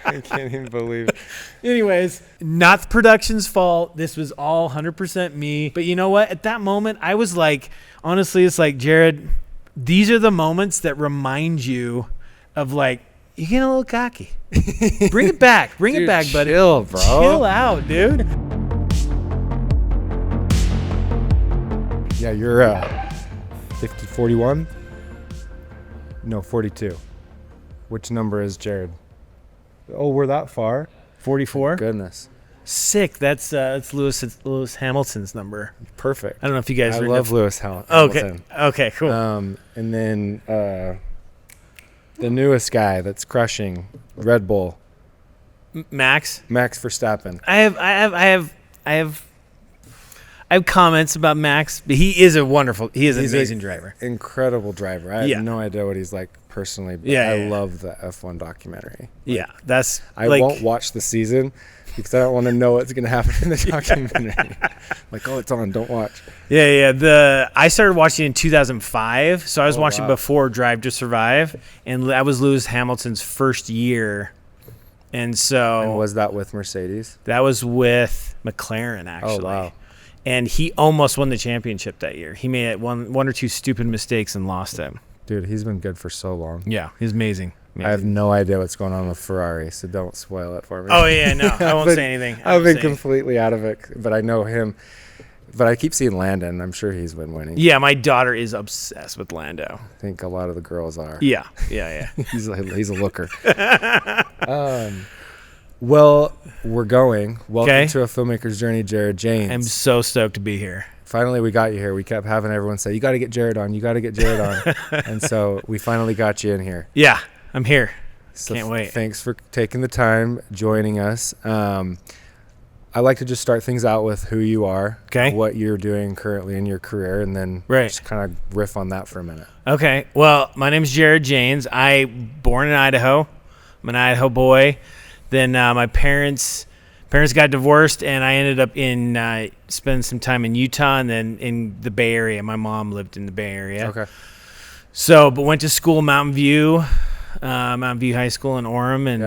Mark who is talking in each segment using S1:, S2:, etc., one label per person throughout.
S1: I can't even believe it.
S2: Anyways, not the production's fault. This was all 100% me. But you know what? At that moment, I was like, honestly, it's like, Jared, these are the moments that remind you of like, you're getting a little cocky. Bring it back. Bring it back, buddy.
S1: Chill, bro.
S2: Chill out, dude.
S1: Yeah, you're 41? No, 42. Which number is Jared? Oh, we're that far?
S2: 44.
S1: Goodness.
S2: Sick. That's Lewis Hamilton's number.
S1: Perfect.
S2: I don't know if you guys
S1: I love Lewis Hamilton.
S2: Okay, cool.
S1: And then the newest guy that's crushing Red Bull.
S2: Max
S1: Verstappen.
S2: I have comments about Max, but he's an amazing driver.
S1: Incredible driver. I have no idea what he's like personally, but I love the F1 documentary.
S2: I
S1: won't watch the season because I don't want to know what's going to happen in the documentary. Like, oh, it's on, don't watch.
S2: I started watching in 2005, so I was watching before Drive to Survive, and that was Lewis Hamilton's first year. And
S1: was that with Mercedes?
S2: That was with McLaren, actually.
S1: Oh, wow.
S2: And he almost won the championship that year. He made one or two stupid mistakes and lost it.
S1: Dude, he's been good for so long.
S2: Yeah, he's amazing.
S1: I have no idea what's going on with Ferrari, so don't spoil it for me.
S2: Oh, yeah, no. I won't say anything.
S1: I've been completely out of it, but I know him. But I keep seeing Landon. I'm sure he's been winning.
S2: Yeah, my daughter is obsessed with Lando.
S1: I think a lot of the girls are.
S2: Yeah.
S1: He's a looker. Well, we're going. Welcome to A Filmmaker's Journey, Jared Jaynes.
S2: I'm so stoked to be here.
S1: Finally, we got you here. We kept having everyone say, you got to get Jared on. You got to get Jared on. And so we finally got you in here.
S2: Yeah, I'm here.
S1: So
S2: Can't wait.
S1: Thanks for taking the time, joining us. I like to just start things out with who you are, what you're doing currently in your career, and then just kind of riff on that for a minute.
S2: Okay. Well, my name's Jared Jaynes. I born in Idaho. I'm an Idaho boy. Then my parents got divorced, and I ended up spending some time in Utah and then in the Bay Area. My mom lived in the Bay Area.
S1: Okay.
S2: So, but went to school Mountain View High School in Orem, and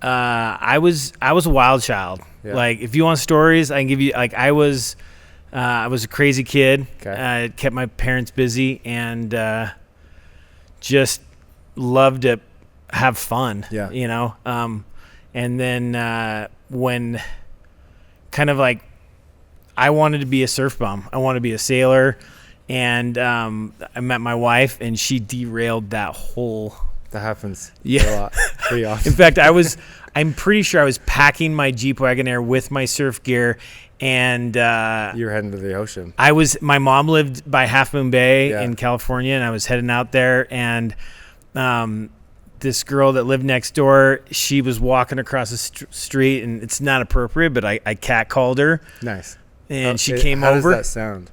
S2: I was a wild child. Yeah. Like, if you want stories, I can give you. Like, I was a crazy kid. Okay. Kept my parents busy and just loved to have fun. Yeah. You know. And then when kind of like I wanted to be a surf bum, I wanted to be a sailor, and I met my wife, and she derailed that whole.
S1: That happens.
S2: Yeah.
S1: A lot. Pretty often.
S2: In fact, I'm pretty sure I was packing my Jeep Wagoneer with my surf gear, and
S1: you were heading to the ocean.
S2: My mom lived by Half Moon Bay in California, and I was heading out there, and this girl that lived next door, she was walking across the street, and it's not appropriate, but I catcalled her.
S1: Nice.
S2: And she came over.
S1: How does that sound?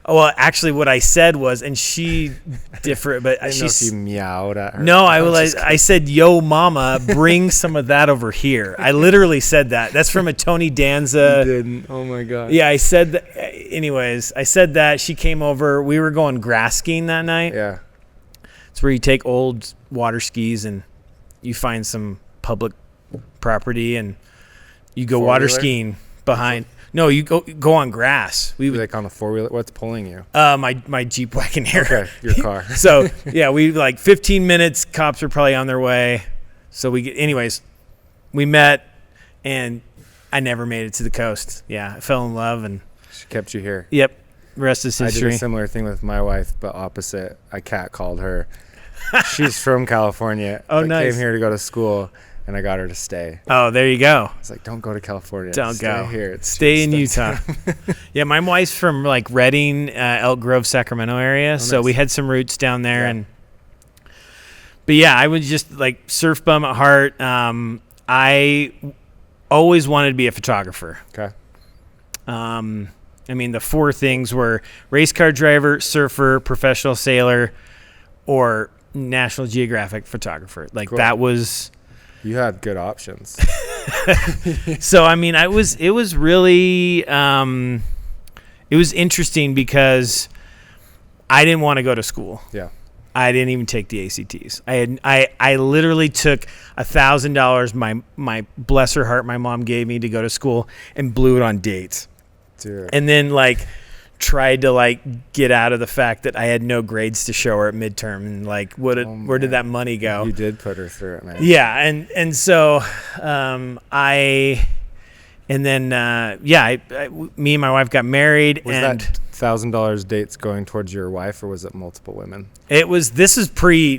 S2: Well, actually, what I said was, and she different, but
S1: I didn't know if you meowed at her.
S2: No, I said, "Yo, mama, bring some of that over here." I literally said that. That's from a Tony Danza.
S1: You didn't. Oh my god.
S2: Yeah, I said that. Anyways, I said that. She came over. We were going grass skiing that night.
S1: Yeah.
S2: It's where you take old water skis and you find some public property and you go water skiing behind. No, you go on grass.
S1: We like on a 4-wheeler. What's pulling you?
S2: My Jeep Wagoneer.
S1: Okay, your car.
S2: So yeah, we like 15 minutes. Cops are probably on their way. So anyways, we met, and I never made it to the coast. Yeah, I fell in love, and
S1: she kept you here.
S2: Yep, rest is history.
S1: I did a similar thing with my wife, but opposite. I catcalled her. She's from California.
S2: Oh, nice.
S1: Came here to go to school. And I got her to stay.
S2: Oh, there you go.
S1: I was like, don't go to California.
S2: Don't go
S1: here.
S2: Stay in Utah. Yeah, my wife's from like Redding, Elk Grove, Sacramento area. So we had some roots down there. Yeah. But yeah, I was just like surf bum at heart. I always wanted to be a photographer.
S1: Okay.
S2: I mean, the 4 things were race car driver, surfer, professional sailor, or National Geographic photographer. Like that was...
S1: You had good options.
S2: So, I mean, it was really, it was interesting because I didn't want to go to school.
S1: Yeah.
S2: I didn't even take the ACTs. I literally took $1,000 my bless her heart my mom gave me to go to school and blew it on dates.
S1: Dude.
S2: And then like tried to like get out of the fact that I had no grades to show her at midterm, and like where did that money go?
S1: You did put her through it, man.
S2: Yeah, and so me and my wife got married.
S1: Was
S2: and
S1: that $1,000 dates going towards your wife, or was it multiple women?
S2: This is pre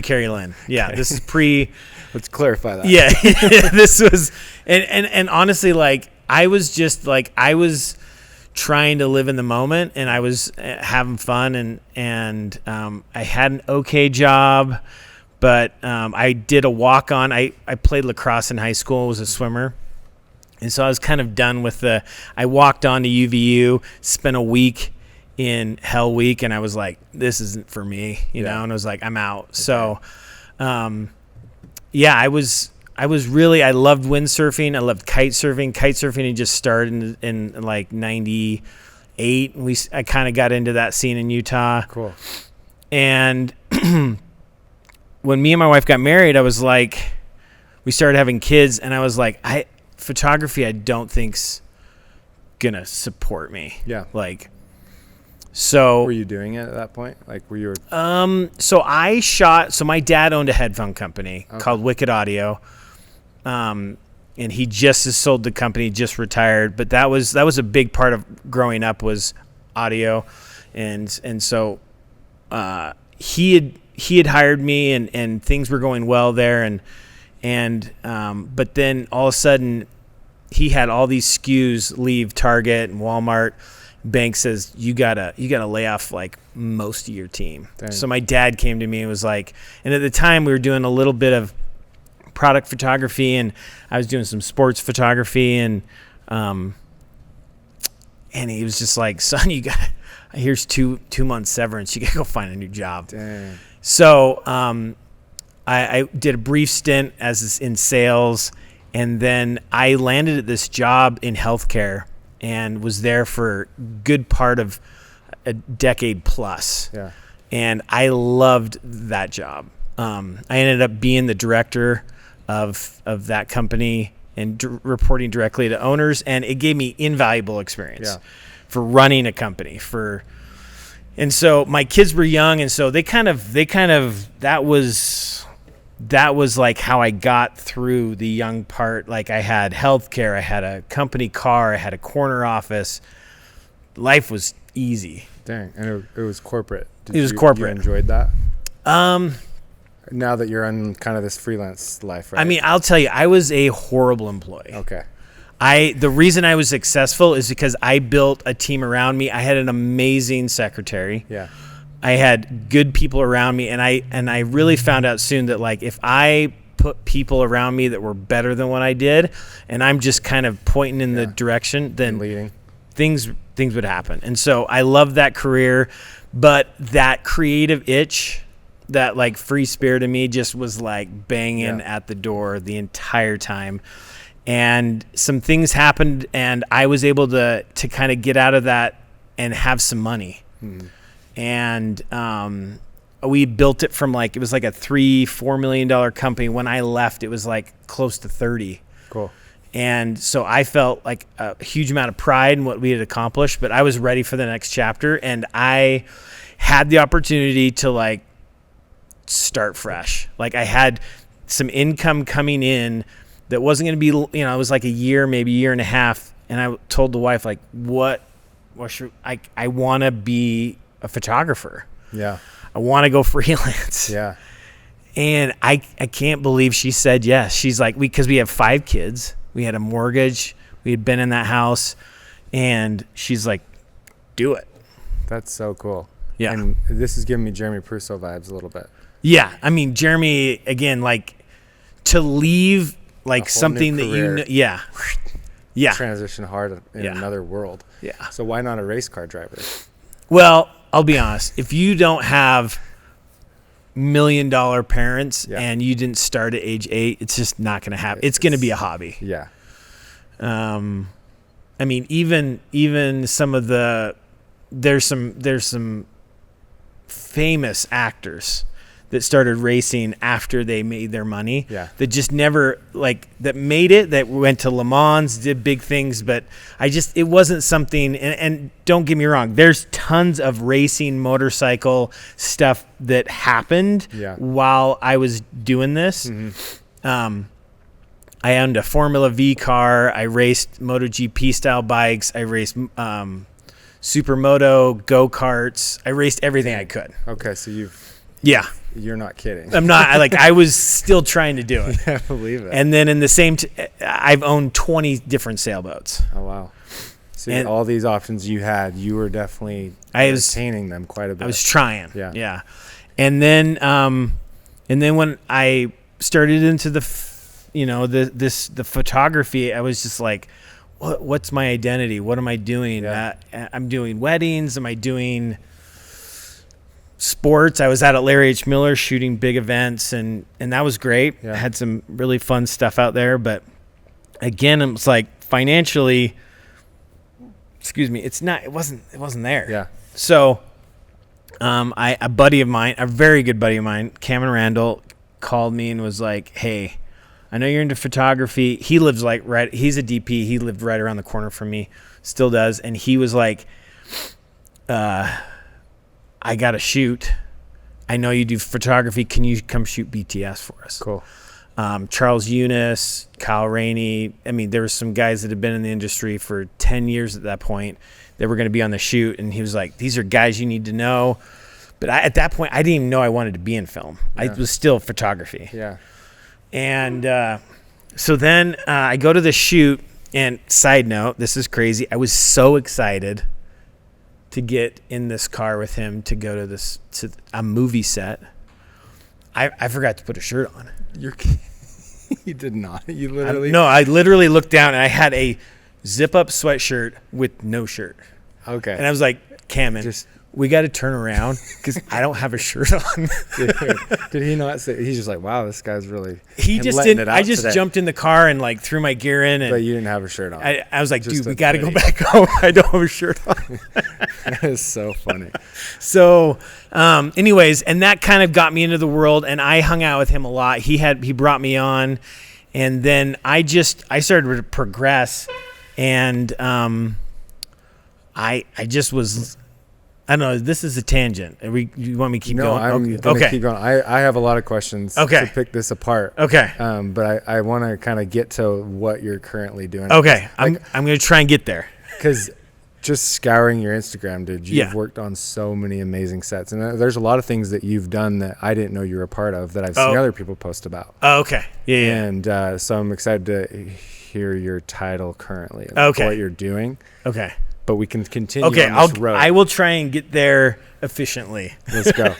S2: Carrie Lynn. Yeah, okay. This is pre.
S1: Let's clarify that.
S2: Yeah, this was and honestly, like I was trying to live in the moment, and I was having fun, and I had an okay job, but I did a walk-on. I played lacrosse in high school, was a swimmer, and so I was kind of done with I walked on to UVU, spent a week in Hell Week, and I was like, this isn't for me, you know, and I was like, I'm out. Okay. So, I loved windsurfing. I loved kite surfing. Kite surfing had just started in like 98. I kind of got into that scene in Utah.
S1: Cool.
S2: And when me and my wife got married, I was like, we started having kids, and I was like, photography I don't think's gonna support me.
S1: Yeah.
S2: Like, so
S1: were you doing it at that point? Like, were you?
S2: So I shot. So my dad owned a headphone company called Wicked Audio. And he just has sold the company, just retired. But that was a big part of growing up, was audio, and so he had hired me, and things were going well there, and but then all of a sudden he had all these SKUs leave Target and Walmart. Bank says you gotta lay off like most of your team. Dang. So my dad came to me and was like, and at the time we were doing a little bit of product photography, and I was doing some sports photography, and he was just like, son, here's 2 months severance, you gotta go find a new job.
S1: Dang.
S2: So I did a brief stint in sales, and then I landed at this job in healthcare and was there for a good part of a decade plus.
S1: Yeah.
S2: And I loved that job. I ended up being the director of that company and reporting directly to owners, and it gave me invaluable experience for running a company. And so my kids were young, and so they kind of that was like how I got through the young part. Like, I had healthcare, I had a company car, I had a corner office. Life was easy.
S1: Dang, and it was corporate.
S2: It was corporate.
S1: You enjoyed that? Now that you're on kind of this freelance life, right?
S2: I mean, I'll tell you, I was a horrible employee.
S1: Okay.
S2: The reason I was successful is because I built a team around me. I had an amazing secretary.
S1: Yeah.
S2: I had good people around me, and I really found out soon that, like, if I put people around me that were better than what I did, and I'm just kind of pointing in the direction, then
S1: leading,
S2: things would happen. And so I loved that career, but that creative itch, that like free spirit in me, just was like banging at the door the entire time. And some things happened, and I was able to kind of get out of that and have some money. Mm-hmm. And we built it from it was like a $3-4 million company. When I left, it was like close to 30.
S1: Cool.
S2: And so I felt like a huge amount of pride in what we had accomplished, but I was ready for the next chapter, and I had the opportunity to start fresh. Like, I had some income coming in that wasn't going to be, it was like a year, maybe a year and a half. And I told the wife, what should I want to be a photographer.
S1: Yeah.
S2: I want to go freelance.
S1: Yeah.
S2: And I can't believe she said yes. She's like, because we have 5 kids. We had a mortgage. We had been in that house. And she's like, do it.
S1: That's so cool.
S2: Yeah.
S1: And this is giving me Jeremy Prusso vibes a little bit.
S2: Yeah. I mean, Jeremy, again, to leave something that you know. Yeah. Yeah.
S1: Transition hard in another world.
S2: Yeah.
S1: So why not a race car driver?
S2: Well, I'll be honest. If you don't have $1 million parents and you didn't start at age 8, it's just not going to happen. It's going to be a hobby.
S1: Yeah.
S2: I mean, even some of there's some famous actors that started racing after they made their money.
S1: Yeah.
S2: That just never that made it, that went to Le Mans, did big things, but it wasn't something, and don't get me wrong, there's tons of racing motorcycle stuff that happened while I was doing this. Mm-hmm. I owned a Formula V car. I raced MotoGP style bikes. I raced supermoto, go-karts. I raced everything I could.
S1: Okay, so you're not kidding.
S2: I'm not. I was still trying to do it.
S1: I believe it.
S2: And then in the same, I've owned 20 different sailboats.
S1: Oh wow! So all these options you had, you were definitely entertaining them quite a bit.
S2: I was trying.
S1: Yeah.
S2: And then when I started into the photography, I was just like, what's my identity? What am I doing?
S1: Yeah.
S2: I'm doing weddings. Am I doing sports? I was out at Larry H. Miller shooting big events, and that was great.
S1: Yeah.
S2: I had some really fun stuff out there, but again, it was like financially, it wasn't there.
S1: Yeah.
S2: So, a buddy of mine, a very good buddy of mine, Cameron Randall, called me and was like, "Hey, I know you're into photography." He lives he's a DP. He lived right around the corner from me, still does. And he was like, I got to shoot. I know you do photography. Can you come shoot BTS for us?
S1: Cool.
S2: Charles Eunice, Kyle Rainey. I mean, there were some guys that had been in the industry for 10 years at that point that were going to be on the shoot. And he was like, these are guys you need to know. But at that point, I didn't even know I wanted to be in film. Yeah. I was still photography.
S1: Yeah.
S2: And so then I go to the shoot, and side note, this is crazy. I was so excited to get in this car with him to go to a movie set. I forgot to put a shirt on.
S1: You did not. You literally.
S2: No, I literally looked down, and I had a zip-up sweatshirt with no shirt.
S1: Okay.
S2: And I was like, Cameron, we got to turn around because I don't have a shirt on.
S1: Did he not say? He's just like, wow, this guy's really.
S2: He just didn't. I just jumped in the car and threw my gear in. And
S1: but you didn't have a shirt on.
S2: I was like, dude, we got to go back home. I don't have a shirt on.
S1: That is so funny.
S2: So, anyways, and that kind of got me into the world, and I hung out with him a lot. He brought me on, and then I started to progress, and I just was. I don't know. This is a tangent. You want me to keep going?
S1: No, I'm going to keep going. I have a lot of questions to pick this apart.
S2: Okay.
S1: But I want to kind of get to what you're currently doing.
S2: Okay. I'm going to try and get there.
S1: Because just scouring your Instagram, dude, you've worked on so many amazing sets. And there's a lot of things that you've done that I didn't know you were a part of that I've seen other people post about.
S2: Oh, okay. Yeah.
S1: And so I'm excited to hear your title currently and what you're doing.
S2: Okay.
S1: But we can continue on this road.
S2: I will try and get there efficiently.
S1: Let's go.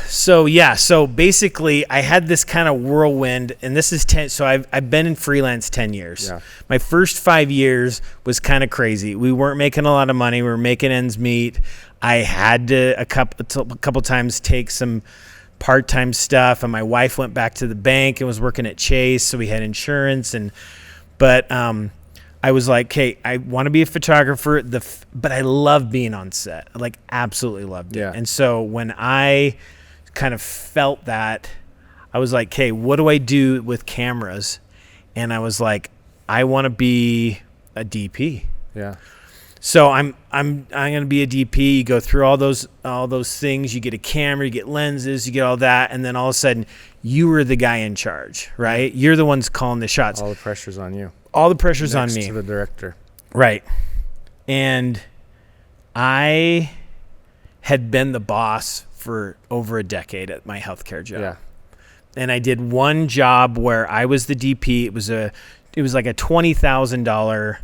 S2: So basically I had this kind of whirlwind, and this is 10. So I've been in freelance 10 years.
S1: Yeah.
S2: My first 5 years was kind of crazy. We weren't making a lot of money. We were making ends meet. I had to a couple times take some part-time stuff, and my wife went back to the bank and was working at Chase. So we had insurance But I was like, hey, I want to be a photographer, but I love being on set. I absolutely loved it.
S1: Yeah.
S2: And so when I kind of felt that, I was like, hey, what do I do with cameras? And I was like, I want to be a DP.
S1: Yeah.
S2: So I'm going to be a DP. You go through all those things. You get a camera, you get lenses, you get all that, and then all of a sudden you were the guy in charge, right? You're the ones calling the shots.
S1: All the pressure's on you.
S2: All the pressure's on me.
S1: Next to the director.
S2: Right. And I had been the boss for over a decade at my healthcare job.
S1: Yeah.
S2: And I did one job where I was the DP. It was like a $20,000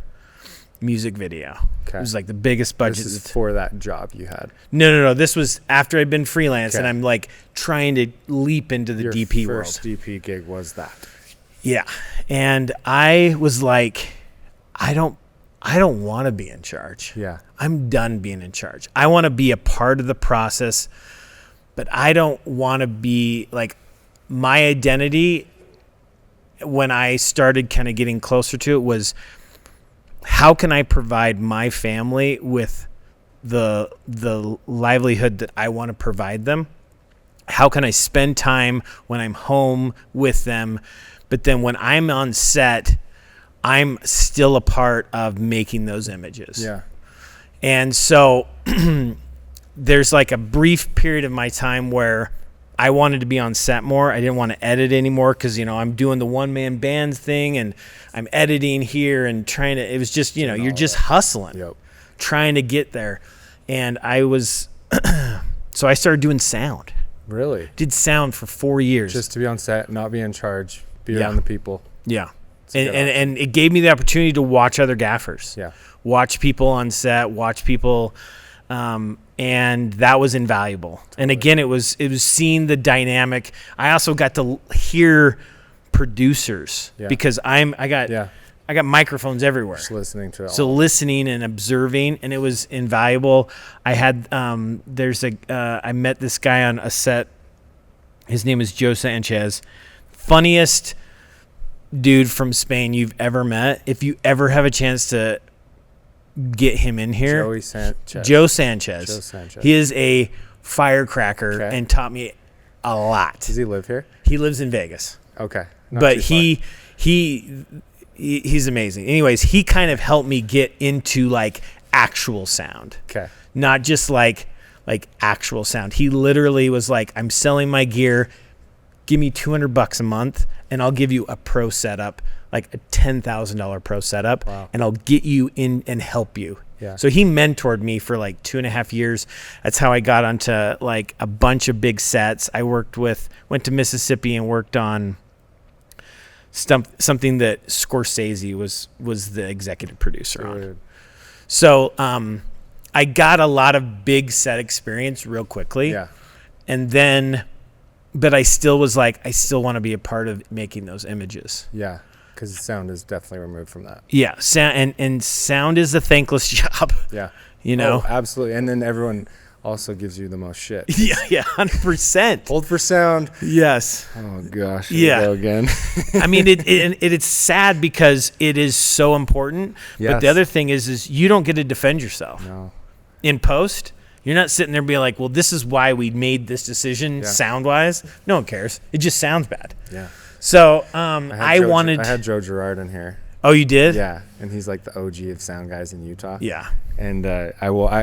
S2: music video. Okay. It was like the biggest budget.
S1: This is for that job you had.
S2: No. This was after I'd been freelance, and I'm trying to leap into the DP world. Your
S1: first DP gig was that.
S2: Yeah. And I was like, I don't want to be in charge.
S1: Yeah.
S2: I'm done being in charge. I want to be a part of the process, but I don't want to be my identity when I started kind of getting closer to it was, how can I provide my family with the livelihood that I want to provide them? How can I spend time when I'm home with them? But then when I'm on set, I'm still a part of making those images.
S1: Yeah.
S2: And so there's like a brief period of my time where I wanted to be on set more. I didn't want to edit anymore because, I'm doing the one-man band thing and I'm editing here and trying to, it was just, you're just hustling, trying to get there. And I was, so I started doing sound.
S1: Really?
S2: Did sound for 4 years.
S1: Just to be on set, not be in charge, be around the people.
S2: Yeah. And it gave me the opportunity to watch other gaffers.
S1: Yeah.
S2: Watch people on set, watch people, and that was invaluable. Totally. And again, it was seeing the dynamic. I also got to hear producers because I got microphones everywhere.
S1: Just listening to it.
S2: So listening and observing, and it was invaluable. I had I met this guy on a set. His name is Joe Sanchez. Funniest dude from Spain you've ever met. If you ever have a chance to get him in here. Joe Sanchez. He is a firecracker and taught me a lot.
S1: Does he live here?
S2: He lives in Vegas.
S1: Okay.
S2: But he's amazing. Anyways, he kind of helped me get into like actual sound.
S1: Okay.
S2: Not just like actual sound. He literally was like, I'm selling my gear. Give me $200 a month and I'll give you a pro setup, like a $10,000 pro setup.
S1: Wow.
S2: And I'll get you in and help you.
S1: Yeah.
S2: So he mentored me for like 2.5 years. That's how I got onto like a bunch of big sets. I went to Mississippi and worked on something that Scorsese was the executive producer on. So I got a lot of big set experience real quickly.
S1: Yeah.
S2: And then, but I still was like, I still want to be a part of making those images.
S1: Yeah. Because sound is definitely removed from that.
S2: Yeah. Sound and sound is a thankless job.
S1: Yeah.
S2: Oh,
S1: absolutely. And then everyone also gives you the most shit.
S2: Yeah. 100%.
S1: Hold for sound.
S2: Yes.
S1: Oh gosh.
S2: Yeah.
S1: We go again.
S2: I mean, it's sad because it is so important.
S1: Yes.
S2: But the other thing is you don't get to defend yourself.
S1: No.
S2: In post, you're not sitting there being like, well, this is why we made this decision sound-wise. No one cares. It just sounds bad.
S1: Yeah.
S2: So I
S1: had Joe Girard in here.
S2: Oh, you did?
S1: Yeah, and he's like the OG of sound guys in Utah.
S2: Yeah.
S1: And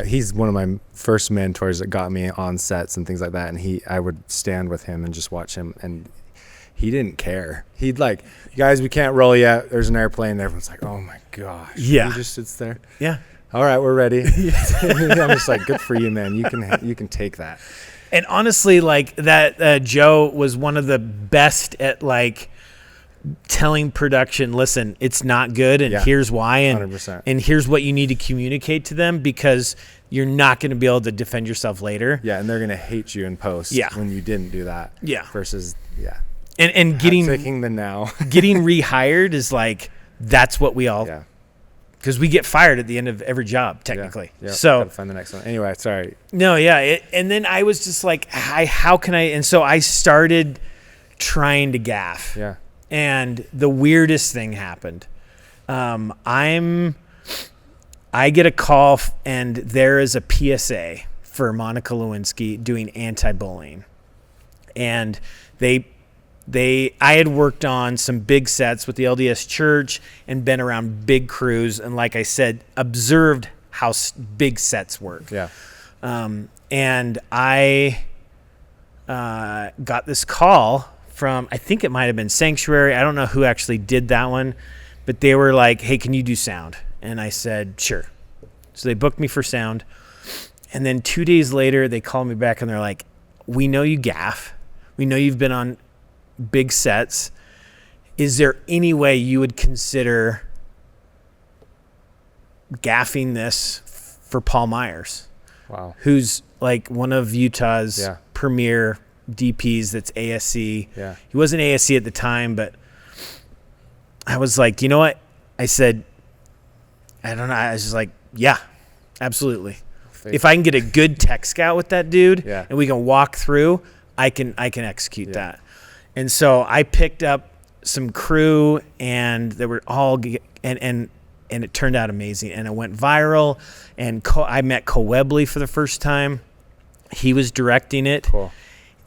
S1: he's one of my first mentors that got me on sets and things like that. And I would stand with him and just watch him, and he didn't care. He'd like, guys, we can't roll yet. There's an airplane. And everyone's like, oh my gosh.
S2: Yeah.
S1: He just sits there.
S2: Yeah.
S1: All right, we're ready. I'm just like, good for you, man. You can take that.
S2: And honestly, like that, Joe was one of the best at like telling production, listen, it's not good, and here's why, and
S1: 100%.
S2: And here's what you need to communicate to them because you're not going to be able to defend yourself later.
S1: Yeah, and they're going to hate you in post when you didn't do that.
S2: Yeah.
S1: Versus
S2: and getting
S1: taking the now,
S2: getting rehired is like that's what we all.
S1: Yeah.
S2: Because we get fired at the end of every job, technically.
S1: Yeah.
S2: So
S1: gotta find the next one. Anyway, sorry.
S2: No, yeah. And then I was just like, how can I? And so I started trying to gaff.
S1: Yeah.
S2: And the weirdest thing happened. I get a call and there is a PSA for Monica Lewinsky doing anti-bullying. And I had worked on some big sets with the LDS Church and been around big crews. And like I said, observed how big sets work.
S1: Yeah.
S2: And I got this call from, I think it might have been Sanctuary. I don't know who actually did that one, but they were like, hey, can you do sound? And I said, sure. So they booked me for sound. And then 2 days later, they called me back and they're like, we know you gaff. We know you've been on big sets. Is there any way you would consider gaffing this for Paul Myers?
S1: Wow.
S2: Who's like one of Utah's premier DPs that's ASC.
S1: Yeah.
S2: He wasn't ASC at the time, but I was like, you know what? I said, I don't know. I was just like, yeah, absolutely. If I can get a good tech scout with that dude and we can walk through, I can execute that. And so I picked up some crew and they were all, and and it turned out amazing, and it went viral. And I met Cole Webley for the first time. He was directing it.
S1: Cool.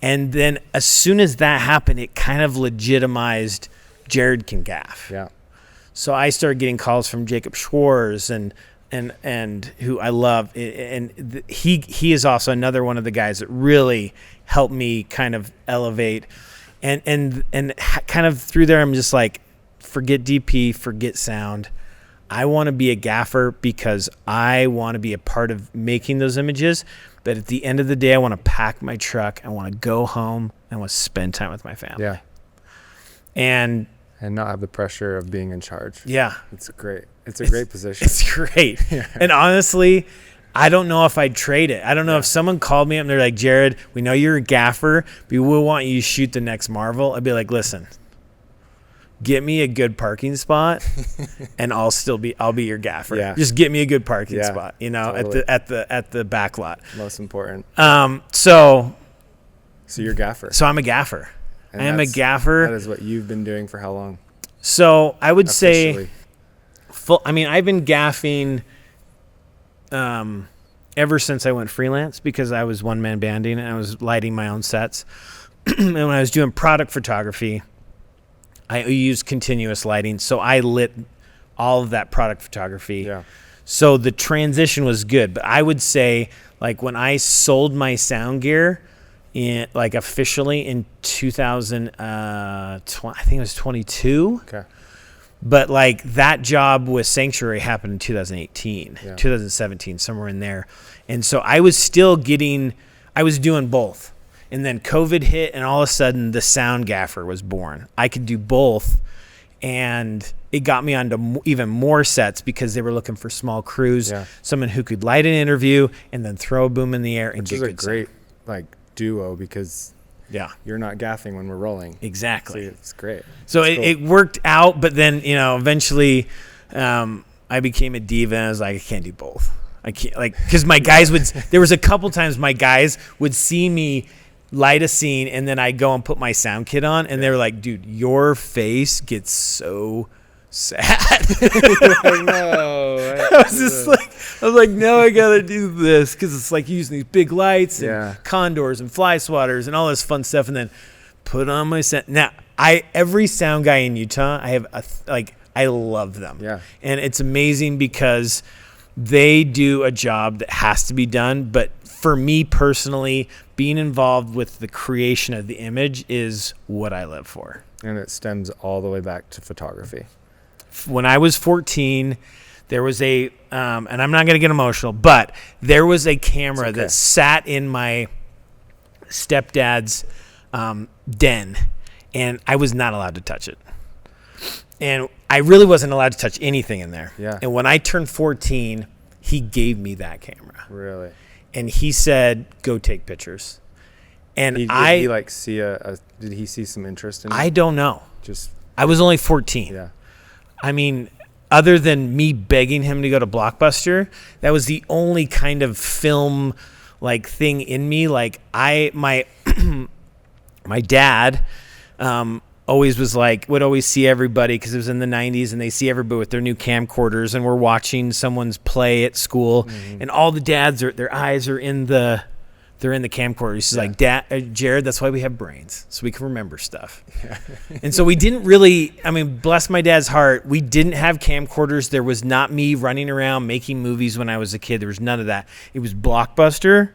S2: And then as soon as that happened, it kind of legitimized Jared can gaff.
S1: Yeah.
S2: So I started getting calls from Jacob Schwartz and who I love, and he is also another one of the guys that really helped me kind of elevate, and kind of through there I'm just like, forget DP, forget sound. I want to be a gaffer because I want to be a part of making those images. But at the end of the day, I want to pack my truck. I want to go home. I want to spend time with my family.
S1: Yeah.
S2: And
S1: not have the pressure of being in charge.
S2: Yeah.
S1: It's a great position.
S2: It's great.
S1: Yeah.
S2: And honestly, I don't know if I'd trade it. I don't know if someone called me up and they're like, Jared, we know you're a gaffer, but we want you to shoot the next Marvel. I'd be like, listen, get me a good parking spot and I'll be your gaffer.
S1: Yeah.
S2: Just get me a good parking spot,
S1: totally.
S2: at the back lot.
S1: Most important.
S2: So
S1: you're a gaffer.
S2: So I'm a gaffer.
S1: And
S2: I am a gaffer.
S1: That is what you've been doing for how long?
S2: So I would
S1: Officially.
S2: say I've been gaffing ever since I went freelance, because I was one-man banding and I was lighting my own sets. And when I was doing product photography, I used continuous lighting, so I lit all of that product photography.
S1: Yeah. So
S2: the transition was good, but I would say, like, when I sold my sound gear officially in 2000, I think it was 22.
S1: Okay.
S2: But like that job with Sanctuary happened in 2018, 2017, somewhere in there. And so I was doing both. And then COVID hit, and all of a sudden the Sound Gaffer was born. I could do both, and it got me onto even more sets because they were looking for small crews, someone who could light an interview and then throw a boom in the air and
S1: Which
S2: get
S1: is a
S2: good
S1: great duo, because you're not gaffing when we're rolling.
S2: Exactly.
S1: So it's great.
S2: So it worked out, but then eventually I became a diva, and I was like, I can't do both. I can't, because my guys there was a couple times my guys would see me light a scene, and then I'd go and put my sound kit on, and they were like, dude, your face gets so sad.
S1: No.
S2: I was like, no, I gotta do this, because it's like using these big lights and condors and fly swatters and all this fun stuff, and then put on my sound. Now, every sound guy in Utah, I love them.
S1: Yeah.
S2: And it's amazing because they do a job that has to be done, but for me personally, being involved with the creation of the image is what I live for.
S1: And it stems all the way back to photography.
S2: When I was 14, there was and I'm not going to get emotional, but there was a camera that sat in my stepdad's den, and I was not allowed to touch it. And I really wasn't allowed to touch anything in there.
S1: Yeah.
S2: And when I turned 14, he gave me that camera.
S1: Really?
S2: And he said, go take pictures. And
S1: did he see some interest in it?
S2: I don't know. I was only 14.
S1: Yeah.
S2: I mean, other than me begging him to go to Blockbuster, that was the only kind of film thing in me. My dad always was would always see everybody, because it was in the 90s, and they see everybody with their new camcorders, and we're watching someone's play at school, and all the dads their eyes are in the camcorder. He's like, Dad, Jared, that's why we have brains, so we can remember stuff. Yeah. And so we didn't really, bless my dad's heart, we didn't have camcorders. There was not me running around making movies when I was a kid. There was none of that. It was Blockbuster,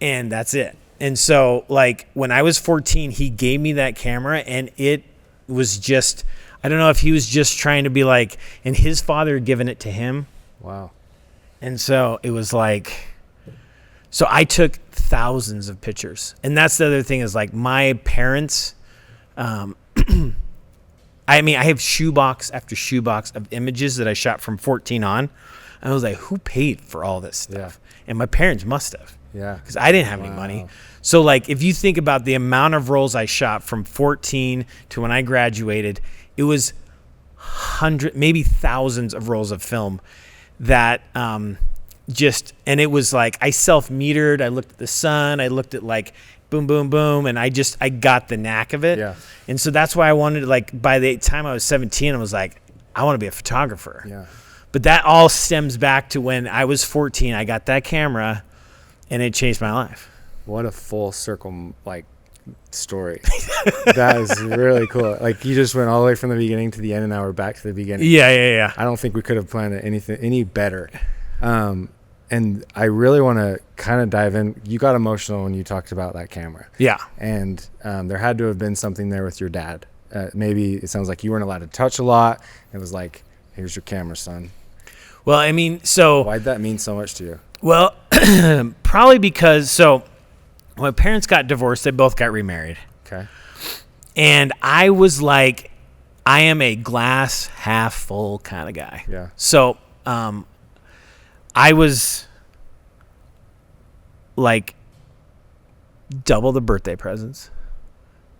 S2: and that's it. And so, when I was 14, he gave me that camera, and it was just, I don't know if he was just trying to be and his father had given it to him.
S1: Wow. And
S2: so it was so I took thousands of pictures. And that's the other thing is, my parents, I have shoebox after shoebox of images that I shot from 14 on. I was like, who paid for all this stuff? Yeah. And my parents must have.
S1: Yeah.
S2: Because I didn't have any money. So, if you think about the amount of rolls I shot from 14 to when I graduated, it was maybe thousands of rolls of film that and it was I self-metered. I looked at the sun. I looked at boom, boom, boom. And I got the knack of it.
S1: Yeah.
S2: And so that's why I wanted by the time I was 17, I was I want to be a photographer.
S1: Yeah.
S2: But that all stems back to when I was 14. I got that camera, and it changed my life.
S1: What a full circle, like, story. That is really cool. Like, you just went all the way from the beginning to the end, and now we're back to the beginning.
S2: Yeah.
S1: I don't think we could have planned it any better. And I really want to kind of dive in. You got emotional when you talked about that camera.
S2: Yeah.
S1: And there had to have been something there with your dad. Maybe it sounds like you weren't allowed to touch a lot. It was like, here's your camera, son.
S2: Well, I mean, so...
S1: Why'd that mean so much to you?
S2: Well, probably because... So, when my parents got divorced, they both got remarried.
S1: Okay.
S2: And I was like, I am a glass half full kind of guy.
S1: Yeah.
S2: So, I was like double the birthday presents,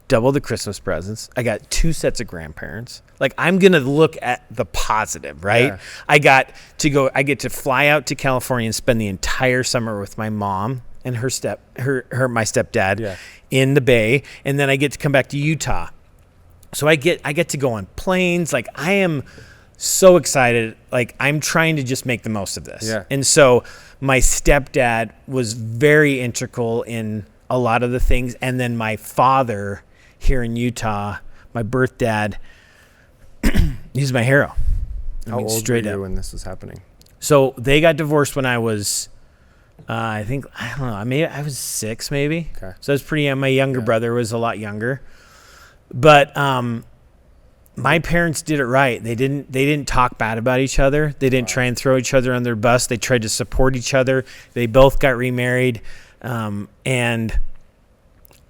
S2: double the Christmas presents. I got 2 sets of grandparents. Like, I'm going to look at the positive, right?
S1: Yeah.
S2: I get to fly out to California and spend the entire summer with my mom and my stepdad in the Bay. And then I get to come back to Utah. So I get to go on planes. Like, I am so excited. Like, I'm trying to just make the most of this.
S1: Yeah.
S2: And so my stepdad was very integral in a lot of the things. And then my father here in Utah, my birth dad, he's my hero.
S1: How old were you when this was happening?
S2: So they got divorced when I was, I don't know, maybe I was 6 maybe.
S1: Okay.
S2: So I was pretty young. My younger brother was a lot younger. But my parents did it right. They didn't talk bad about each other. They didn't try and throw each other on their bus. They tried to support each other. They both got remarried. And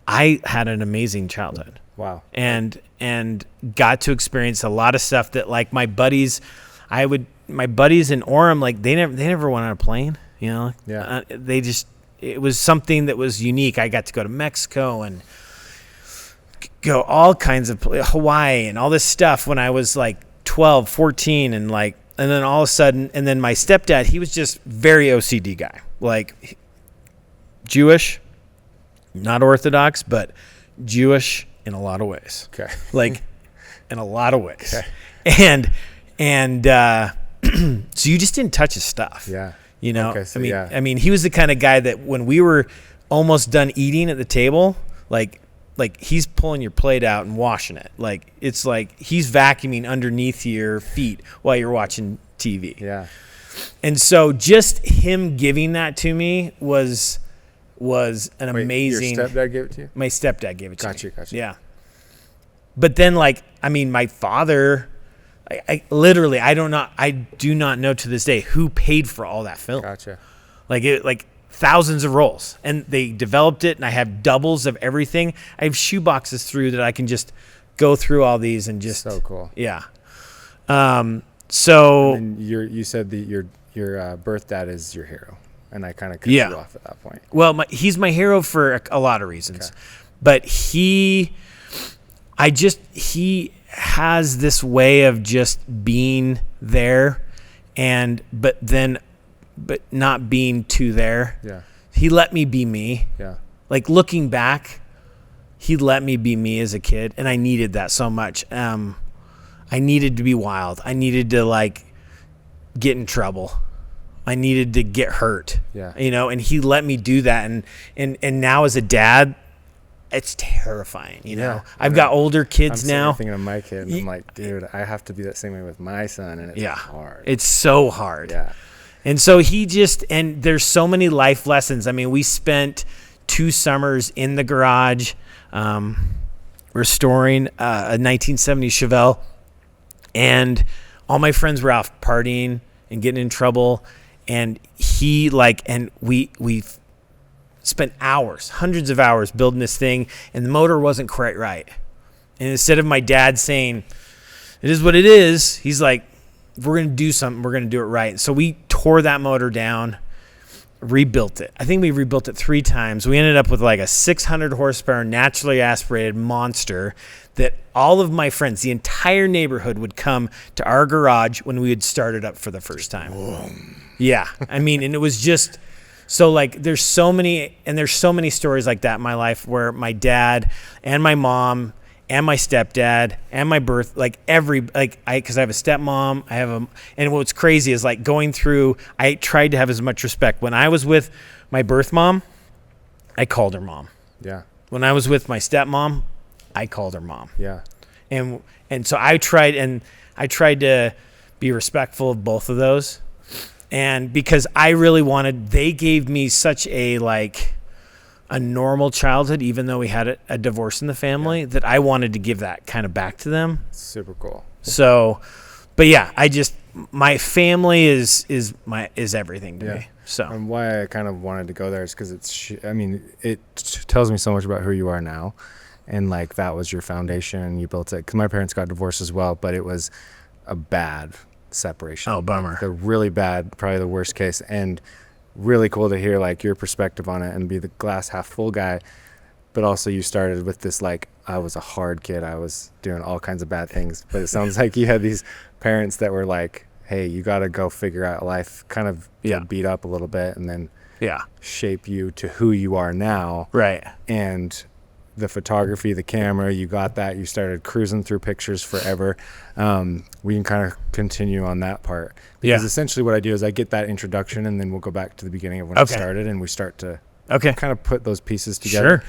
S2: I had an amazing childhood.
S1: Wow.
S2: And got to experience a lot of stuff that, like, my buddies in Orem, like, they never went on a plane, you know?
S1: Yeah.
S2: It was something that was unique. I got to go to Mexico and go all kinds of Hawaii and all this stuff when I was like 12, 14, and then all of a sudden, and then my stepdad, he was just very OCD guy, like Jewish, not Orthodox, but Jewish in a lot of ways.
S1: Okay.
S2: Like, in a lot of ways.
S1: Okay.
S2: And so you just didn't touch his stuff.
S1: Yeah.
S2: You know,
S1: Okay, so
S2: I mean, he was the kind of guy that when we were almost done eating at the table, like he's pulling your plate out and washing it. Like, it's like he's vacuuming underneath your feet while you're watching TV.
S1: Yeah.
S2: And so just him giving that to me was an amazing.
S1: Your stepdad gave it to you?
S2: My stepdad gave it to me.
S1: Gotcha.
S2: Yeah. But then, like, I mean, my father, I literally, I do not know to this day who paid for all that film.
S1: Gotcha.
S2: Like thousands of rolls, and they developed it, and I have doubles of everything. I have shoe boxes through that I can just go through all these and just.
S1: So cool.
S2: Yeah. So.
S1: And you said that your birth dad is your hero, and I kind of cut you off at that point.
S2: Well, he's my hero for a lot of reasons,
S1: okay.
S2: But he has this way of just being there, but not being too there.
S1: Yeah.
S2: He let me be me.
S1: Yeah.
S2: Like, looking back, he let me be me as a kid, and I needed that so much. I needed to be wild. I needed to, like, get in trouble. I needed to get hurt.
S1: Yeah.
S2: You know, and he let me do that, and now as a dad, it's terrifying, you know. I've got older kids now.
S1: I'm thinking of my kid, and I'm like, dude, I have to be that same way with my son, and it's hard.
S2: It's so hard.
S1: Yeah.
S2: And so and there's so many life lessons. I mean, we spent 2 summers in the garage restoring a 1970 Chevelle, and all my friends were out partying and getting in trouble, and we spent hours, hundreds of hours building this thing, and the motor wasn't quite right. And instead of my dad saying, it is what it is, he's like, we're going to do something, we're going to do it right. So we tore that motor down, rebuilt it. I think we rebuilt it 3 times. We ended up with like a 600 horsepower naturally aspirated monster that all of my friends, the entire neighborhood, would come to our garage when we would start it up for the first time. Whoa. Yeah. I mean, and it was just... So, like, there's so many stories like that in my life where my dad and my mom and my stepdad and my birth, like because I have a stepmom, and what's crazy is like going through, I tried to have as much respect. When I was with my birth mom, I called her mom.
S1: Yeah.
S2: When I was with my stepmom, I called her mom.
S1: Yeah.
S2: And so I tried to be respectful of both of those. And because I really they gave me such a normal childhood, even though we had a divorce in the family, that I wanted to give that kind of back to them.
S1: Super cool.
S2: So, but yeah, my family is everything to me. So,
S1: and why I kind of wanted to go there is because it tells me so much about who you are now. And like, that was your foundation. You built it. Because my parents got divorced as well, but it was a bad separation.
S2: Oh, bummer.
S1: The really bad, probably the worst case. And really cool to hear like your perspective on it and be the glass half full guy. But also you started with this, like, I was a hard kid. I was doing all kinds of bad things. But it sounds like you had these parents that were like, hey, you got to go figure out life, kind of beat up a little bit and then shape you to who you are now.
S2: Right.
S1: And the photography, the camera, you got that. You started cruising through pictures forever. We can kind of continue on that part. Because essentially what I do is I get that introduction and then we'll go back to the beginning of when I started and we start to kind of put those pieces together.
S2: Sure.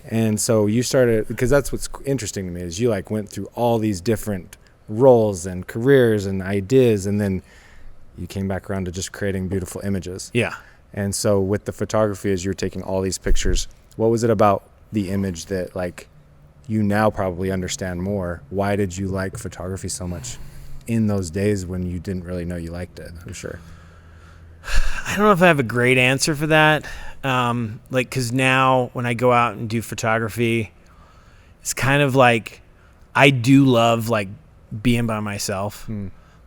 S1: And so you started, because that's what's interesting to me, is you like went through all these different roles and careers and ideas, and then you came back around to just creating beautiful images.
S2: Yeah.
S1: And so with the photography, as you're taking all these pictures, what was it about the image that like you now probably understand more? Why did you like photography so much in those days when you didn't really know you liked it? I'm sure.
S2: I don't know if I have a great answer for that. Because now when I go out and do photography, it's kind of like I do love like being by myself,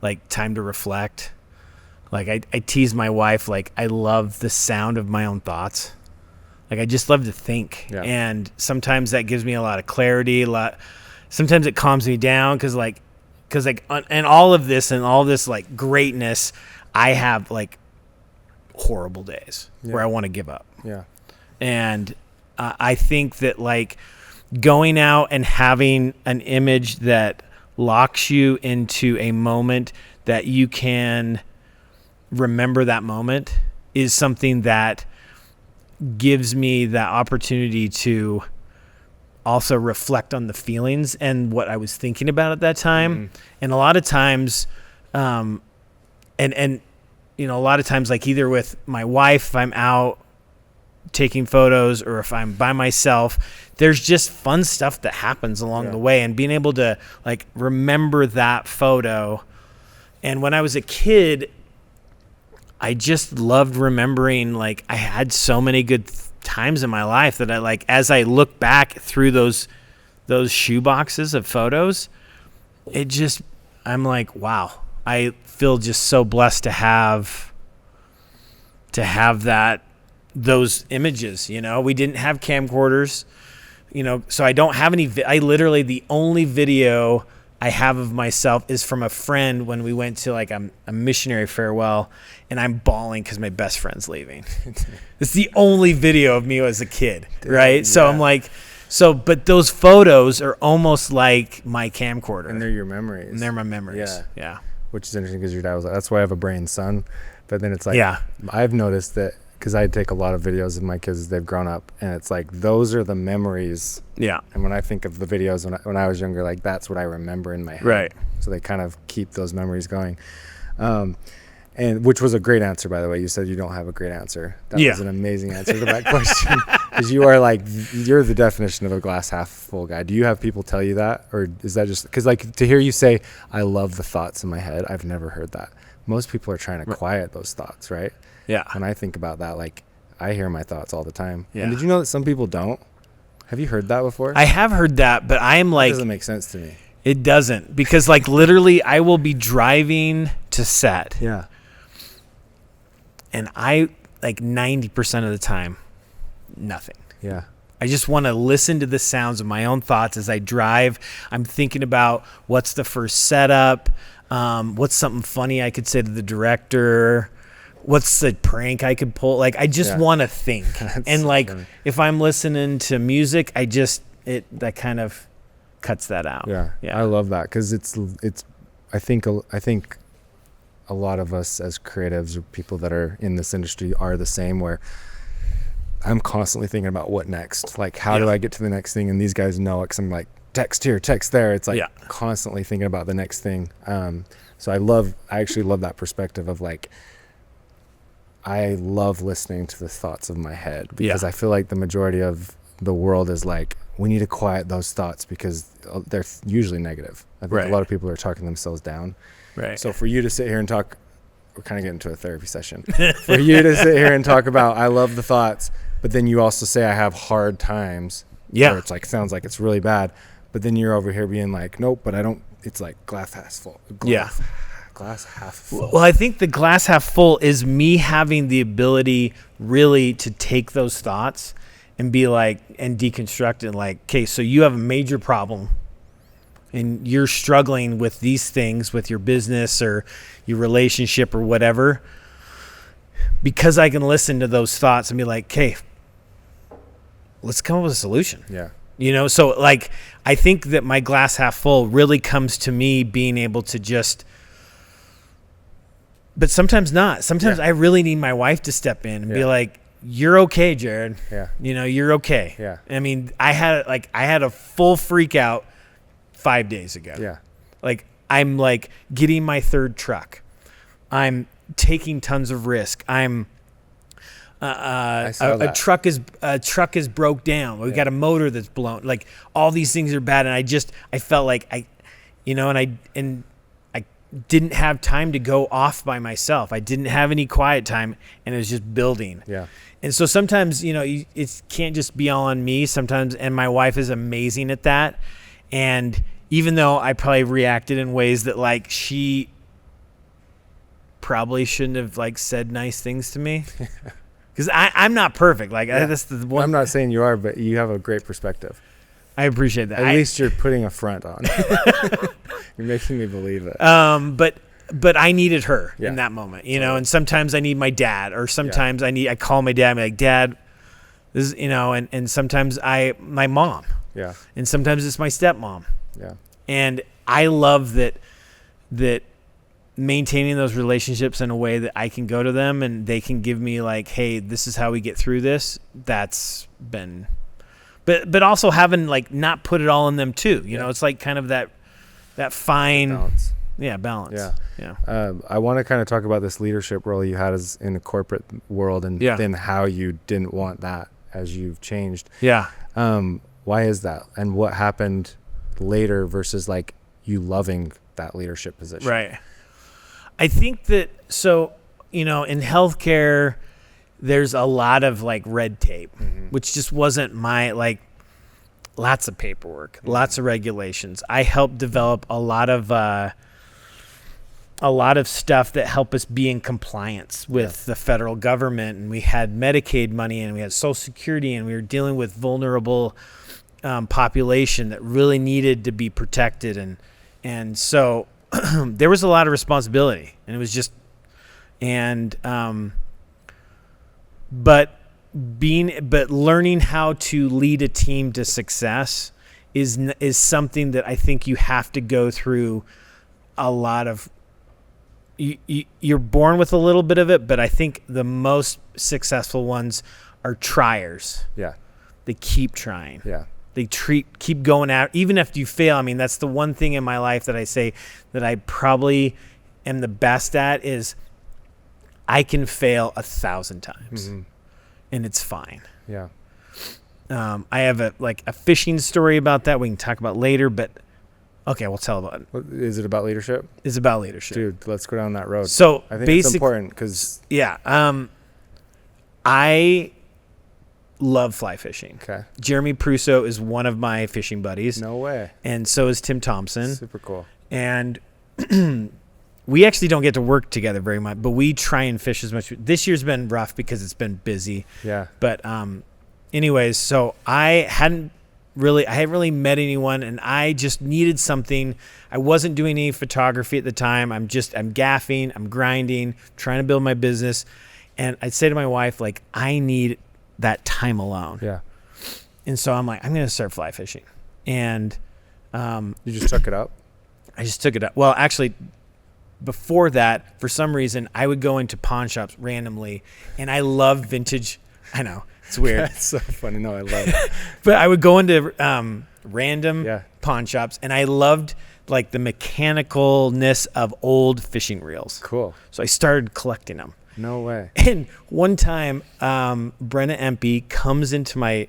S2: like time to reflect. Like I tease my wife, like I love the sound of my own thoughts. Like I just love to think, and sometimes that gives me a lot of clarity. Sometimes it calms me down because and all of this like greatness, I have like horrible days where I want to give up.
S1: Yeah.
S2: And I think that like going out and having an image that locks you into a moment that you can remember that moment is something that gives me that opportunity to also reflect on the feelings and what I was thinking about at that time. And a lot of times, and you know, a lot of times, like either with my wife, if I'm out taking photos or if I'm by myself, there's just fun stuff that happens along the way, and being able to like remember that photo. And when I was a kid, I just loved remembering, like I had so many good times in my life that I like, as I look back through those shoe boxes of photos, I'm like, wow, I feel just so blessed to have those images. You know, we didn't have camcorders, you know, so I don't have any, the only video I have of myself is from a friend when we went to like a missionary farewell, and I'm bawling because my best friend's leaving. It's the only video of me as a kid, right? Yeah. So I'm like, but those photos are almost like my camcorder.
S1: And they're your memories.
S2: And they're my memories.
S1: Yeah. Which is interesting because your dad was like, that's why I have a brain, son. But then it's like, I've noticed that because I take a lot of videos of my kids as they've grown up, and it's like those are the memories. Yeah. And when I think of the videos when I was younger, like that's what I remember in my head. Right. So they kind of keep those memories going. And which was a great answer, by the way. You said you don't have a great answer. That was an amazing answer to that question. Because you're the definition of a glass half full guy. Do you have people tell you that? Or is that just, because like to hear you say, I love the thoughts in my head, I've never heard that. Most people are trying to quiet those thoughts, right? Yeah. When I think about that, like I hear my thoughts all the time. Yeah. And did you know that some people don't? Have you heard that before?
S2: I have heard that, but I'm like,
S1: it doesn't make sense to me.
S2: It doesn't, because like literally I will be driving to set. Yeah. And I like 90% of the time, nothing. Yeah. I just want to listen to the sounds of my own thoughts as I drive. I'm thinking about what's the first setup, what's something funny I could say to the director, what's the prank I could pull. Like I just want to think. And like if I'm listening to music, that kind of cuts that out.
S1: Yeah. I love that, because I think a lot of us as creatives or people that are in this industry are the same, where I'm constantly thinking about what next, like how do I get to the next thing, and these guys know it, 'cause I'm like text here, text there. It's like constantly thinking about the next thing. So I actually love that perspective of like, I love listening to the thoughts of my head, because I feel like the majority of the world is like, we need to quiet those thoughts because they're usually negative. I think a lot of people are talking themselves down. Right. So for you to sit here and talk, we're kind of getting to a therapy session. For you to sit here and talk about, I love the thoughts, but then you also say I have hard times. Yeah. Where it's like, sounds like it's really bad, but then you're over here being like, nope, but I don't. It's like glass half full. Glass half full.
S2: Well, I think the glass half full is me having the ability really to take those thoughts and be like, and deconstruct it, like, okay, so you have a major problem and you're struggling with these things with your business or your relationship or whatever, because I can listen to those thoughts and be like, okay, let's come up with a solution.
S1: Yeah.
S2: You know, so like, I think that my glass half full really comes to me being able to just, but sometimes not. Sometimes I really need my wife to step in and be like, you're okay, Jared. Yeah. You know, you're okay.
S1: Yeah.
S2: I mean, I had a full freak out 5 days ago.
S1: Yeah.
S2: Like, I'm like getting my third truck. I'm taking tons of risk. I'm a truck is broke down. We've got a motor that's blown. Like, all these things are bad, and I felt like I didn't have time to go off by myself. I didn't have any quiet time, and it was just building.
S1: Yeah.
S2: And so sometimes, you know, it can't just be all on me sometimes, and my wife is amazing at that. And even though I probably reacted in ways that, like, she probably shouldn't have, like, said nice things to me. Because I'm not perfect. Like, that's the one.
S1: I'm not saying you are, but you have a great perspective.
S2: I appreciate that.
S1: At least you're putting a front on. You're making me believe it.
S2: But I needed her in that moment, you know, and sometimes I need my dad, or sometimes I call my dad and be like, Dad, this is, you know, and sometimes my mom. Yeah. And sometimes it's my stepmom. Yeah. And I love that maintaining those relationships in a way that I can go to them and they can give me like, hey, this is how we get through this. That's been, but also having like not put it all in them too. You know, it's like kind of that fine balance. Yeah, balance. Yeah.
S1: I want to kind of talk about this leadership role you had as in the corporate world, and then how you didn't want that as you've changed. Yeah. Why is that? And what happened later versus like you loving that leadership position?
S2: Right. I think that, so, you know, in healthcare, there's a lot of like red tape, which just wasn't my, like, lots of paperwork, lots of regulations. I helped develop a lot of stuff that help us be in compliance with the federal government. And we had Medicaid money, and we had Social Security, and we were dealing with vulnerable population that really needed to be protected. And so there was a lot of responsibility, and it was just, but learning how to lead a team to success is something that I think you have to go through a lot of. You're born with a little bit of it, but I think the most successful ones are triers. Yeah. They keep trying. Yeah. They keep going out, even if you fail. I mean, that's the one thing in my life that I say that I probably am the best at is I can fail 1,000 times, and it's fine. Yeah. I have a fishing story about that we can talk about later, but okay, we'll tell about it.
S1: Is it about leadership?
S2: It's about leadership.
S1: Dude, let's go down that road.
S2: So
S1: I think it's important because...
S2: Yeah. I love fly fishing. Okay. Jeremy Prusso is one of my fishing buddies.
S1: No way.
S2: And so is Tim Thompson.
S1: Super cool.
S2: And we actually don't get to work together very much, but we try and fish as much. This year's been rough because it's been busy. Yeah. But anyways, so I hadn't really met anyone, and I just needed something. I wasn't doing any photography at the time. I'm gaffing, I'm grinding, trying to build my business. And I'd say to my wife, like, I need that time alone. Yeah. And so I'm like, I'm going to start fly fishing. And
S1: You just took it up?
S2: I just took it up. Well, actually, before that, for some reason, I would go into pawn shops randomly, and I love vintage. I know, it's weird.
S1: That's so funny. No, I love it.
S2: But I would go into random pawn shops, and I loved like the mechanicalness of old fishing reels.
S1: Cool.
S2: So I started collecting them.
S1: No way.
S2: And one time, Brenna Empey comes into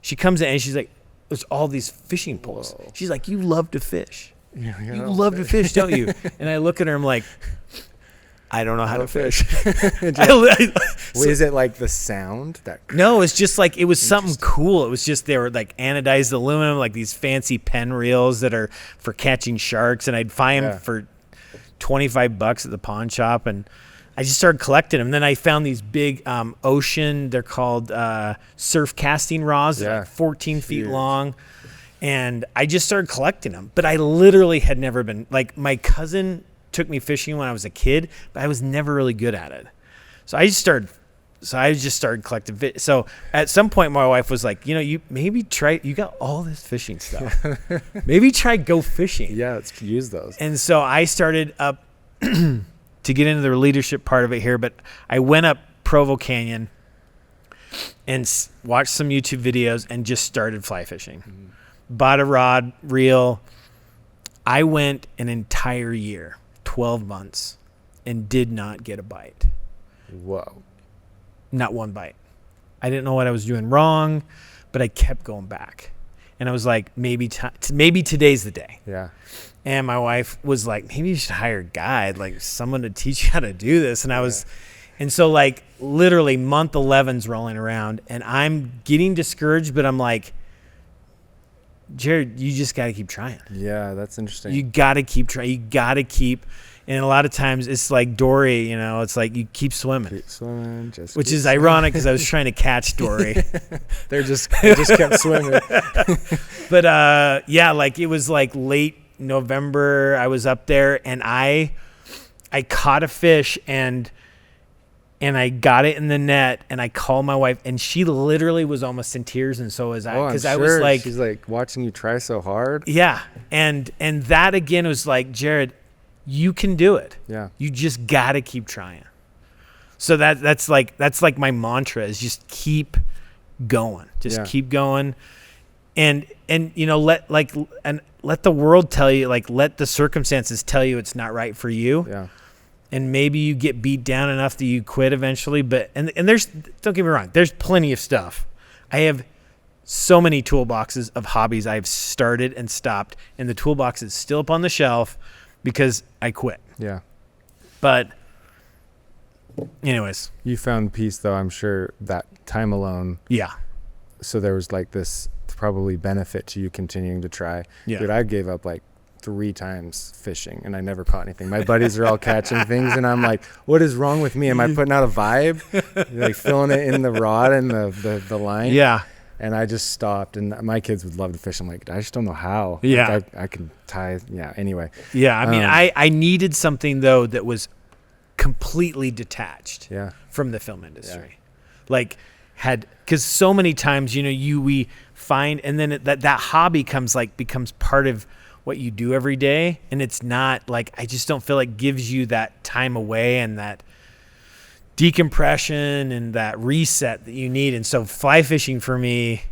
S2: she comes in and she's like, there's all these fishing poles. Whoa. She's like, you love to fish.
S1: Yeah,
S2: you love to fish, don't you? And I look at her, I'm like, I don't know how to fish.
S1: Is it like the sound?
S2: No, it's just like, it was something cool. It was just, they were like anodized aluminum, like these fancy pen reels that are for catching sharks. And I'd find them for $25 at the pawn shop. And I just started collecting them. Then I found these big ocean, they're called surf casting rods, like 14 feet long. And I just started collecting them. But I literally had never been, like, my cousin took me fishing when I was a kid, but I was never really good at it. So I just started collecting fish. So at some point my wife was like, you maybe try, you got all this fishing stuff. Maybe try go fishing.
S1: Yeah, let's use those.
S2: And so I started up to get into the leadership part of it here, but I went up Provo Canyon and watched some YouTube videos and just started fly fishing. Mm-hmm. Bought a rod, reel. I went an entire year, 12 months, and did not get a bite.
S1: Whoa.
S2: Not one bite. I didn't know what I was doing wrong, but I kept going back. And I was like, maybe today's the day.
S1: Yeah.
S2: And my wife was like, maybe you should hire a guide, like someone to teach you how to do this. And and so like literally month 11's rolling around and I'm getting discouraged, but I'm like, Jared, you just got to keep trying.
S1: Yeah, that's interesting.
S2: You got to keep trying. You got to keep. And a lot of times it's like Dory, it's like you keep swimming.
S1: Keep swimming.
S2: Which is ironic because I was trying to catch Dory.
S1: they just kept swimming.
S2: But like it was like late November. I was up there and I caught a fish and I got it in the net and I called my wife and she literally was almost in tears and so was I.
S1: Because I was like, she's like watching you try so hard.
S2: Yeah. And that again was like, Jared, you can do it.
S1: Yeah.
S2: You just got to keep trying. So that's like my mantra is just keep going. Just keep going. And let the world tell you, like let the circumstances tell you it's not right for you.
S1: Yeah.
S2: And maybe you get beat down enough that you quit eventually, but and there's, don't get me wrong, there's plenty of stuff. I have so many toolboxes of hobbies I've started and stopped, and the toolbox is still up on the shelf because I quit.
S1: Yeah.
S2: But anyways.
S1: You found peace though, I'm sure, that time alone.
S2: Yeah.
S1: So there was like this probably benefit to you continuing to try.
S2: Yeah.
S1: Dude, I gave up like 3 times fishing and I never caught anything. My buddies are all catching things and I'm like, what is wrong with me? Am I putting out a vibe? Like filling it in the rod and the line?
S2: Yeah.
S1: And I just stopped and my kids would love to fish. I'm like, I just don't know how.
S2: Yeah.
S1: Like I can tie. Yeah. Anyway.
S2: Yeah. I mean, I needed something though that was completely detached from the film industry. Yeah. Like because so many times, we find, and then that hobby becomes part of what you do every day. And it's not like, I just don't feel like gives you that time away and that decompression and that reset that you need. And so fly fishing for me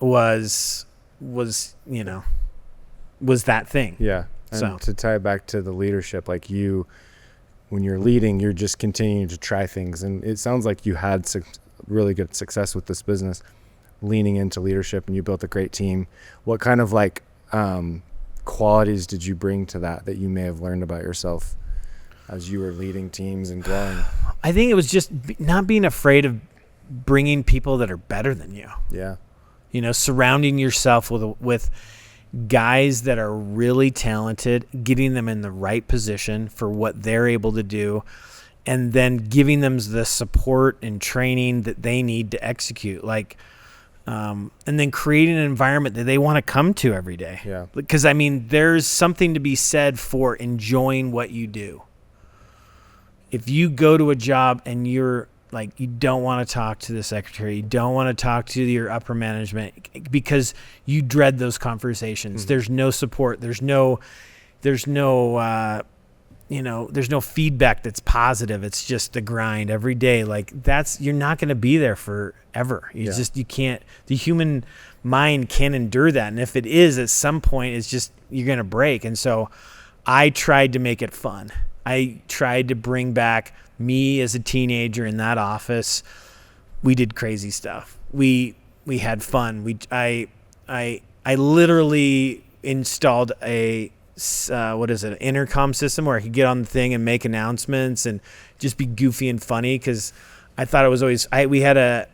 S2: was that thing.
S1: Yeah. And so to tie it back to the leadership, like when you're leading, you're just continuing to try things. And it sounds like you had really good success with this business, leaning into leadership, and you built a great team. What kind of qualities did you bring to that you may have learned about yourself as you were leading teams and growing?
S2: I think it was just not being afraid of bringing people that are better than you.
S1: Yeah.
S2: Surrounding yourself with guys that are really talented, getting them in the right position for what they're able to do, and then giving them the support and training that they need to execute. And then creating an environment that they want to come to every day.
S1: Yeah.
S2: Because, I mean, there's something to be said for enjoying what you do. If you go to a job and you're like you don't want to talk to the secretary, you don't want to talk to your upper management because you dread those conversations. There's no support. There's no there's no feedback that's positive. It's just the grind every day. Like you're not going to be there forever. You can't, the human mind can't endure that. And if it is at some point, it's just, you're going to break. And so I tried to make it fun. I tried to bring back me as a teenager in that office. We did crazy stuff. We had fun. I literally installed an intercom system where I could get on the thing and make announcements and just be goofy and funny, because I thought it was always, we had a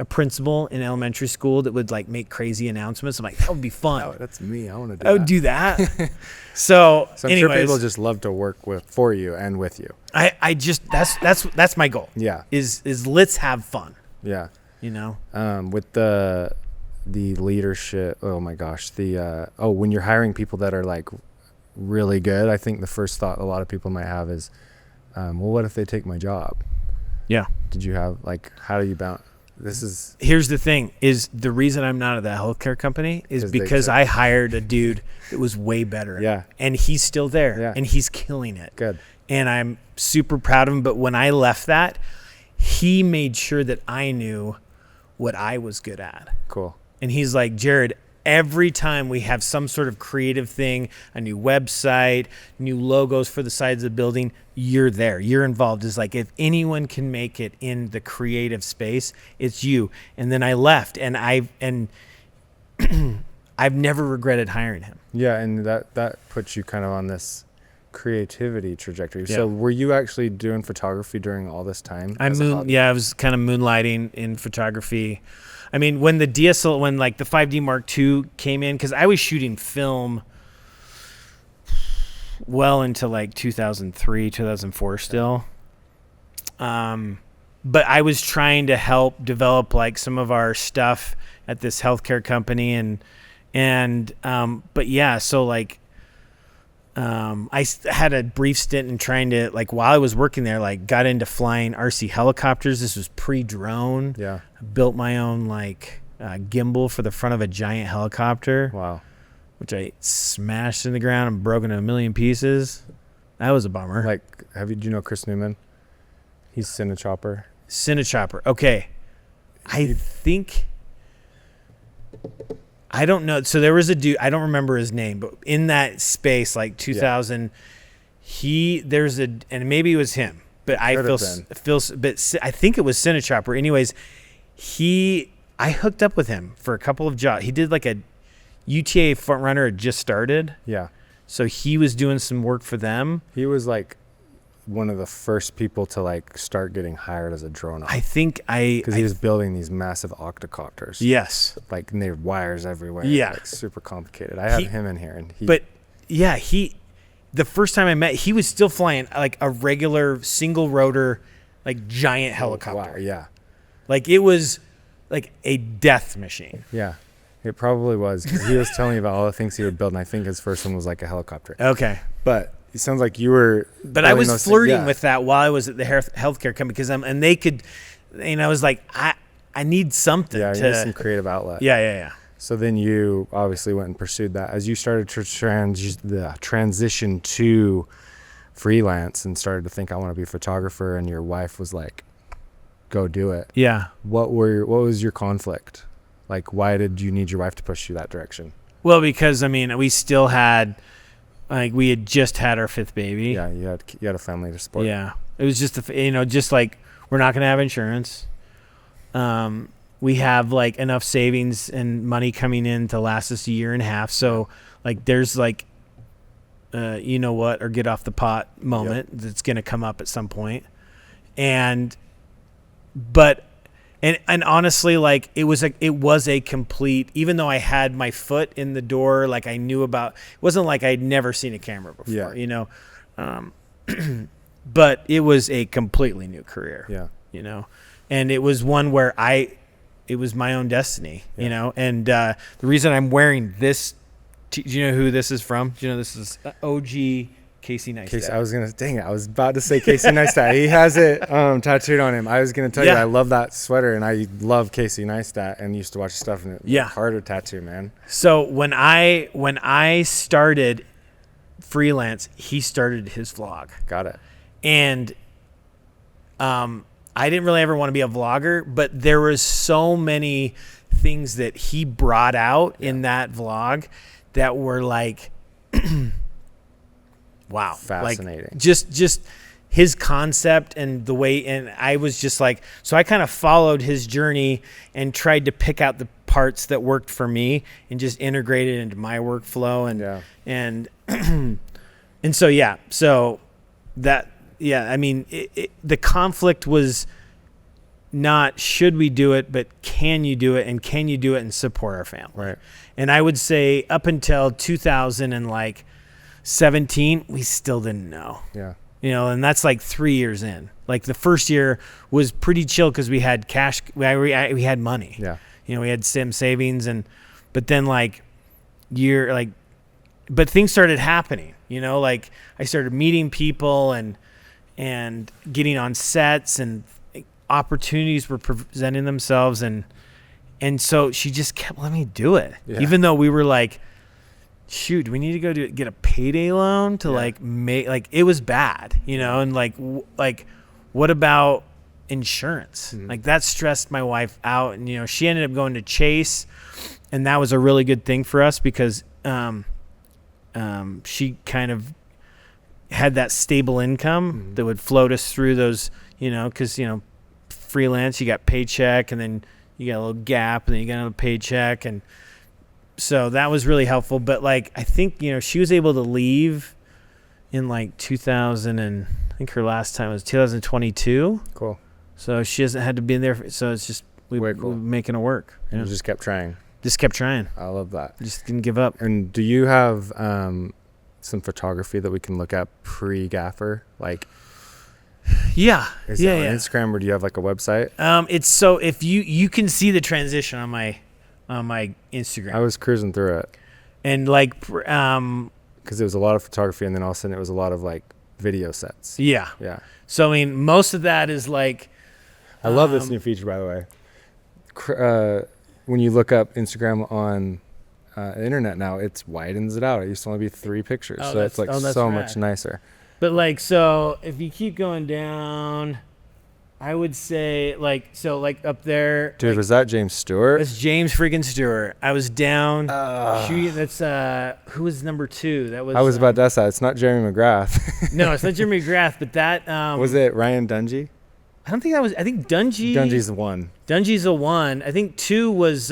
S2: principal in elementary school that would like make crazy announcements. I'm like, that would be fun.
S1: Oh, that's me. I want to do
S2: that. I would do that. So
S1: I'm sure people just love to work for you and with you.
S2: I just, that's my goal.
S1: Yeah.
S2: Is let's have fun.
S1: Yeah.
S2: With
S1: the leadership, oh my gosh, when you're hiring people that are like really good, I think the first thought a lot of people might have is, well, what if they take my job?
S2: Yeah.
S1: Did you have how do you balance?
S2: Here's the thing, is the reason I'm not at the healthcare company is because I hired a dude that was way better.
S1: Yeah.
S2: And he's still there.
S1: Yeah.
S2: And he's killing it.
S1: Good.
S2: And I'm super proud of him. But when I left that, he made sure that I knew what I was good at.
S1: Cool.
S2: And he's like, Jared, every time we have some sort of creative thing, a new website, new logos for the sides of the building, you're there. You're involved. It's like, if anyone can make it in the creative space, it's you. And then I left, and I've never regretted hiring him.
S1: Yeah, and that puts you kind of on this creativity trajectory.
S2: Yeah.
S1: So were you actually doing photography during all this time?
S2: I was kind of moonlighting in photography. I mean, when the 5D Mark II came in, because I was shooting film well into like 2003, 2004 still. But I was trying to help develop like some of our stuff at this healthcare company, but yeah, so like, I had a brief stint in trying to, like, while I was working there, like, got into flying RC helicopters. This was pre-drone.
S1: Yeah.
S2: I built my own, like, gimbal for the front of a giant helicopter.
S1: Wow. Which
S2: I smashed in the ground and broken in a million pieces. That was a bummer.
S1: Like, do you know Chris Newman? He's Cinechopper.
S2: Cinechopper. Okay. I don't know. So there was a dude, I don't remember his name, but in that space, like 2000, and maybe it was him, but I think it was Cinechopper. Anyways, I hooked up with him for a couple of jobs. He did like a UTA front runner had just started.
S1: Yeah.
S2: So he was doing some work for them.
S1: He was like one of the first people to like start getting hired as a drone operator.
S2: I think
S1: because he was building these massive octocopters.
S2: Yes.
S1: Like, and they had wires everywhere.
S2: Yeah.
S1: Like, super complicated. I have him in here, and
S2: the first time I met, he was still flying like a regular single rotor, like giant helicopter.
S1: Wow. Yeah.
S2: Like it was like a death machine.
S1: Yeah. It probably was, because he was telling me about all the things he would build, and I think his first one was like a helicopter.
S2: Okay.
S1: But it sounds like you were.
S2: But I was flirting with that while I was at the healthcare company, because and they could, I was like, I need something.
S1: Yeah, you need some creative outlet.
S2: Yeah.
S1: So then you obviously went and pursued that. As you started to transition to freelance and started to think, I want to be a photographer, and your wife was like, go do it.
S2: Yeah.
S1: What was your conflict? Like, why did you need your wife to push you that direction?
S2: Well, because we still had, like, we had just had our fifth baby.
S1: Yeah, you had a family to support.
S2: Yeah, it was just just like, we're not gonna have insurance. We have like enough savings and money coming in to last us a year and a half. So like, there's like, or get off the pot moment that's gonna come up at some point, and honestly, like, it was a complete, even though I had my foot in the door, like I knew about, it wasn't like I'd never seen a camera before, but it was a completely new career, and it was one where it was my own destiny, and the reason I'm wearing this, do you know who this is from? Do you know this is OG Casey Neistat.
S1: I was about to say Casey Neistat. He has it tattooed on him. I was gonna tell you I love that sweater, and I love Casey Neistat, and used to watch stuff, and harder tattoo, man.
S2: So when I started freelance, he started his vlog.
S1: Got it.
S2: And I didn't really ever want to be a vlogger, but there was so many things that he brought out in that vlog that were like, wow,
S1: fascinating.
S2: Like just his concept and the way, and I was just like, so I kind of followed his journey and tried to pick out the parts that worked for me and just integrate it into my workflow and so that. Yeah, I mean, the conflict was not should we do it, but can you do it, and can you do it and support our family?
S1: Right.
S2: And I would say up until 2017, we still didn't know.
S1: Yeah.
S2: You know, and that's like 3 years in. Like the first year was pretty chill because we had cash, we had money.
S1: Yeah.
S2: You know, we had some savings, but then but things started happening. You know, like I started meeting people and getting on sets, and opportunities were presenting themselves, and so she just kept letting me do it, even though we were like, shoot, do we need to go get a payday loan to make it was bad, you know, and like what about insurance?
S1: Mm-hmm.
S2: Like that stressed my wife out, and you know, she ended up going to Chase, and that was a really good thing for us because she kind of had that stable income that would float us through those, you know, because, you know, freelance, you got paycheck, and then you got a little gap, and then you got another paycheck. And so that was really helpful. But like, I think, you know, she was able to leave in like 2000, and I think her last time was 2022.
S1: Cool.
S2: So she hasn't had to be in there. So it's just, we're making it work.
S1: You just kept trying.
S2: Just kept trying.
S1: I love that.
S2: Just didn't give up.
S1: And do you have some photography that we can look at pre-Gaffer? Like, is it on Instagram, or do you have like a website?
S2: It's so if you can see the transition on my Instagram.
S1: I was cruising through it,
S2: and like
S1: because it was a lot of photography, and then all of a sudden it was a lot of like video sets.
S2: Yeah. So I mean, most of that is like.
S1: I love this new feature, by the way. When you look up Instagram on the internet now, it widens it out. It used to only be 3 pictures, so it's like so much nicer.
S2: But like, so if you keep going down, I would say like up there.
S1: Dude,
S2: like,
S1: was that James Stewart?
S2: That's James freaking Stewart. I was down. That's who was number 2? That was.
S1: I was about to ask that. It's not Jeremy McGrath.
S2: No, it's not Jeremy McGrath. But that
S1: was it. Ryan Dungey?
S2: I don't think that was. I think Dungey.
S1: Dungey's the 1.
S2: Dungey's the 1. I think 2 was.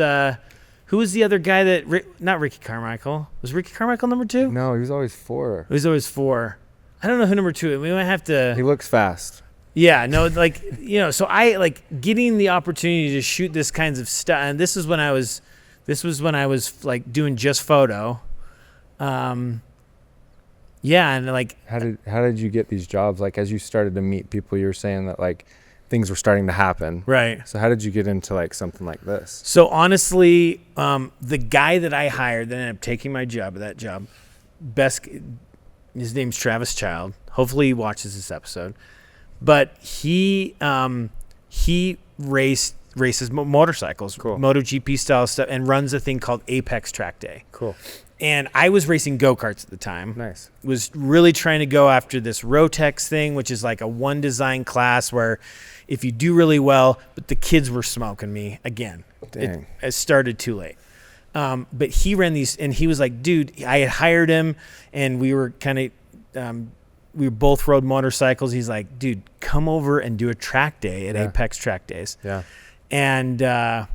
S2: Who was the other guy that? Not Ricky Carmichael. Was Ricky Carmichael number 2?
S1: No, he was always 4.
S2: He was always 4. I don't know who number 2. We might have to.
S1: He looks fast.
S2: Yeah, no, like, you know, so I like getting the opportunity to shoot this kinds of stuff, and this was when I was like doing just photo. Yeah, and like
S1: how did you get these jobs? Like, as you started to meet people, you were saying that like things were starting to happen.
S2: Right.
S1: So how did you get into like something like this?
S2: So honestly, the guy that I hired that ended up taking my job, his name's Travis Child. Hopefully he watches this episode. But he races motorcycles,
S1: cool.
S2: MotoGP style stuff, and runs a thing called Apex Track Day.
S1: Cool.
S2: And I was racing go-karts at the time.
S1: Nice. Was
S2: really trying to go after this Rotex thing, which is like a one design class where if you do really well, but the kids were smoking me again.
S1: Dang.
S2: It started too late. But he ran these, and he was like, dude, I had hired him, and we were kind of, we both rode motorcycles. He's like, dude, come over and do a track day at Apex Track Days.
S1: Yeah.
S2: And I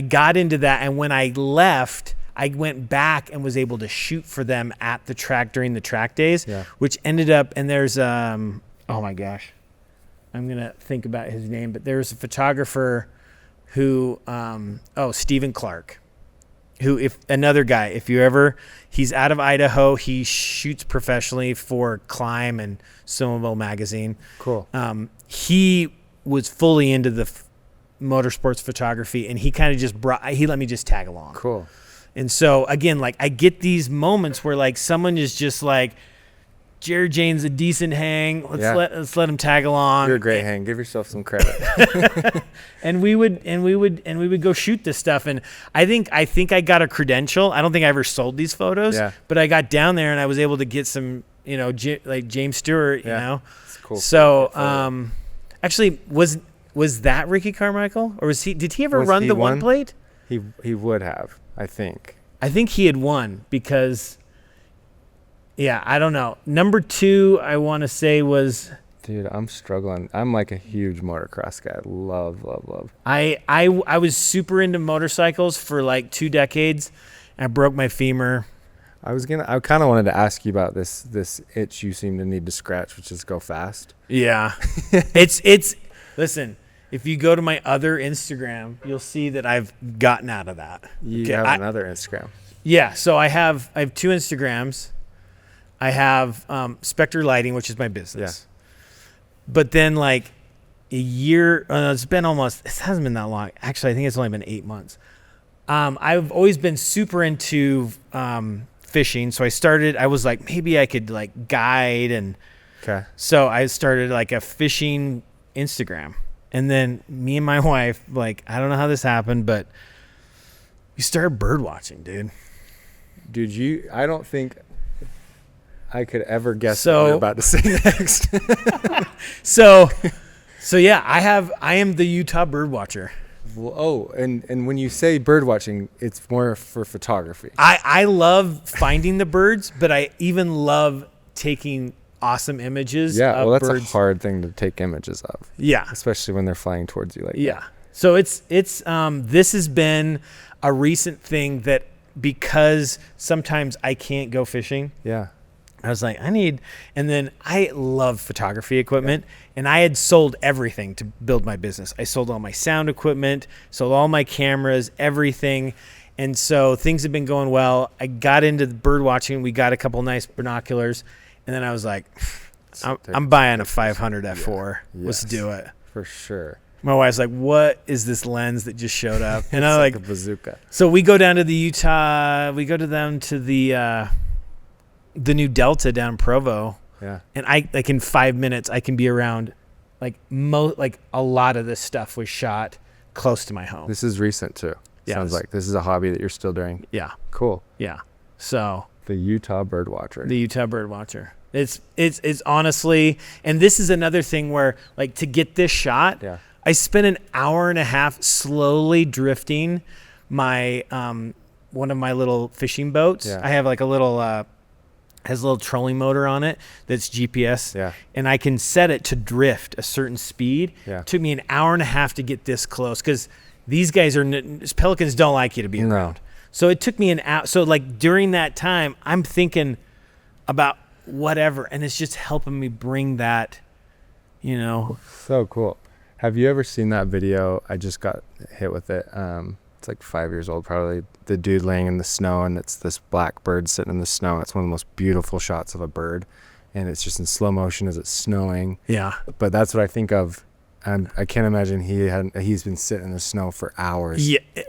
S2: got into that, and when I left, I went back and was able to shoot for them at the track during the track days, which ended up, and there's, oh my gosh, I'm going to think about his name, but there's a photographer who, Stephen Clark, who, he's out of Idaho. He shoots professionally for Climb and Snowmobile Magazine.
S1: Cool.
S2: He was fully into the motorsports photography, and he kind of just he let me just tag along.
S1: Cool.
S2: And so again, like I get these moments where like someone is just like, Jared Jaynes a decent hang.
S1: Yeah.
S2: Let's let him tag along.
S1: You're a great hang. Give yourself some credit.
S2: And we would go shoot this stuff. And I think I got a credential. I don't think I ever sold these photos, but I got down there and I was able to get some, like James Stewart, you know. It's cool. So, actually, was that Ricky Carmichael, or did he ever run the one plate?
S1: He would have, I think.
S2: I think he had won because, I don't know. Number 2, I want to say was.
S1: Dude, I'm struggling. I'm like a huge motocross guy. Love.
S2: I was super into motorcycles for like 2 decades. I broke my femur.
S1: I kind of wanted to ask you about this itch you seem to need to scratch, which is go fast.
S2: Yeah. it's listen, if you go to my other Instagram, you'll see that I've gotten out of that.
S1: You have another Instagram. Yeah,
S2: so I have 2 Instagrams. I have Spectre Lighting, which is my business. Yeah. But then like a year, it hasn't been that long. Actually, I think it's only been 8 months. I've always been super into fishing. So I was like, maybe I could like guide. And so I started like a fishing Instagram. And then me and my wife, like, I don't know how this happened, but we started bird watching, dude.
S1: Dude, I don't think I could ever guess what you're about to say next.
S2: So yeah, I am the Utah bird watcher.
S1: Well, and when you say bird watching, it's more for photography.
S2: I love finding the birds, but I even love taking awesome images.
S1: Yeah, well, that's
S2: birds.
S1: a hard thing to take images of.
S2: Yeah,
S1: especially when they're flying towards you like that.
S2: Yeah. So it's this has been a recent thing that because sometimes I can't go fishing.
S1: Yeah.
S2: I was like, and then I love photography equipment, and I had sold everything to build my business. I sold all my sound equipment, sold all my cameras, everything. And so things have been going well. I got into the bird watching. We got a couple nice binoculars, and then I was like, I'm buying a 500 f4. Yeah. Let's do it.
S1: For sure.
S2: My wife's like, what is this lens that just showed up? And I'm like,
S1: a bazooka.
S2: So we go down to the Utah, the new Delta down in Provo. Yeah. And like in 5 minutes, I can be around like a lot of this stuff was shot close to my home.
S1: This is recent too. Yeah. Sounds like this is a hobby that you're still doing.
S2: Yeah.
S1: Cool.
S2: Yeah. So
S1: the Utah bird watcher.
S2: It's honestly, and this is another thing where like to get this shot, I spent an hour and a half slowly drifting my one of my little fishing boats. Yeah. I have like a little has a little trolling motor on it that's GPS. Yeah. And I can set it to drift a certain speed. Yeah. It took me an hour and a half to get this close because these guys pelicans don't like you to be around. So it took me an hour. So like during that time, I'm thinking about whatever, and it's just helping me bring that,
S1: So cool. Have you ever seen that video? I just got hit with it. It's like 5 years old, probably. The dude laying in the snow, and it's this black bird sitting in the snow. It's one of the most beautiful shots of a bird, and it's just in slow motion as it's snowing. Yeah. But that's what I think of. I can't imagine he's been sitting in the snow for hours,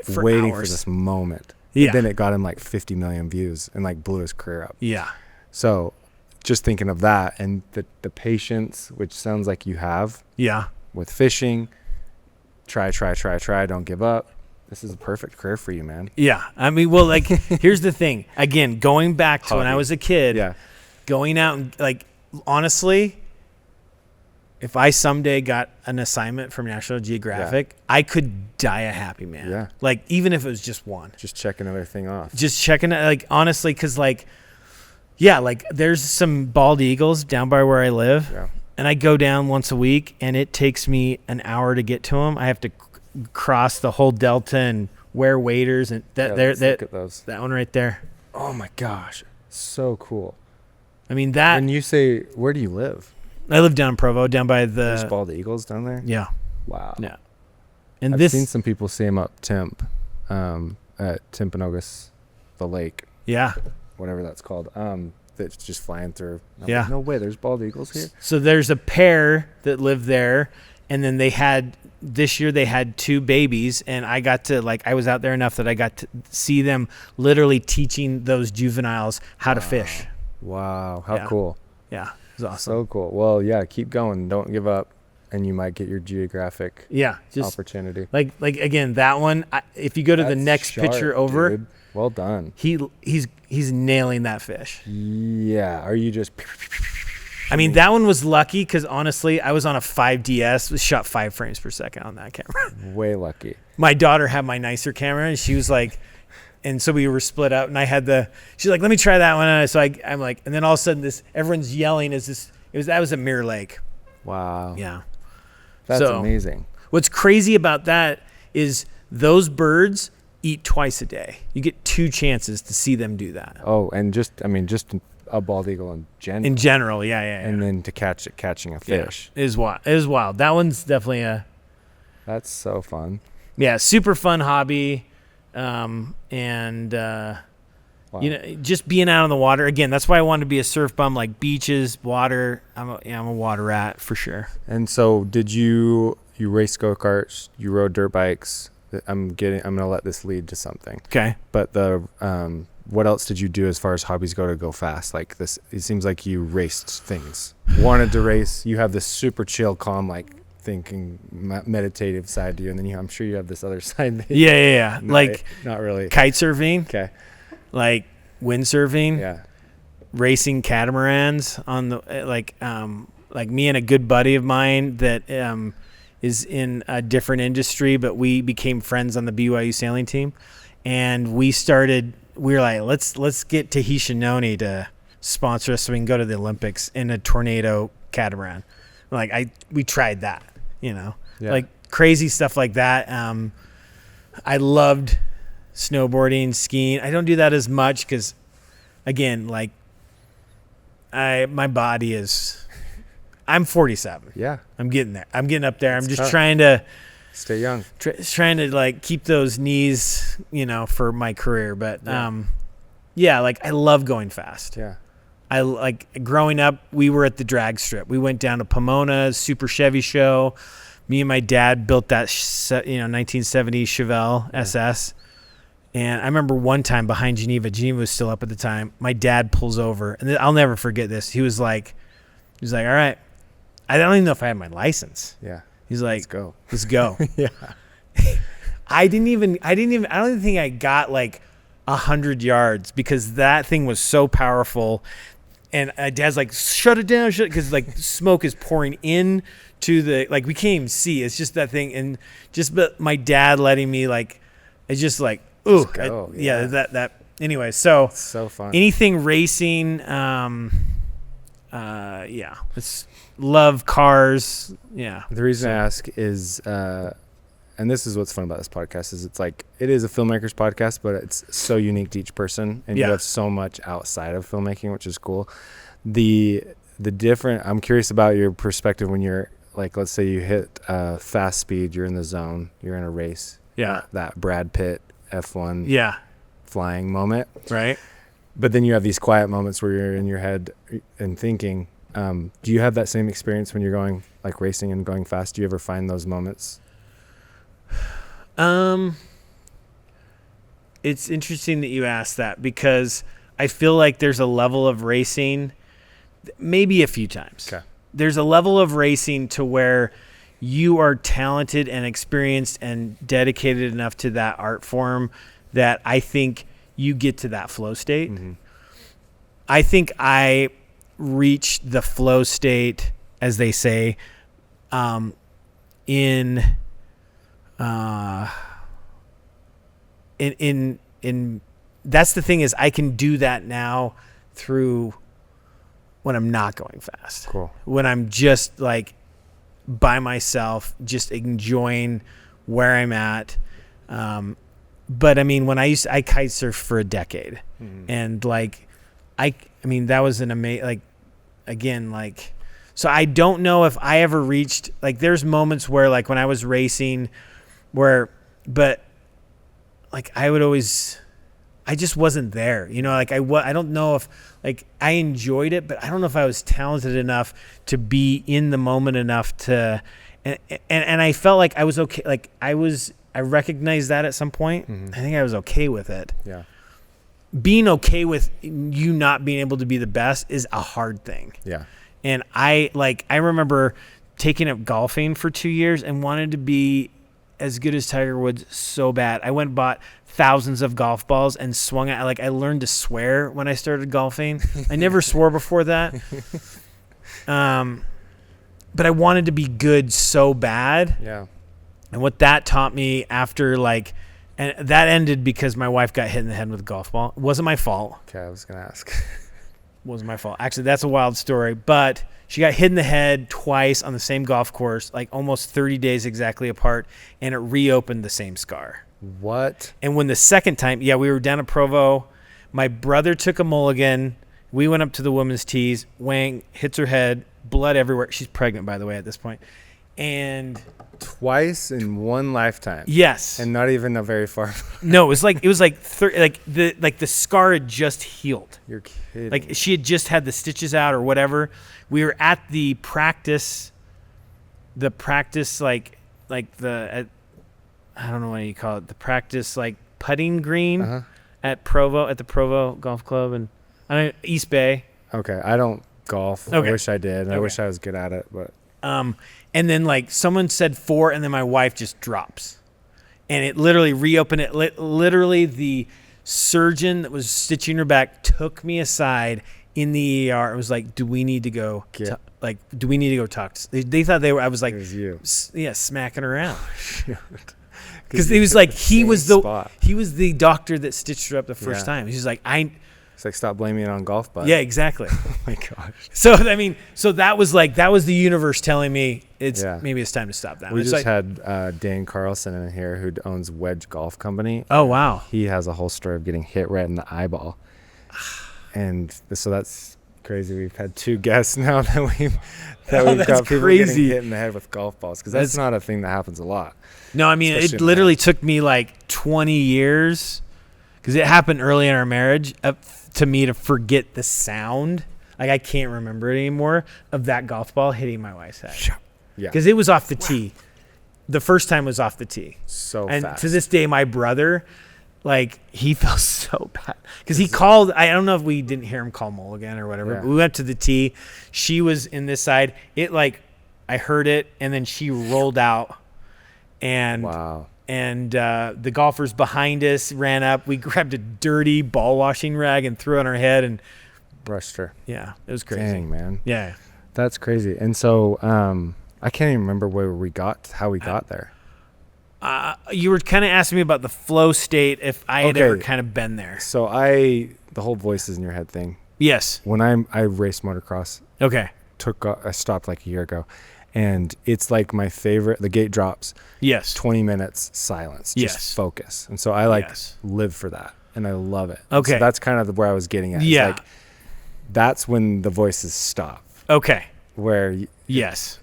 S1: waiting for this moment. Yeah. Then it got him like 50 million views and like blew his career up. Yeah. So just thinking of that and the patience, which sounds like you have. Yeah. With fishing, try, don't give up. This is a perfect career for you, man. Yeah. I mean, well, like, here's the thing. Again, going back to when I was a kid, going out and, like, honestly, if I someday got an assignment from National Geographic, I could die a happy man. Yeah. Like, even if it was just one. Just checking everything off. Just checking it, like, honestly, because, like, like, there's some bald eagles down by where I live. Yeah. And I go down once a week, and it takes me an hour to get to them. I have to cross the whole delta and wear waders, and look at those. That one right there. Oh my gosh, so cool. I mean that. When you say, where do you live? I live down in Provo, down by the. There's bald eagles down there. Yeah. Wow. Yeah. And I've seen some people see them up at Timpanogos, the lake. Yeah. Whatever that's called. That's just flying through. Yeah. Like, no way. There's bald eagles here. So there's a pair that live there, and then this year they had 2 babies, and I got to, like, I was out there enough that I got to see them literally teaching those juveniles how to fish. Wow. How cool.
S2: Yeah, it was awesome.
S1: So cool. Well, yeah, keep going. Don't give up, and you might get your geographic opportunity.
S2: Like again, that one. If you go to the next picture over,
S1: dude. Well done.
S2: He's nailing that fish.
S1: Yeah. Are you just?
S2: I mean, that one was lucky because honestly, I was on a 5DS, was shot 5 frames per second on that camera.
S1: Way lucky.
S2: My daughter had my nicer camera, and she was like, and so we were split up, and I had she's like, let me try that one. And so I'm like, and then all of a sudden, everyone's yelling. That was at Mirror Lake.
S1: Wow.
S2: Yeah.
S1: That's amazing.
S2: What's crazy about that is those birds eat twice a day. You get 2 chances to see them do that.
S1: Oh, and just a bald eagle in general.
S2: In general, yeah.
S1: And then to catching a fish.
S2: Yeah. It is wild. That one's definitely
S1: That's so fun.
S2: Yeah, super fun hobby. Wow. Just being out on the water. Again, that's why I wanted to be a surf bum, like beaches, water. I'm a water rat for sure.
S1: And so did you race go-karts, you rode dirt bikes? I'm going to let this lead to something.
S2: Okay.
S1: But what else did you do as far as hobbies go fast? Like this, it seems like you raced things. Wanted to race. You have this super chill, calm, like thinking, meditative side to you, and then I'm sure you have this other side.
S2: Yeah. Like
S1: not really.
S2: Kite surfing.
S1: Okay.
S2: Like windsurfing.
S1: Yeah.
S2: Racing catamarans on the like me and a good buddy of mine that is in a different industry, but we became friends on the BYU sailing team, and we were like, let's get Tahitian Noni to sponsor us so we can go to the Olympics in a tornado catamaran. We tried that, like crazy stuff like that. I loved snowboarding, skiing. I don't do that as much because, again, like my body is. I'm 47.
S1: Yeah, I'm
S2: getting there. I'm getting up there. I'm just
S1: tough.
S2: trying to
S1: stay young.
S2: Trying to like keep those knees, for my career. But I love going fast.
S1: Yeah. I
S2: like growing up. We were at the drag strip. We went down to Pomona's Super Chevy show. Me and my dad built that 1970 Chevelle SS. And I remember one time behind Geneva was still up at the time. My dad pulls over, and I'll never forget this. He was like, all right. I don't even know if I had my license.
S1: Yeah.
S2: He's like,
S1: let's go.
S2: Yeah. I don't even think I got like 100 yards because that thing was so powerful. And Dad's like, shut it down. Because like smoke is pouring in to like, we can't even see. It's just that thing. And but my dad letting me like, it's just like, ooh, that anyway. So
S1: it's so fun.
S2: Anything racing, it's love cars. Yeah.
S1: The reason I ask is, and this is what's fun about this podcast is it is a filmmaker's podcast, but it's so unique to each person, and you have so much outside of filmmaking, which is cool. The different, I'm curious about your perspective when you're like, let's say you hit fast speed, you're in the zone, you're in a race.
S2: Yeah.
S1: That Brad Pitt F1 flying moment.
S2: Right.
S1: But then you have these quiet moments where you're in your head and thinking. Do you have that same experience when you're going like racing and going fast? Do you ever find those moments?
S2: It's interesting that you asked that because I feel like there's a level of racing, maybe a few times.
S1: Okay.
S2: There's a level of racing to where you are talented and experienced and dedicated enough to that art form that I think you get to that flow state. Mm-hmm. I think I reached the flow state, as they say, in that's the thing is I can do that now through when I'm not going fast.
S1: Cool.
S2: When I'm just like by myself, just enjoying where I'm at. But I mean, when I kite surfed for a decade, and like, I mean, that was an amazing, like, again, like, so I don't know if I ever reached, like, there's moments where, like, when I was racing but like, I just wasn't there, like I don't know if, like, I enjoyed it, but I don't know if I was talented enough to be in the moment enough to, and I felt like I was okay. Like I recognized that at some point. I think I was okay with it.
S1: Yeah.
S2: being okay with you not being able to be the best is a hard thing.
S1: Yeah.
S2: And I remember taking up golfing for 2 years and wanted to be as good as Tiger Woods so bad. I went and bought thousands of golf balls and swung it. I learned to swear when I started golfing. I never swore before that. But I wanted to be good so bad.
S1: Yeah.
S2: And what that taught me after and that ended because my wife got hit in the head with a golf ball. It wasn't my fault.
S1: Okay, I was going to ask.
S2: Wasn't my fault. Actually, that's a wild story. But she got hit in the head twice on the same golf course, almost 30 days exactly apart, and it reopened the same scar.
S1: What?
S2: And when the second time, we were down at Provo. My brother took a mulligan. We went up to the women's tees. Wang hits her head, blood everywhere. She's pregnant, by the way, at this point. And
S1: twice in one lifetime.
S2: Yes.
S1: And not even a very far.
S2: No, it was the scar had just healed.
S1: You're kidding.
S2: She had just had the stitches out or whatever. We were at the practice I don't know what you call it, the practice putting green at the Provo Golf Club and East Bay.
S1: Okay, I don't golf.
S2: Okay.
S1: I wish I did.
S2: Okay.
S1: I wish I was good at it, but
S2: and then someone said 4 and then my wife just drops. And it literally reopened it. Literally the surgeon that was stitching her back took me aside in the ER. It was do we need to go do we need to go talk to, they thought they were, I was
S1: it was you.
S2: Smacking her around.
S1: Because
S2: he was he was the doctor that stitched her up the first time. He's
S1: it's stop blaming it on golf ball.
S2: Yeah, exactly.
S1: Oh my gosh.
S2: So that was the universe telling me maybe it's time to stop that.
S1: We just had Dane Carlson in here who owns Wedge Golf Company.
S2: Oh wow.
S1: He has a whole story of getting hit right in the eyeball. And so that's crazy. We've had 2 guests now that we've got people getting hit in the head with golf balls, because that's not a thing that happens a lot.
S2: No, I mean, it literally took me 20 years, because it happened early in our marriage, to me to forget the sound. I can't remember it anymore, of that golf ball hitting my wife's head.
S1: Yeah.
S2: Because it was off the tee. The first time was off the tee.
S1: So
S2: and
S1: fast.
S2: To this day, my brother, he felt so bad. Because he called, I don't know if we didn't hear him call mulligan or whatever.
S1: Yeah.
S2: But we went to the tee. She was in this side. I heard it, and then she rolled out. And
S1: wow.
S2: And the golfers behind us ran up. We grabbed a dirty ball washing rag and threw it on her head and
S1: brushed her.
S2: Yeah, it was crazy.
S1: Dang, man.
S2: Yeah.
S1: That's crazy. And so I can't even remember how we got there.
S2: You were kind of asking me about the flow state, if I had ever kind of been there.
S1: So the whole voices in your head thing.
S2: Yes.
S1: When I raced motocross.
S2: Okay.
S1: I stopped a year ago. And it's my favorite. The gate drops.
S2: Yes.
S1: 20 minutes silence. Just focus. And so I live for that, and I love it.
S2: Okay.
S1: So that's kind of where I was getting at.
S2: Yeah.
S1: That's when the voices stop.
S2: Okay.
S1: Where.
S2: Yes.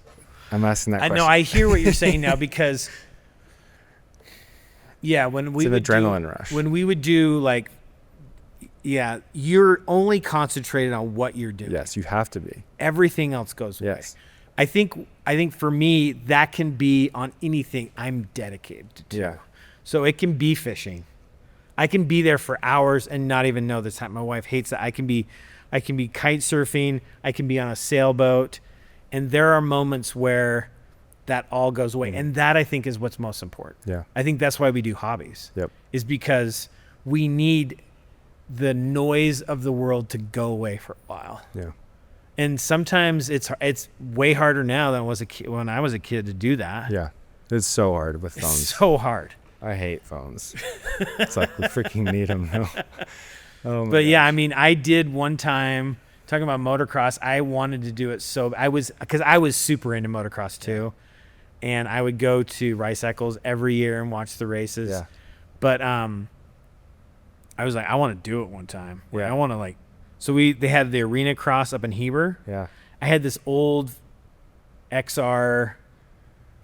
S1: I'm asking that question.
S2: I know. I hear what you're saying now, because. Yeah, when we
S1: it's an adrenaline rush.
S2: When we would do you're only concentrated on what you're doing.
S1: Yes, you have to be.
S2: Everything else goes away.
S1: Yes.
S2: I think for me, that can be on anything I'm dedicated to.
S1: Yeah.
S2: So it can be fishing. I can be there for hours and not even know the time. My wife hates that. I can be kite surfing. I can be on a sailboat, and there are moments where that all goes away. And that, I think, is what's most important.
S1: Yeah.
S2: I think that's why we do hobbies.
S1: Yep.
S2: Is because we need the noise of the world to go away for a while.
S1: Yeah.
S2: And sometimes it's way harder now than when I was a kid to do that.
S1: Yeah. It's so hard with phones.
S2: It's so hard.
S1: I hate phones. It's we freaking need them now. Oh my
S2: But
S1: gosh.
S2: yeah, I mean, I did one time, talking about motocross, I wanted to do it because I was super into motocross too. And I would go to Rice Eccles every year and watch the races.
S1: Yeah.
S2: But I was I want to do it one time.
S1: Yeah.
S2: I want to so they had the arena cross up in Heber.
S1: Yeah.
S2: I had this old XR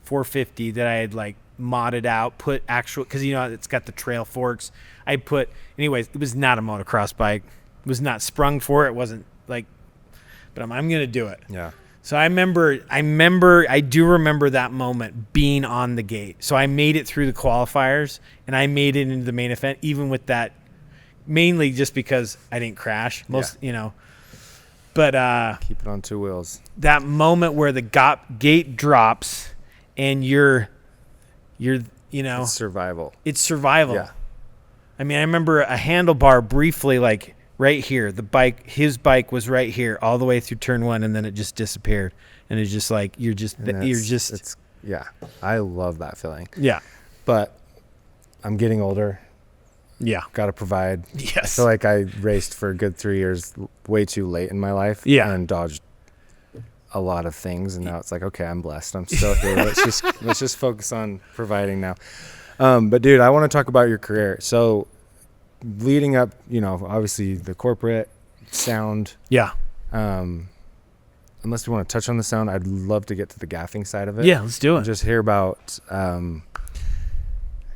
S2: 450 that I had modded out, put actual, because it's got the trail forks. Anyways, it was not a motocross bike. It was not sprung for it. It wasn't but I'm gonna do it.
S1: Yeah.
S2: So I do remember that moment being on the gate. So I made it through the qualifiers and I made it into the main event, even with that mainly just because I didn't crash most, but
S1: Keep it on two wheels.
S2: That moment where the gate drops and you're
S1: It's survival.
S2: It's survival.
S1: Yeah.
S2: I mean, I remember a handlebar briefly, like right here. His bike was right here all the way through turn 1, and then it just disappeared. And it's just like
S1: yeah. I love that feeling.
S2: Yeah.
S1: But I'm getting older.
S2: Yeah.
S1: Got to provide.
S2: Yes.
S1: I feel like I raced for a good 3 years way too late in my life.
S2: Yeah.
S1: And dodged a lot of things, and now it's like, okay, I'm blessed. I'm still here. let's just focus on providing now. But dude, I want to talk about your career. So leading up, obviously the corporate sound.
S2: Yeah.
S1: Unless you want to touch on the sound, I'd love to get to the gaffing side of it.
S2: Yeah, let's do it.
S1: And just hear about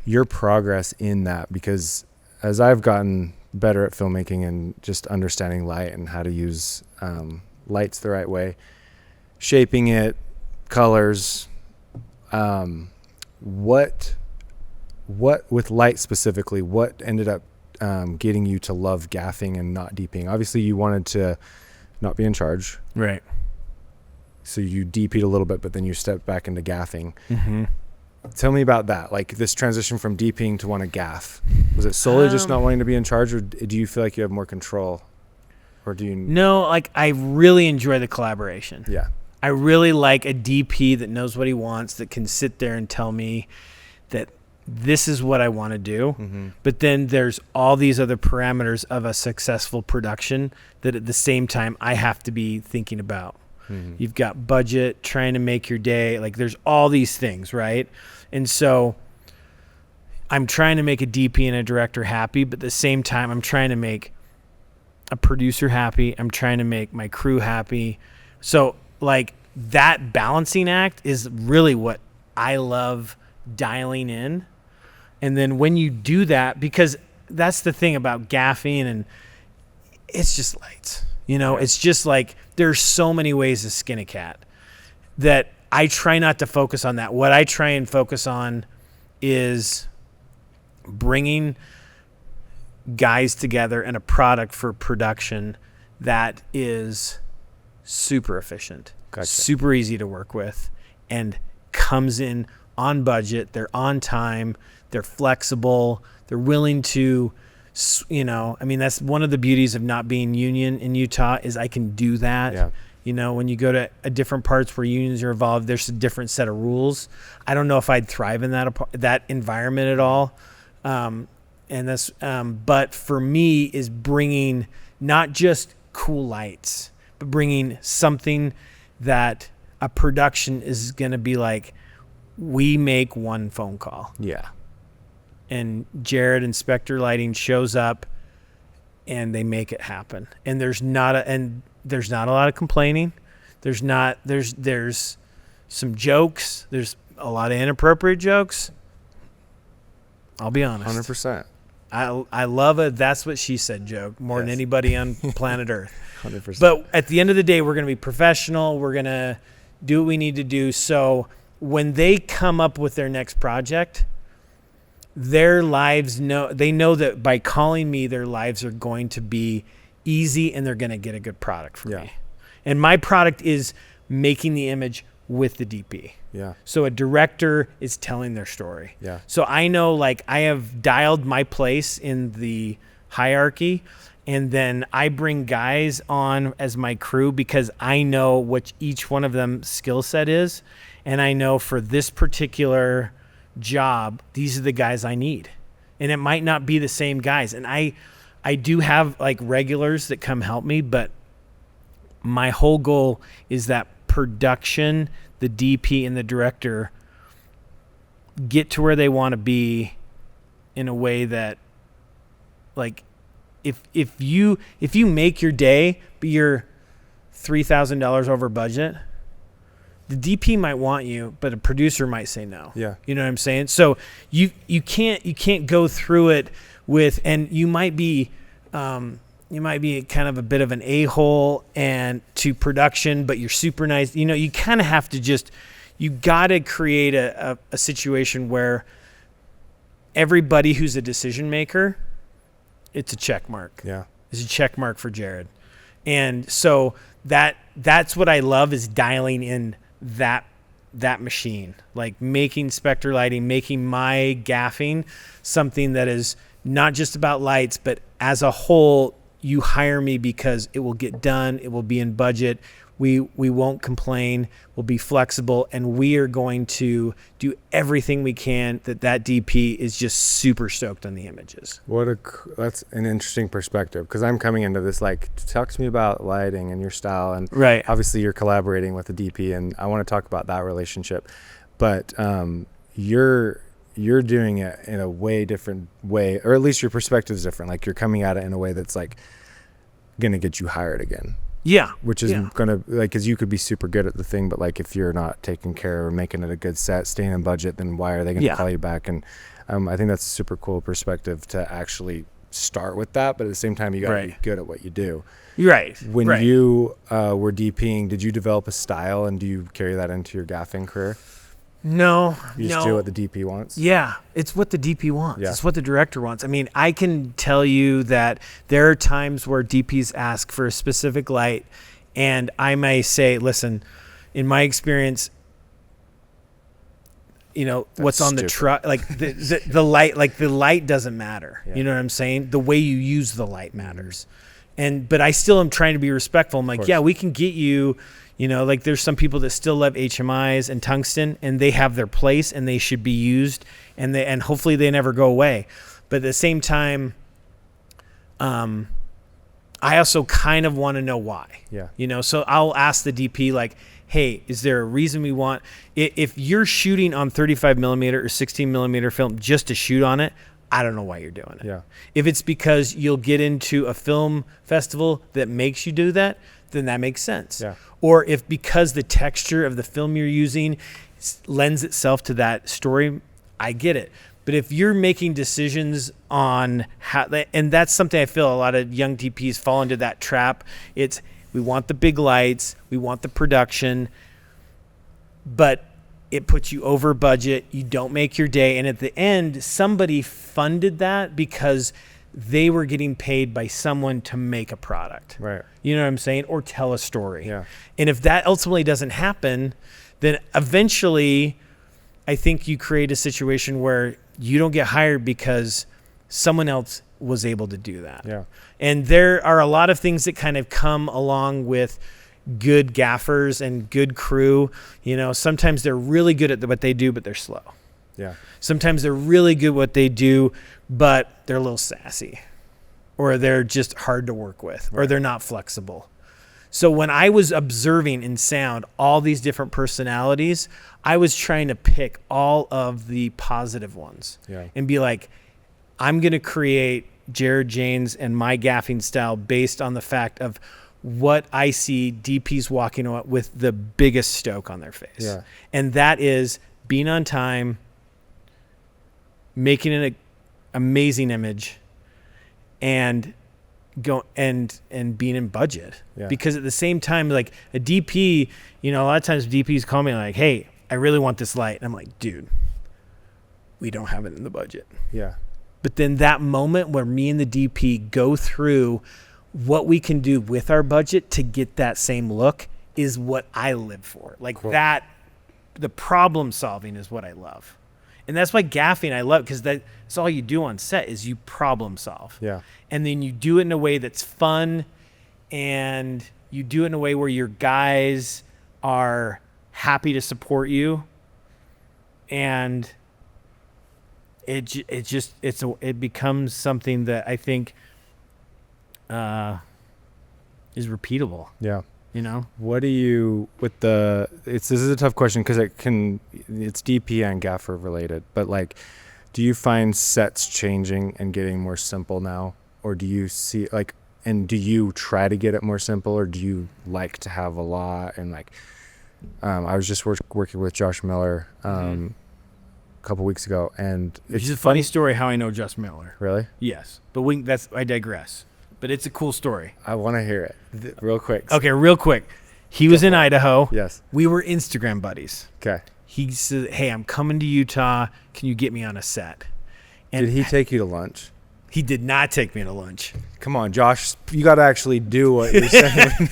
S1: your progress in that, because as I've gotten better at filmmaking and just understanding light and how to use lights the right way, shaping it, colors, what with light specifically, what ended up getting you to love gaffing and not DPing? Obviously you wanted to not be in charge.
S2: Right.
S1: So you DP'd a little bit, but then you stepped back into gaffing.
S2: Mm-hmm.
S1: Tell me about that, like this transition from DPing to want to gaff. Was it solely just not wanting to be in charge, or do you feel like you have more control? Or do you...
S2: No, like I really enjoy the collaboration.
S1: Yeah.
S2: I really like a DP that knows what he wants, that can sit there and tell me that this is what I want to do.
S1: Mm-hmm.
S2: But then there's all these other parameters of a successful production that at the same time I have to be thinking about.
S1: Mm-hmm.
S2: You've got budget, trying to make your day. Like there's all these things, right? And so I'm trying to make a DP and a director happy, but at the same time, I'm trying to make a producer happy. I'm trying to make my crew happy. So like that balancing act is really what I love dialing in. And then when you do that, because that's the thing about gaffing, and it's just lights. It's just like there's so many ways to skin a cat that I try not to focus on that. What I try and focus on is bringing guys together in a product for production that is super efficient,
S1: Gotcha.
S2: Super easy to work with, and comes in on budget. They're on time. They're flexible. They're willing to... that's one of the beauties of not being union in Utah is I can do that.
S1: Yeah.
S2: When you go to different parts where unions are involved, there's a different set of rules. I don't know if I'd thrive in that environment at all. But for me is bringing not just cool lights, but bringing something that a production is going to be like, we make one phone call.
S1: Yeah.
S2: And Jared and Spectre Lighting shows up and they make it happen. And there's not a lot of complaining. There's some jokes. There's a lot of inappropriate jokes. I'll be honest.
S1: 100%.
S2: I love a "that's what she said" joke more than anybody on planet Earth.
S1: 100%.
S2: But at the end of the day, we're going to be professional. We're going to do what we need to do. So when they come up with their next project, their lives know that by calling me, their lives are going to be easy and they're going to get a good product from me. And my product is making the image with the DP.
S1: Yeah.
S2: So a director is telling their story.
S1: Yeah.
S2: So I know, like, I have dialed my place in the hierarchy, and then I bring guys on as my crew because I know what each one of them skill set is. And I know for this particular job, these are the guys I need. And it might not be the same guys. And I do have like regulars that come help me, but my whole goal is that production, the DP and the director get to where they want to be in a way that, like, if you make your day but you're $3,000 over budget, the DP might want you, but a producer might say no.
S1: Yeah.
S2: You know what I'm saying? So you can't go through it with, and you might be kind of a bit of an a-hole and to production, but you're super nice. You kind of have to you got to create a situation where everybody who's a decision maker it's a check mark.
S1: Yeah.
S2: It's a check mark for Jared. And so that's what I love, is dialing in that machine, like making Spectre lighting, making my gaffing something that is not just about lights, but as a whole, you hire me because it will get done. It will be in budget. We won't complain. We'll be flexible, and we are going to do everything we can that DP is just super stoked on the images.
S1: That's an interesting perspective, because I'm coming into this like, talk to me about lighting and your style, and
S2: right.
S1: Obviously you're collaborating with the DP, and I want to talk about that relationship, but you're doing it in a way different way, or at least your perspective is different. Like, you're coming at it in a way that's like gonna get you hired again.
S2: Yeah.
S1: Which is gonna, like, because you could be super good at the thing, but like if you're not taking care or making it a good set, staying in budget, then why are they gonna call you back? And I think that's a super cool perspective to actually start with that, but at the same time you gotta be good at what you do.
S2: Right.
S1: When you were DPing, did you develop a style, and do you carry that into your gaffing career?
S2: No.
S1: You just do what the DP wants?
S2: Yeah, it's what the DP wants.
S1: Yeah.
S2: It's what the director wants. I mean, I can tell you that there are times where DPs ask for a specific light, and I may say, listen, in my experience, that's what's on the truck, like the light, like the light doesn't matter. Yeah. You know what I'm saying? The way you use the light matters. But I still am trying to be respectful. I'm like, yeah, we can get you. Like there's some people that still love HMIs and tungsten, and they have their place and they should be used, and hopefully they never go away. But at the same time, I also kind of want to know why. Yeah. So I'll ask the DP, like, hey, is there a reason we want, if you're shooting on 35 millimeter or 16 millimeter film just to shoot on it, I don't know why you're doing it. Yeah. If it's because you'll get into a film festival that makes you do that, then that makes sense. Yeah. Or if because the texture of the film you're using lends itself to that story, I get it. But if you're making decisions on how, and that's something I feel a lot of young DPs fall into that trap. It's, we want the big lights, we want the production, but it puts you over budget, you don't make your day, and at the end, somebody funded that because they were getting paid by someone to make a product. Right. You know what I'm saying? Or tell a story. Yeah. And if that ultimately doesn't happen, then eventually I think you create a situation where you don't get hired because someone else was able to do that. Yeah. And there are a lot of things that kind of come along with good gaffers and good crew. Sometimes they're really good at what they do, but they're slow. Yeah. Sometimes they're really good at what they do, but they're a little sassy, or they're just hard to work with, or they're not flexible. So when I was observing in sound all these different personalities, I was trying to pick all of the positive ones and be like, I'm going to create Jared Jaynes and my gaffing style based on the fact of what I see DPs walking out with the biggest stoke on their face. Yeah. And that is being on time, making an amazing image, and being in budget. Yeah. Because at the same time, like a DP, a lot of times DPs call me like, hey, I really want this light. And I'm like, dude, we don't have it in the budget. Yeah. But then that moment where me and the DP go through what we can do with our budget to get that same look is what I live for. Like that, the problem solving is what I love. And that's why gaffing I love, because that's all you do on set is you problem solve. Yeah. And then you do it in a way that's fun, and you do it in a way where your guys are happy to support you. And it becomes something that I think is repeatable. Yeah. What do you, this is a tough question because it's DP and gaffer related, but like, do you find sets changing and getting more simple now? Or do you see and do you try to get it more simple, or do you like to have a lot? And like, I was just working with Josh Miller, a couple weeks ago, and it's a funny story how I know Josh Miller.
S1: Really?
S2: Yes. But I digress. But it's a cool story.
S1: I want to hear it real quick.
S2: Okay, real quick. He was in Idaho.
S1: Yes.
S2: We were Instagram buddies.
S1: Okay.
S2: He said, hey, I'm coming to Utah. Can you get me on a set?
S1: And did he take you to lunch?
S2: He did not take me to lunch.
S1: Come on, Josh, you got to actually do what you're saying.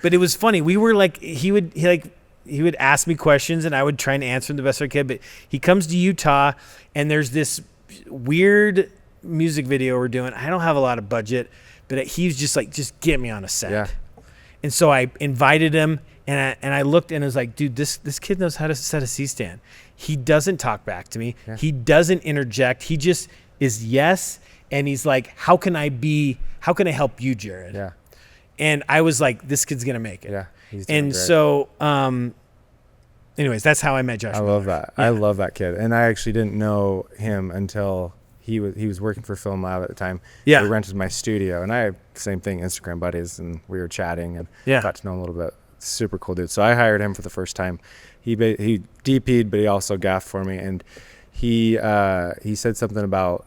S2: But it was funny. We were like, he would ask me questions and I would try and answer them the best I could. But he comes to Utah and there's this weird music video we're doing. I don't have a lot of budget, but he's just like, just get me on a set.
S1: Yeah.
S2: And so I invited him and I looked and I was like, dude, this kid knows how to set a C-stand. He doesn't talk back to me. Yeah. He doesn't interject. He just is yes. And he's like, how can I help you, Jared?
S1: Yeah.
S2: And I was like, this kid's going to make it.
S1: Yeah. He's doing great.
S2: So, anyways, that's how I met Josh.
S1: I love that. Yeah. I love that kid. And I actually didn't know him until he was working for Film Lab at the time.
S2: Yeah.
S1: He rented my studio and I, same thing, Instagram buddies, and we were chatting and got to know him a little bit. Super cool dude. So I hired him for the first time. He DP'd, but he also gaffed for me. And he said something about,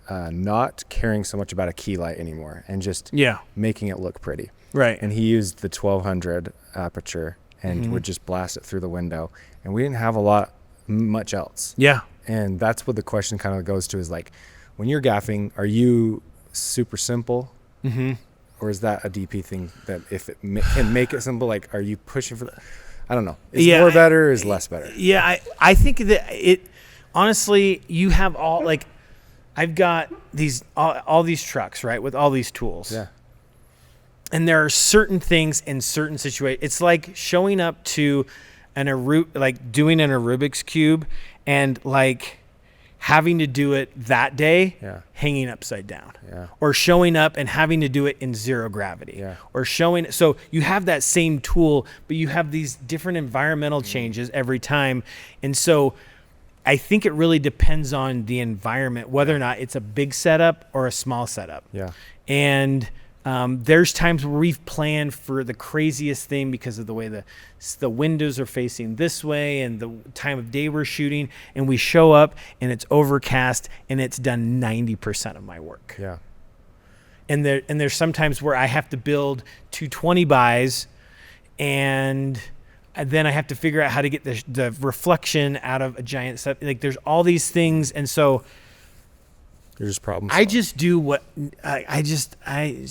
S1: not caring so much about a key light anymore and just making it look pretty.
S2: Right.
S1: And he used the 1200 aperture and would just blast it through the window. And we didn't have much else.
S2: Yeah.
S1: And that's what the question kind of goes to is like, when you're gaffing, are you super simple? Mm-hmm. Or is that a DP thing that if it can make it simple, like, are you pushing for that? I don't know. Is more better or is less better?
S2: Yeah. I think that honestly, you have all, like, I've got all these trucks, right, with all these tools.
S1: Yeah.
S2: And there are certain things in certain situations. It's like showing up to doing a Rubik's Cube and like having to do it that day, hanging upside down. Yeah. Or showing up and having to do it in zero gravity. Yeah. Or so you have that same tool, but you have these different environmental changes every time. And so I think it really depends on the environment, whether or not it's a big setup or a small setup. Yeah. And there's times where we've planned for the craziest thing because of the way the windows are facing this way and the time of day we're shooting, and we show up and it's overcast and it's done 90% of my work. Yeah. And there's sometimes where I have to build 220 bys and then I have to figure out how to get the reflection out of a giant set. Like there's all these things, and so
S1: you're just problem
S2: solving. I just do what I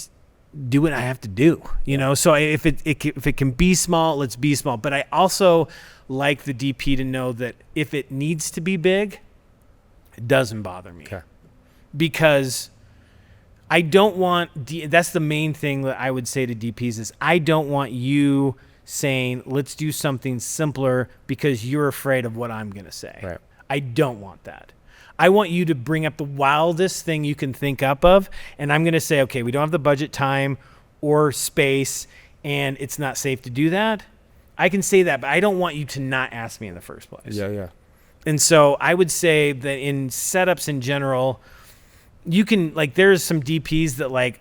S2: do what I have to do, you know. So if it can be small, let's be small. But I also like the DP to know that if it needs to be big, it doesn't bother me. Okay. Because I don't want that's the main thing that I would say to DPs is I don't want you saying let's do something simpler because you're afraid of what I'm going to say. Right. I don't want that. I want you to bring up the wildest thing you can think up of, and I'm going to say, okay, we don't have the budget, time, or space, and it's not safe to do that. I can say that, but I don't want you to not ask me in the first place. Yeah, yeah. And so I would say that in setups in general, you can, like, there's some DPs that, like,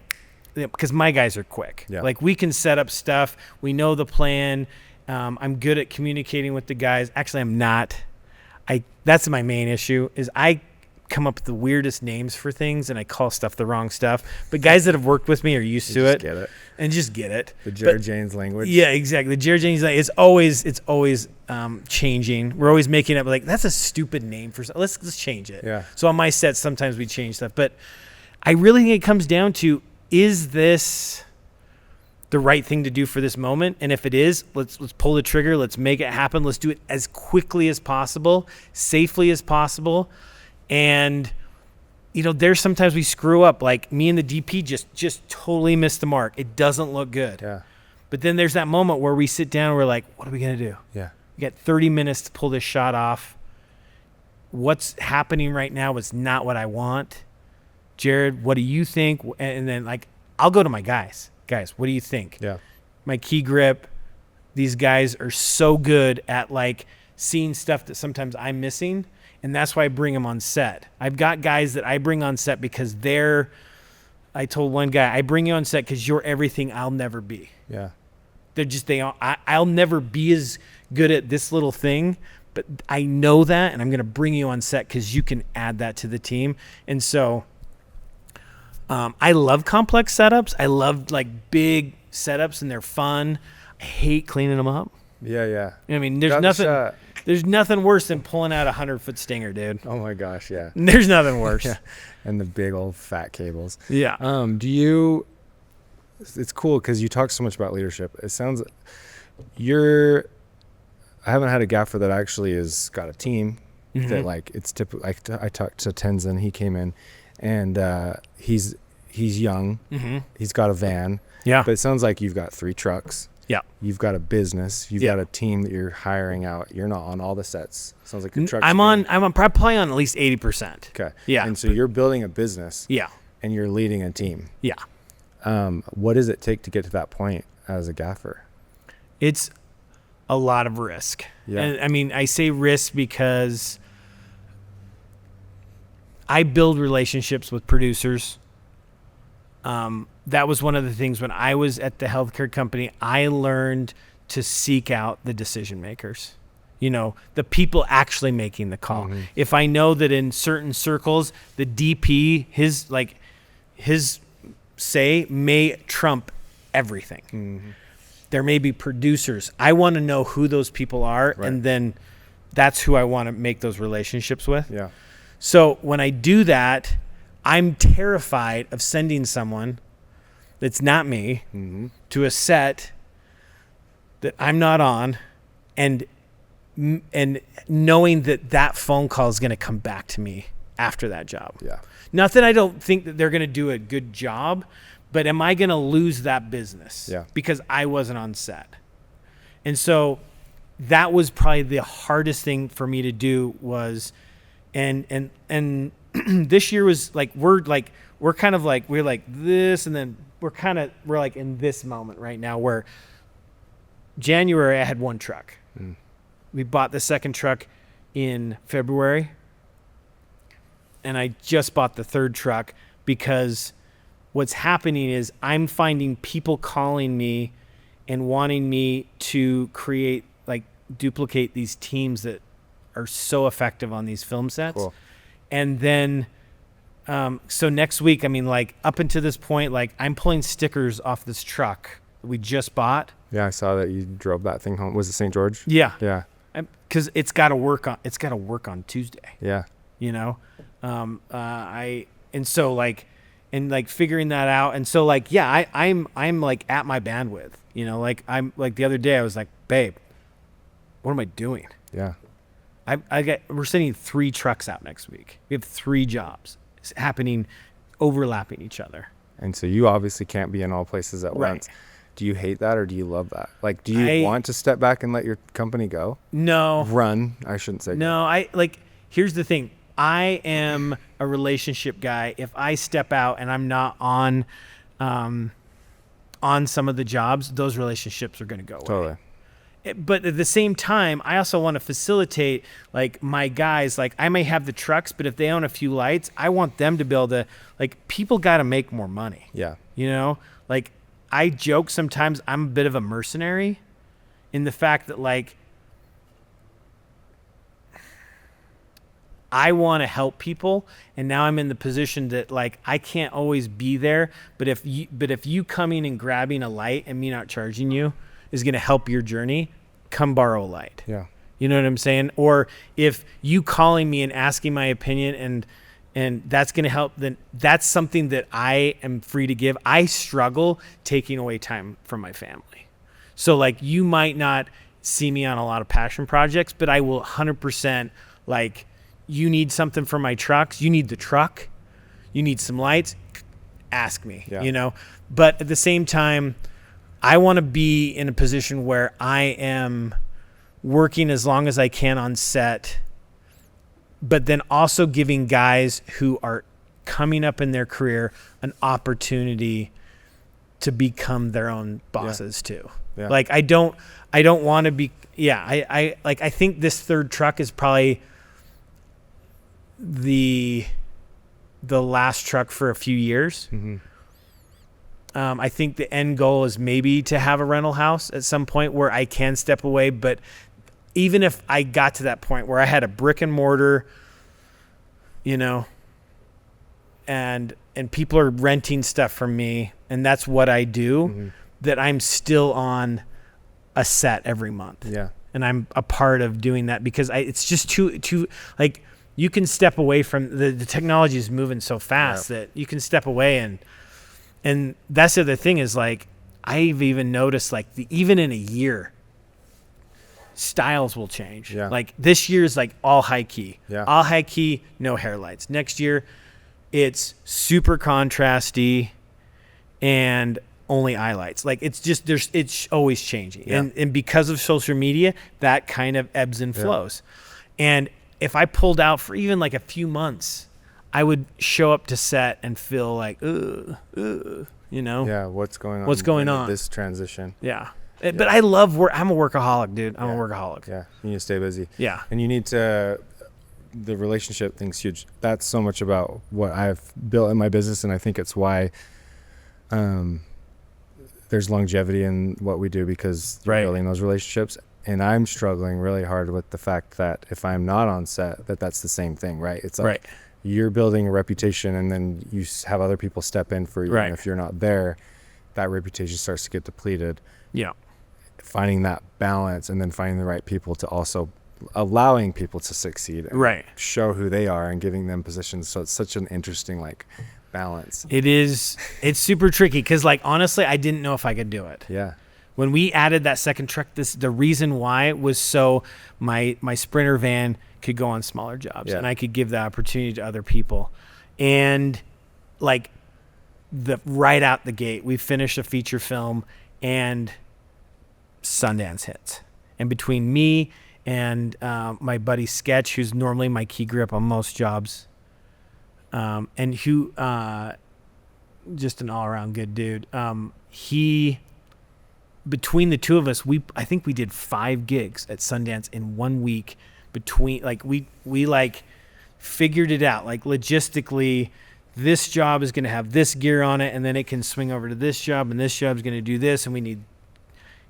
S2: because my guys are quick. Yeah. Like, we can set up stuff. We know the plan. I'm good at communicating with the guys. Actually, I'm not. That's my main issue is I come up with the weirdest names for things and I call stuff the wrong stuff. But guys that have worked with me are used to it. Get it. And just get it.
S1: The Jared Jaynes language.
S2: Yeah, exactly. The Jared Jaynes language. It's always changing. We're always making up like that's a stupid name for something. Let's change it. Yeah. So on my sets sometimes we change stuff. But I really think it comes down to is this the right thing to do for this moment? And if it is, let's pull the trigger. Let's make it happen. Let's do it as quickly as possible, safely as possible. And, you know, there's sometimes we screw up. Like me and the DP just totally missed the mark. It doesn't look good. Yeah. But then there's that moment where we sit down and we're like, what are we going to do? Yeah. We got 30 minutes to pull this shot off. What's happening right now is not what I want. Jared, what do you think? And then, like, I'll go to my guys. Guys, what do you think? Yeah. My key grip, these guys are so good at, like, seeing stuff that sometimes I'm missing. And that's why I bring them on set. I've got guys that I bring on set because I told one guy, I bring you on set because you're everything I'll never be. Yeah. I'll never be as good at this little thing, but I know that, and I'm going to bring you on set because you can add that to the team. And so I love complex setups. I love, like, big setups, and they're fun. I hate cleaning them up.
S1: Yeah, yeah.
S2: I mean, there's There's nothing worse than pulling out a 100-foot stinger, dude.
S1: Oh my gosh, yeah.
S2: There's nothing worse.
S1: Yeah. And the big old fat cables.
S2: Yeah.
S1: It's cool because you talk so much about leadership. It sounds I haven't had a gaffer that actually has got a team that like it's typical. Like I talked to Tenzin, he came in and he's young. He's got a van.
S2: Yeah.
S1: But it sounds like you've got 3 trucks.
S2: Yeah.
S1: You've got a business. You've got a team that you're hiring out. You're not on all the sets. Sounds like your trucks.
S2: I'm probably on at least 80%.
S1: Okay.
S2: Yeah.
S1: And so you're building a business.
S2: Yeah.
S1: And you're leading a team.
S2: Yeah.
S1: What does it take to get to that point as a gaffer?
S2: It's a lot of risk.
S1: Yeah.
S2: And I mean, I say risk because I build relationships with producers. That was one of the things when I was at the healthcare company, I learned to seek out the decision makers, the people actually making the call. If I know that in certain circles, the DP, his say may trump everything. There may be producers. I want to know who those people are. Right. And then that's who I want to make those relationships with.
S1: Yeah.
S2: So when I do that, I'm terrified of sending someone that's not me to a set that I'm not on and knowing that phone call is going to come back to me after that job.
S1: Yeah.
S2: Not that I don't think that they're going to do a good job, but am I going to lose that business?
S1: Yeah. Because
S2: I wasn't on set. And so that was probably the hardest thing for me to do was, and this year was like, we're like this, and then we're like in this moment right now where January I had 1 truck. We bought the second truck in February, and I just bought the 3rd truck because what's happening is I'm finding people calling me and wanting me to duplicate these teams that are so effective on these film sets.
S1: Cool.
S2: And then, so next week, I mean, like up until this point, like I'm pulling stickers off this truck that we just bought.
S1: Yeah, I saw that you drove that thing home. Was it St. George?
S2: Yeah.
S1: Yeah.
S2: Because it's got to work on Tuesday.
S1: Yeah.
S2: And figuring that out. And so like, yeah, I'm like at my bandwidth, like I'm like the other day I was like, babe, what am I doing?
S1: Yeah.
S2: We're sending 3 trucks out next week. We have 3 jobs. It's happening, overlapping each other.
S1: And so you obviously can't be in all places at once. Do you hate that or do you love that? Like, do you want to step back and let your company go?
S2: No.
S1: Run, I shouldn't say.
S2: No, here's the thing. I am a relationship guy. If I step out and I'm not on some of the jobs, those relationships are going to go away.
S1: Totally.
S2: But at the same time, I also want to facilitate like my guys. Like I may have the trucks, but if they own a few lights, I want them to be able to, like, people got to make more money.
S1: Yeah.
S2: Like I joke sometimes I'm a bit of a mercenary in the fact that like I want to help people, and now I'm in the position that like I can't always be there. But if you coming and grabbing a light and me not charging you is going to help your journey, come borrow a light.
S1: Yeah.
S2: You know what I'm saying? Or if you calling me and asking my opinion and that's going to help, then that's something that I am free to give. I struggle taking away time from my family. So like you might not see me on a lot of passion projects, but I will 100% like, you need something for my trucks. You need the truck. You need some lights. Ask me, but at the same time, I want to be in a position where I am working as long as I can on set, but then also giving guys who are coming up in their career an opportunity to become their own bosses too. Yeah. Like I don't want to be, I think this 3rd truck is probably the last truck for a few years. Mm-hmm. I think the end goal is maybe to have a rental house at some point where I can step away. But even if I got to that point where I had a brick and mortar, and people are renting stuff from me, and that's what I do, that I'm still on a set every month.
S1: Yeah.
S2: and I'm a part of doing that because it's just too like you can step away from the technology is moving so fast that you can step away and that's the other thing is like I've even noticed like even in a year styles will change. Like this year is like all high key, all high key, no hair lights. Next year it's super contrasty and only eye lights. Like it's just it's always changing. And because of social media, that kind of ebbs and flows. And if I pulled out for even like a few months, I would show up to set and feel like, you know?
S1: Yeah, what's going on?
S2: What's going on?
S1: This transition.
S2: Yeah. But I love work. I'm a workaholic, dude. I'm a workaholic.
S1: Yeah, you need to stay busy.
S2: Yeah.
S1: And you need to, the relationship thing's huge. That's so much about what I've built in my business, and I think it's why there's longevity in what we do because you're building those relationships. And I'm struggling really hard with the fact that if I'm not on set, that's the same thing, right? It's like you're building a reputation and then you have other people step in for you. And if you're not there, that reputation starts to get depleted.
S2: Yeah.
S1: Finding that balance and then finding the right people to also allowing people to succeed and show who they are and giving them positions. So it's such an interesting like balance.
S2: It's super tricky because like honestly I didn't know if I could do it. When we added that second truck, the reason why was so my Sprinter van could go on smaller jobs and I could give the opportunity to other people. And like right out the gate, we finished a feature film and Sundance hits. And between me and my buddy Sketch, who's normally my key grip on most jobs, and who just an all-around good dude, between the two of us, I think we did 5 gigs at Sundance in 1 week. Between like we like figured it out like logistically, this job is going to have this gear on it, and then it can swing over to this job, and this job is going to do this, and we need,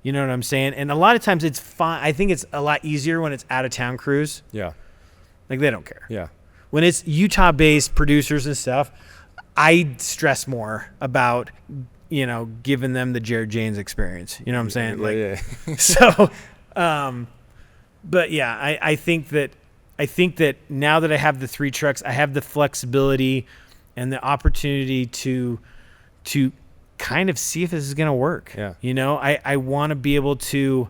S2: you know what I'm saying? And a lot of times it's fine. I think it's a lot easier when it's out of town crews. Like they don't care. When it's Utah-based producers and stuff, I stress more about, you know, giving them the Jared Jaynes experience. You know what I'm saying? So, but yeah, I think that now that I have the 3 trucks, I have the flexibility and the opportunity to kind of see if this is going to work. You know, I want to be able to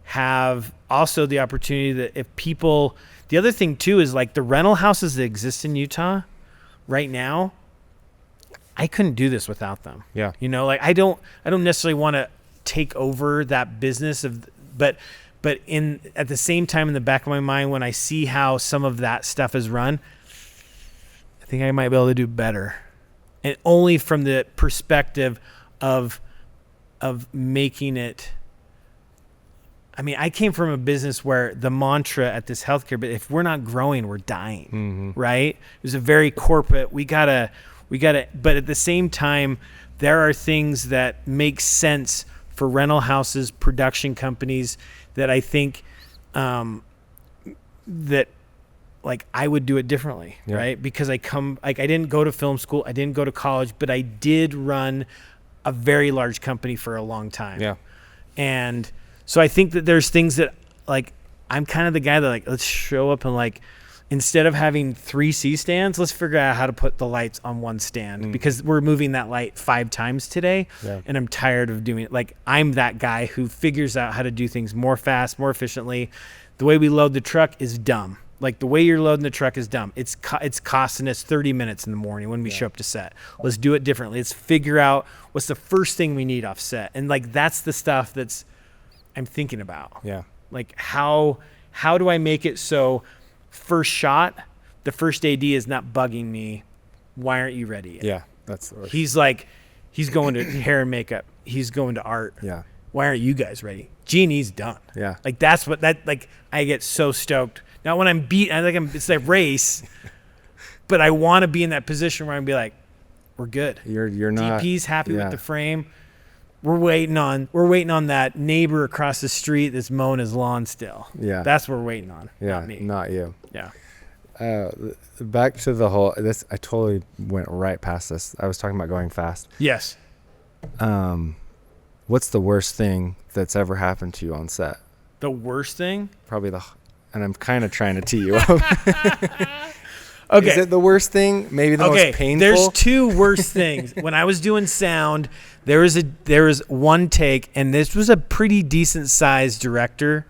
S2: have also the opportunity that if people, the other thing too is like the rental houses that exist in Utah right now, I couldn't do this without them. You know, like I don't necessarily want to take over that business but at the same time, in the back of my mind, when I see how some of that stuff is run, I think I might be able to do better. And only from the perspective of making it. I mean, I came from a business where the mantra at this healthcare, but if we're not growing, we're dying, right? It was a very corporate, we gotta, but at the same time, there are things that make sense for rental houses, production companies that I think that like I would do it differently, right? Because I didn't go to film school, I didn't go to college, but I did run a very large company for a long time. And so I think that there's things that like I'm kind of the guy that like let's show up and like instead of having 3 C stands, let's figure out how to put the lights on one stand because we're moving that light 5 times today. And I'm tired of doing it. Like I'm that guy who figures out how to do things more fast, more efficiently. The way we load the truck is dumb. Like the way you're loading the truck is dumb. It's costing us 30 minutes in the morning when we show up to set. Let's do it differently. Let's figure out what's the first thing we need off set. And like, that's the stuff that's I'm thinking about. Like how do I make it so first shot, the first AD is not bugging me. Why aren't you ready yet? He's like, he's going to hair and makeup. He's going to art. Why aren't you guys ready? G&E's done. Like that's what like I get so stoked. Now when I'm beat, it's a race, but I want to be in that position where I'm be like, we're good.
S1: You're not.
S2: DP's happy with the frame. We're waiting on that neighbor across the street that's mowing his lawn still. That's what we're waiting on. Not me.
S1: Not you. Back to the whole this. I totally went right past this. I was talking about going fast.
S2: Yes.
S1: What's the worst thing that's ever happened to you on set?
S2: The worst thing?
S1: Probably and I'm kind of trying to tee you up.
S2: Okay.
S1: Is it the worst thing? Maybe the most painful?
S2: There's two worst things. When I was doing sound, there was one take, and this was a pretty decent sized director.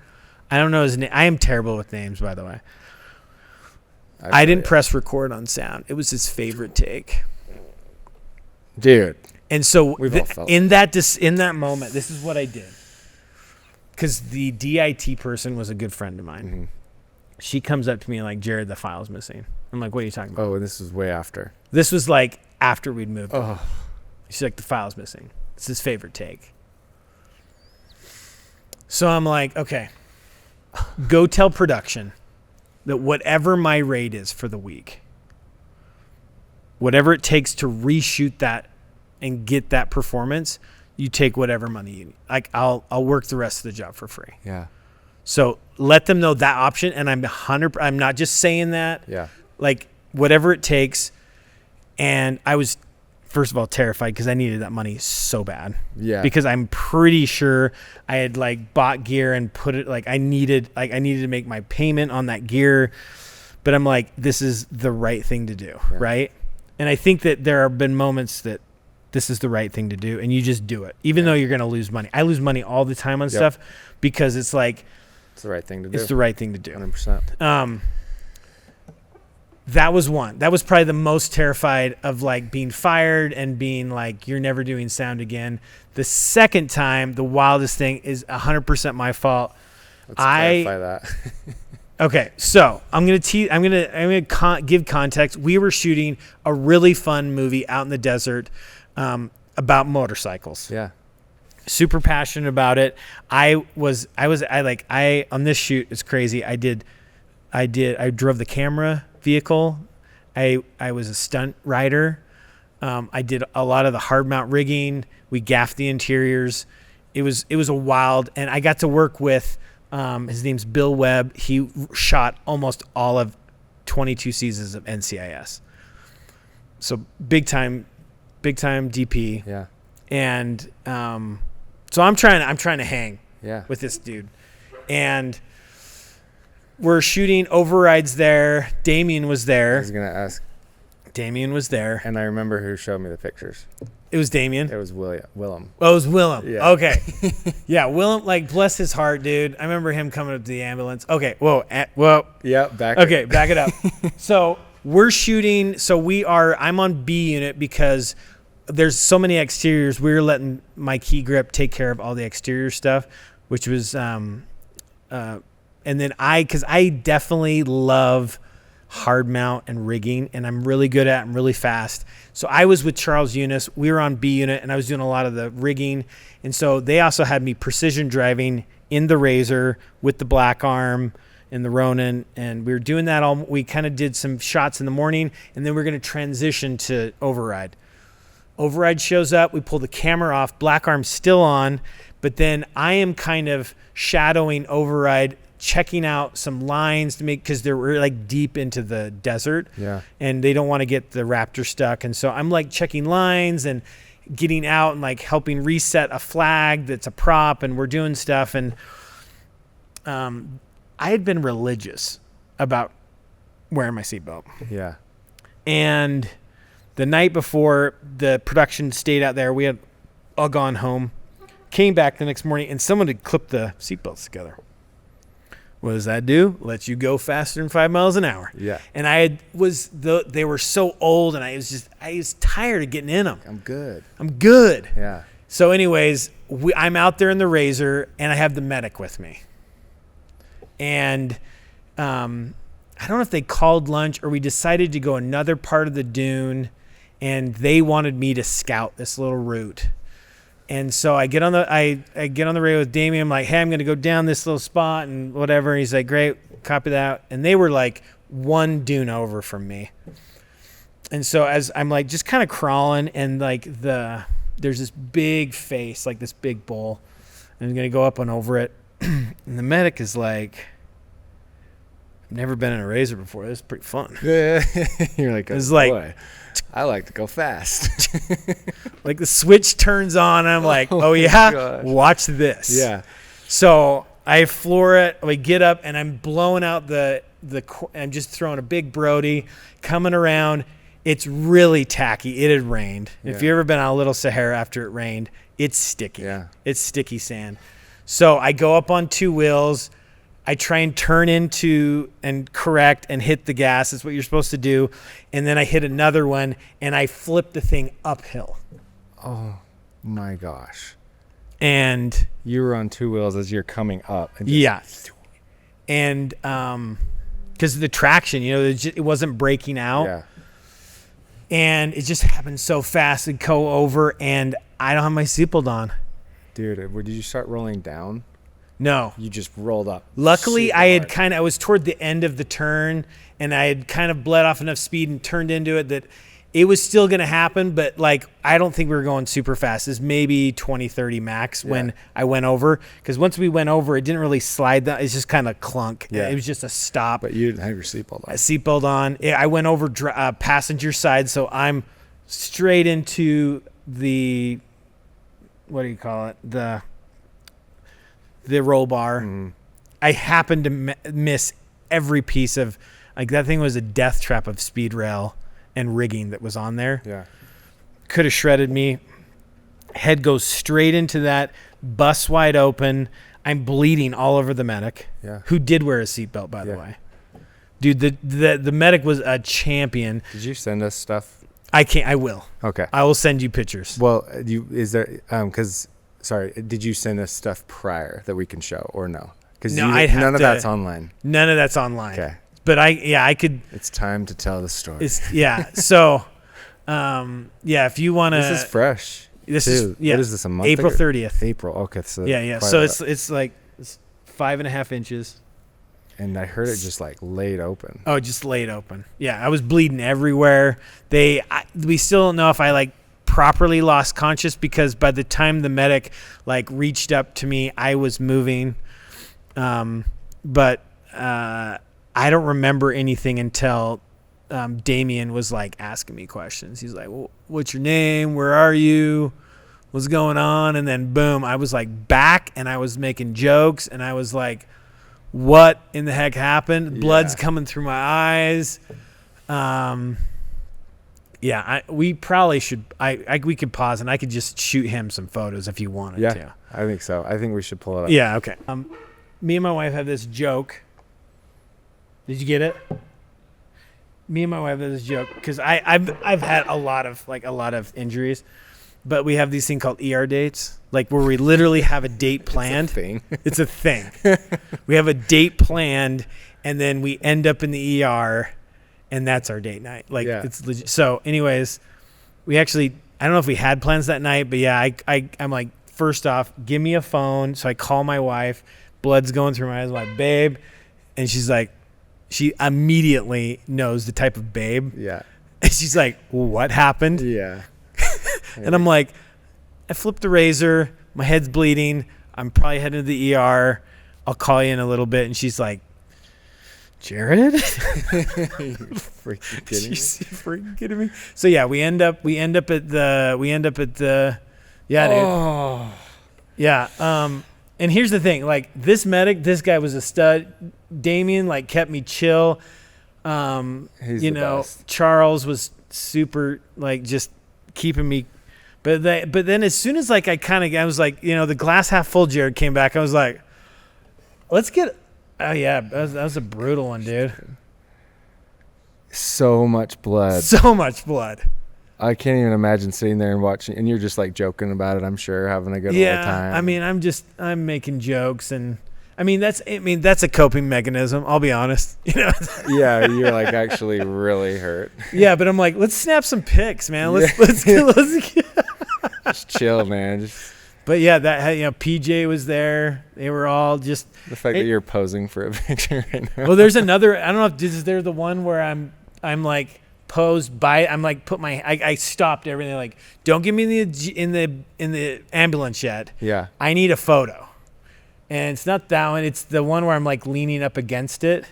S2: I don't know his name. I am terrible with names, by the way. I didn't press record on sound. It was his favorite take.
S1: Dude.
S2: And so
S1: in
S2: that moment, this is what I did. Because the DIT person was a good friend of mine.
S1: Mm-hmm.
S2: She comes up to me like, Jared, the file's missing. I'm like, what are you talking about?
S1: Oh, this was way after.
S2: This was like after we'd moved.
S1: Oh.
S2: She's like, the file's missing. It's his favorite take. So I'm like, okay, go tell production that whatever my rate is for the week, whatever it takes to reshoot that and get that performance, you take whatever money you need. Like I'll work the rest of the job for free.
S1: Yeah.
S2: So let them know that option, and I'm not just saying that.
S1: Yeah.
S2: Like whatever it takes. And I was, first of all, terrified because I needed that money so bad.
S1: Yeah.
S2: Because I'm pretty sure I had like bought gear and put it I needed to make my payment on that gear. But I'm like, this is the right thing to do, right? And I think that there have been moments that this is the right thing to do, and you just do it, even though you're going to lose money. I lose money all the time on stuff because it's like
S1: it's the right thing to do.
S2: It's the right thing to do.
S1: 100%.
S2: That was one. That was probably the most terrified of like being fired and being like, you're never doing sound again. The second time, the wildest thing is 100% my fault.
S1: Let's clarify that.
S2: Okay, so I'm gonna give context. We were shooting a really fun movie out in the desert about motorcycles.
S1: Yeah.
S2: Super passionate about it. I on this shoot, it's crazy. I drove the camera vehicle. I was a stunt rider. I did a lot of the hard mount rigging. We gaffed the interiors. It was a wild, and I got to work with his name's Bill Webb. He shot almost all of 22 seasons of NCIS. So big time DP.
S1: Yeah.
S2: And so I'm trying to hang with this dude. And we're shooting overrides there. Damien was there.
S1: I was going to ask.
S2: Damien was there.
S1: And I remember who showed me the pictures.
S2: It was Damien?
S1: It was Willem.
S2: Oh, it was Willem.
S1: Yeah.
S2: Okay. Yeah, Willem, like, bless his heart, dude. I remember him coming up to the ambulance. Okay, whoa.
S1: Yeah, back
S2: it up. So we're shooting. I'm on B unit because there's so many exteriors. We were letting my key grip take care of all the exterior stuff, which was, and then because I definitely love hard mount and rigging, and I'm really good at it. I'm really fast. So I was with Charles Eunice. We were on B unit, and I was doing a lot of the rigging. And so they also had me precision driving in the Razor with the Black Arm and the Ronin, and we were doing that all. We kind of did some shots in the morning, and then we're going to transition to override. Override shows up. We pull the camera off. Black Arm's still on, but then I am kind of shadowing override, checking out some lines to make, because we're like deep into the desert, and they don't want to get the Raptor stuck. And so I'm like checking lines and getting out and like helping reset a flag that's a prop, and we're doing stuff. And I had been religious about wearing my seatbelt.
S1: Yeah.
S2: And the night before, the production stayed out there. We had all gone home, came back the next morning, and someone had clipped the seatbelts together. What does that do? Lets you go faster than 5 miles an hour.
S1: Yeah.
S2: And they were so old, and I was tired of getting in them.
S1: I'm good. Yeah.
S2: So anyways, I'm out there in the Razor, and I have the medic with me. And I don't know if they called lunch or we decided to go another part of the dune, and they wanted me to scout this little route. And so I get on the radio with Damien. I'm like, hey, I'm going to go down this little spot and whatever. And he's like, great, copy that. And they were like one dune over from me. And so as I'm like just kind of crawling, and like there's this big face, like this big bull, and I'm going to go up and over it. And the medic is like, I've never been in a Razor before. This is pretty fun.
S1: Yeah. You're like,
S2: it's like,
S1: boy, I like to go fast.
S2: Like the switch turns on, and I'm like, oh yeah,
S1: gosh.
S2: watch this.
S1: Yeah.
S2: So I floor it. We get up, and I'm blowing out I'm just throwing a big Brody, coming around. It's really tacky. It had rained.
S1: Yeah.
S2: If you've ever been on a Little Sahara after it rained, it's sticky.
S1: Yeah.
S2: It's sticky sand. So I go up on 2 wheels. I try and turn into and correct and hit the gas. That's what you're supposed to do. And then I hit another one, and I flip the thing uphill.
S1: Oh, my gosh.
S2: And
S1: you were on 2 wheels as you're coming up. And
S2: yeah. And because the traction, it wasn't breaking out.
S1: Yeah.
S2: And it just happened so fast. It'd go over, and I don't have my seatbelt on.
S1: Dude, did you start rolling down?
S2: No.
S1: You just rolled up.
S2: Luckily, I was toward the end of the turn, and I had kind of bled off enough speed and turned into it that it was still going to happen, but like I don't think we were going super fast. It's maybe 20, 30 max when I went over. Because once we went over, it didn't really slide down. It's just kind of clunk.
S1: Yeah.
S2: It was just a stop.
S1: But you didn't have your seatbelt on.
S2: Seatbelt on. I went over passenger side, so I'm straight into the, what do you call it? The roll bar. Mm-hmm. I happened to miss every piece of, like that thing was a death trap of speed rail and rigging that was on there.
S1: Yeah.
S2: Could have shredded me. Head goes straight into that, bust wide open. I'm bleeding all over the medic.
S1: Yeah.
S2: Who did wear a seatbelt, by the way. Dude, the medic was a champion.
S1: Did you send us stuff?
S2: I will.
S1: Okay.
S2: I will send you pictures.
S1: Well, did you send us stuff prior that we can show or no? Because none of that's online.
S2: None of that's online.
S1: Okay.
S2: But I could.
S1: It's time to tell the story.
S2: So, if you want to.
S1: This is fresh. What is this, a month
S2: April 30th.
S1: April. Okay. So
S2: yeah. So it's like 5.5 inches.
S1: And I heard it just like laid open.
S2: Oh, just laid open. Yeah, I was bleeding everywhere. We still don't know if I like properly lost conscious because by the time the medic like reached up to me, I was moving. But I don't remember anything until Damien was like asking me questions. He's like, well, what's your name? Where are you? What's going on? And then boom, I was like back and I was making jokes and I was like, what in the heck happened? Blood's coming through my eyes. We probably should. We could pause and I could just shoot him some photos if you wanted to.
S1: Yeah, I think so. I think we should pull it up.
S2: Yeah, okay. Me and my wife have this joke. Did you get it? Me and my wife have this joke because I've had a lot of injuries, but we have these thing called ER dates, like where we literally have a date planned. It's a thing. We have a date planned, and then we end up in the ER, and that's our date night. It's legit. So, anyways, we actually I don't know if we had plans that night, but yeah, I'm like, first off, give me a phone. So I call my wife. Blood's going through my eyes. I'm like, babe, and she's like, she immediately knows the type of babe.
S1: Yeah.
S2: And she's like, what happened?
S1: Yeah.
S2: And I'm like, I flipped the razor. My head's bleeding. I'm probably heading to the ER. I'll call you in a little bit. And she's like, Jared? Are you
S1: freaking kidding me?
S2: She's freaking kidding me. So yeah, we end up at the yeah, dude.
S1: Oh.
S2: Yeah. And here's the thing, like this guy was a stud. Damien like kept me chill.
S1: He's the best.
S2: Charles was super like just keeping me. But then as soon as like I was like, the glass half full Jared came back. I was like, let's get. Oh yeah, that was a brutal one, dude.
S1: So much blood.
S2: So much blood.
S1: I can't even imagine sitting there and watching, and you're just like joking about it. I'm sure having a good old time.
S2: I mean, I'm making jokes, and that's a coping mechanism. I'll be honest.
S1: Yeah, you're like actually really hurt.
S2: Yeah, but I'm like, let's snap some pics, man. Let's
S1: just chill, man.
S2: But yeah, that PJ was there. They were all just
S1: the fact that you're posing for a picture right now.
S2: Well, there's another. I don't know if this is there the one where I'm like posed by. I'm like I stopped everything. Like, don't get me in the ambulance yet.
S1: Yeah.
S2: I need a photo, and it's not that one. It's the one where I'm like leaning up against it.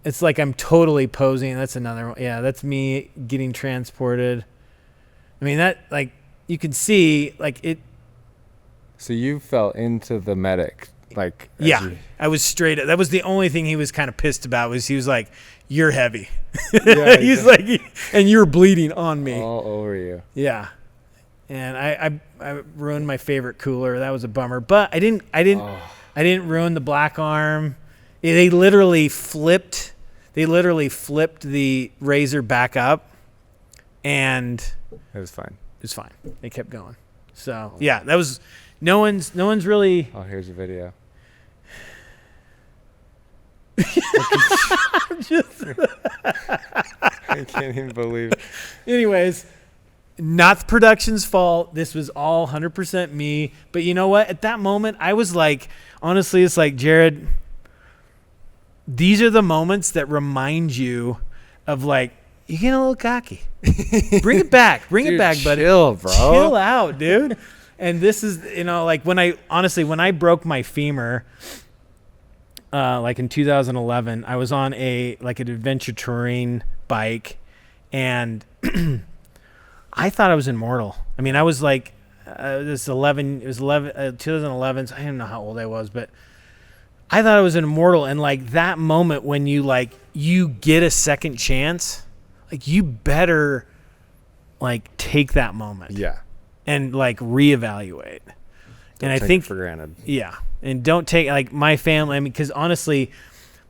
S2: It's like I'm totally posing. That's another one. Yeah, that's me getting transported. I mean that like. You can see, like it.
S1: So you fell into the medic Like,
S2: Yeah, I was straight up. That was the only thing he was kind of pissed about, was he was like, "You're heavy."
S1: Yeah,
S2: He's like, "And you're bleeding on me."
S1: all over you.
S2: Yeah. And I ruined my favorite cooler. That was a bummer. But I didn't ruin the black arm. They literally flipped the razor back up, and
S1: It was fine.
S2: it was fine. They kept going. So yeah, that was no one's really.
S1: Oh, here's a video. I can't even believe it.
S2: Anyways, not the production's fault. This was all 100% me. But you know what? At that moment, I was like, honestly, it's like, Jared, these are the moments that remind you of, like, you getting a little cocky. Bring it back. Bring it back, buddy.
S1: Chill, bro.
S2: Chill out, dude. And this is, like, when I broke my femur, like in 2011, I was on an adventure touring bike, and I thought I was immortal. I mean, I was like, it was 2011. So I don't know how old I was, but I thought I was immortal. And like that moment when you get a second chance, like you better like take that moment.
S1: Yeah.
S2: And like reevaluate.
S1: Don't
S2: I
S1: take
S2: think
S1: it for granted.
S2: Yeah. And don't take like my family. I mean, because honestly,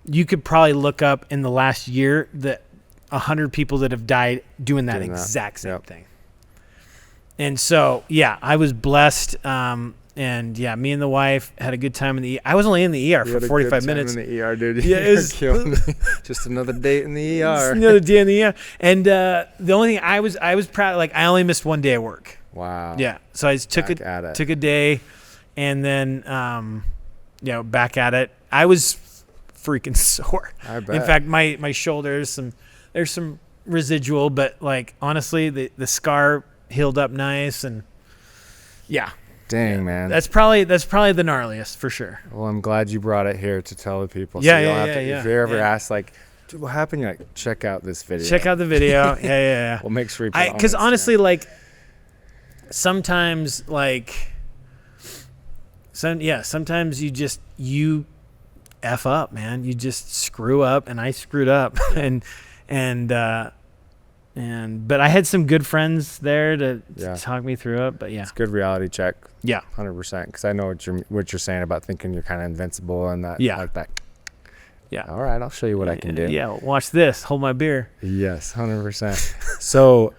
S2: you could probably look up in the last year that 100 people that have died doing that exact same thing. And so, yeah, I was blessed. And yeah, me and the wife had a good time in the ER. I was only in the ER for 45 minutes.
S1: In the ER, dude.
S2: Yeah, it was
S1: just another date in the ER.
S2: Just another day in the ER. And the only thing I was proud, like I only missed one day of work.
S1: Wow.
S2: Yeah. So I took a day, and then back at it. I was freaking sore.
S1: I bet.
S2: In fact, my shoulders, there's some residual, but like honestly, the scar healed up nice, and yeah.
S1: Dang, man.
S2: That's probably the gnarliest for sure.
S1: Well, I'm glad you brought it here to tell the people.
S2: Yeah,
S1: so
S2: yeah.
S1: If you're ever asked, like, dude, what happened? You're like, check out this video.
S2: Check out the video. Yeah.
S1: We'll make sure we put it on
S2: because
S1: Instagram.
S2: honestly, like, sometimes, like, sometimes you F up, man. You just screw up, and I screwed up. But I had some good friends there to talk me through it. But yeah,
S1: it's a good reality check.
S2: Yeah,
S1: 100%. Because I know what you're saying about thinking you're kind of invincible and that.
S2: Yeah.
S1: Like that.
S2: Yeah.
S1: All right, I'll show you what I can do.
S2: Yeah, watch this. Hold my beer.
S1: Yes, 100%. So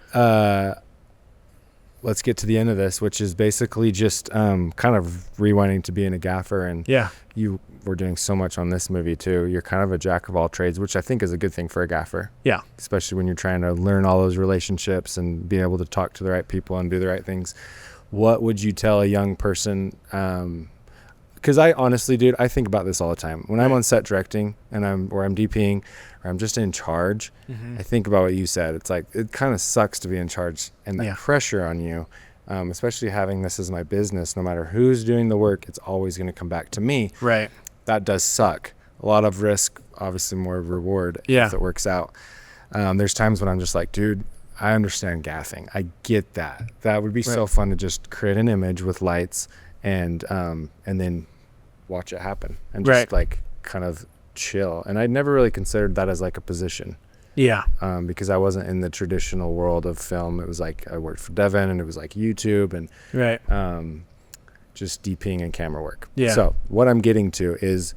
S1: let's get to the end of this, which is basically just kind of rewinding to being a gaffer. And you were doing so much on this movie too. You're kind of a jack of all trades, which I think is a good thing for a gaffer. Yeah. Especially when you're trying to learn all those relationships and be able to talk to the right people and do the right things. What would you tell a young person? Because I honestly, dude, I think about this all the time. When I'm on set directing and I'm DPing or I'm just in charge, I think about what you said. It's like, it kind of sucks to be in charge and the pressure on you, especially having this as my business. No matter who's doing the work, it's always going to come back to me. Right. That does suck. A lot of risk, obviously more reward if it works out. There's times when I'm just like, dude, I understand gaffing. I get that. That would be so fun to just create an image with lights and then watch it happen and just like kind of chill. And I'd never really considered that as like a position. Yeah. Because I wasn't in the traditional world of film. It was like I worked for Devin and it was like YouTube and just DPing and camera work. Yeah. So what I'm getting to is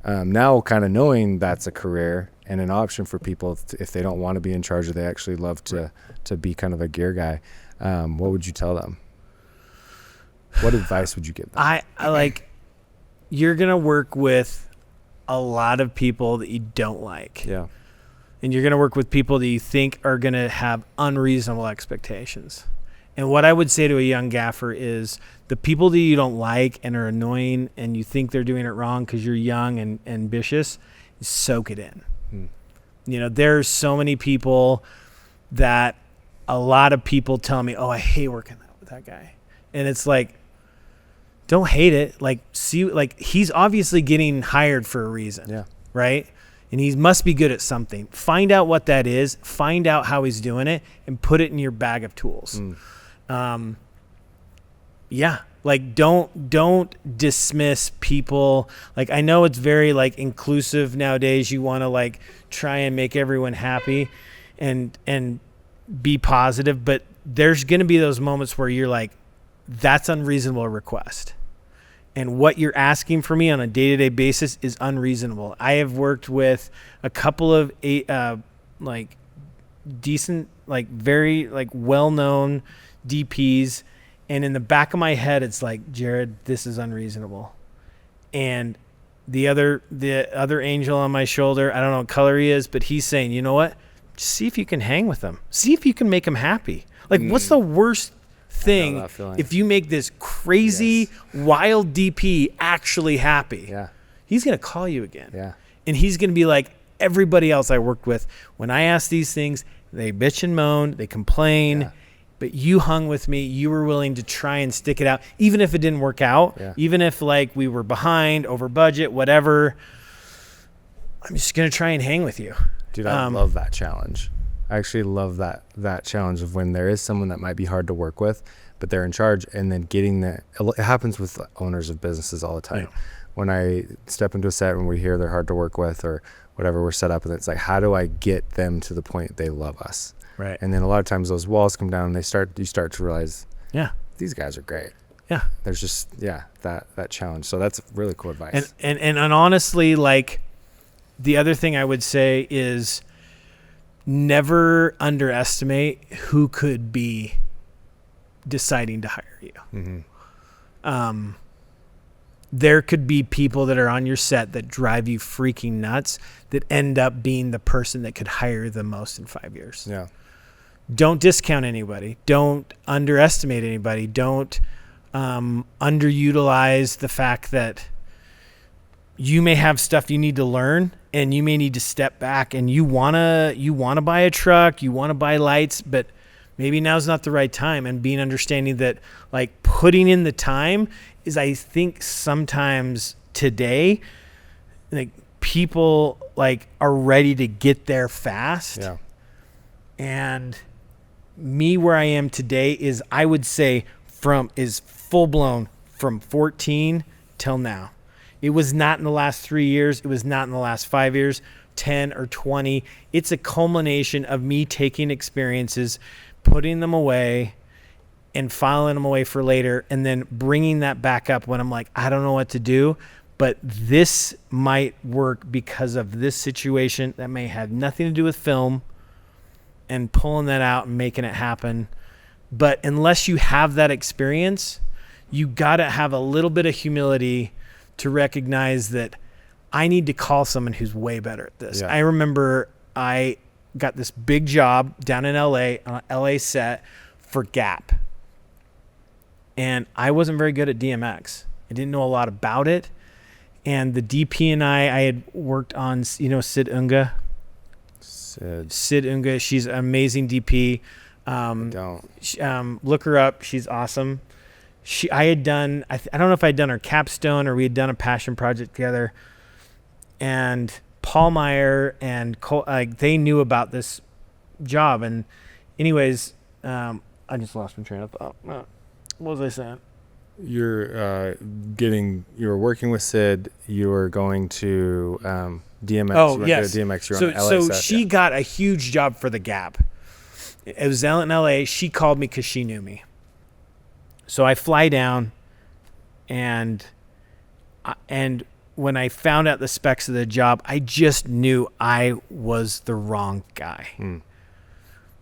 S1: now kind of knowing that's a career and an option for people if they don't want to be in charge or they actually love to be kind of a gear guy. What would you tell them? What advice would you give them? I like, you're going to work with a lot of people that you don't like. Yeah. And you're going to work with people that you think are going to have unreasonable expectations. And what I would say to a young gaffer is the people that you don't like and are annoying and you think they're doing it wrong because you're young and ambitious, soak it in. You know, there's so many people that a lot of people tell me, oh, I hate working with that guy. And it's like, don't hate it. Like, see, like he's obviously getting hired for a reason. Yeah. Right. And he must be good at something. Find out what that is. Find out how he's doing it and put it in your bag of tools.
S2: Like, don't dismiss people. Like, I know it's very like inclusive nowadays. You want to like try and make everyone happy and be positive, but there's going to be those moments where you're like, that's unreasonable request. And what you're asking for me on a day-to-day basis is unreasonable. I have worked with a couple of like decent, like very like well-known DPs, and in the back of my head, it's like, Jared, this is unreasonable. And the other angel on my shoulder, I don't know what color he is, but he's saying, you know what? Just see if you can hang with them. See if you can make them happy. Like, what's the worst thing if you make this crazy, wild DP actually happy?
S1: Yeah.
S2: He's going to call you again.
S1: Yeah.
S2: And he's going to be like everybody else I worked with. When I ask these things, they bitch and moan, they complain. Yeah. But you hung with me. You were willing to try and stick it out, even if it didn't work out, even if like we were behind, over budget, whatever. I'm just going to try and hang with you.
S1: Dude, I love that challenge. I actually love that challenge of when there is someone that might be hard to work with, but they're in charge, and then getting it happens with owners of businesses all the time. Yeah. When I step into a set and we hear they're hard to work with or whatever, we're set up, and it's like, how do I get them to the point they love us?
S2: Right.
S1: And then a lot of times those walls come down and you start to realize, these guys are great. Yeah. There's just, that challenge. So that's really cool advice.
S2: And honestly, like, the other thing I would say is never underestimate who could be deciding to hire you. Mm-hmm. There could be people that are on your set that drive you freaking nuts that end up being the person that could hire the most in 5 years.
S1: Yeah.
S2: Don't discount anybody. Don't underestimate anybody. Don't underutilize the fact that you may have stuff you need to learn, and you may need to step back, and you wanna buy a truck, you wanna buy lights, but maybe now's not the right time. And being understanding that, like, putting in the time is, I think sometimes today, like, people like are ready to get there fast.
S1: Yeah.
S2: And me where I am today is, I would say, is full blown from 14 till now. It was not in the last 3 years. It was not in the last 5 years, 10 or 20. It's a culmination of me taking experiences, putting them away, and filing them away for later, and then bringing that back up when I'm like, I don't know what to do, but this might work because of this situation that may have nothing to do with film, and pulling that out and making it happen. But unless you have that experience, you got to have a little bit of humility to recognize that I need to call someone who's way better at this. Yeah. I remember I got this big job down in LA, on an LA set for Gap. And I wasn't very good at DMX. I didn't know a lot about it. And the DP and I had worked on, Sid Unga. Sid Unga. She's an amazing DP. Look her up. She's awesome. I had done, I don't know if I'd done her capstone or we had done a passion project together. And Paul Meyer and Cole, they knew about this job. And anyways, I just lost my train of thought. What was I saying?
S1: You're working with Sid. You were going to DMX.
S2: Oh, yes.
S1: DMX. You're on LA
S2: so
S1: set,
S2: she got a huge job for the Gap. It was in LA. She called me because she knew me. So I fly down, and when I found out the specs of the job, I just knew I was the wrong guy.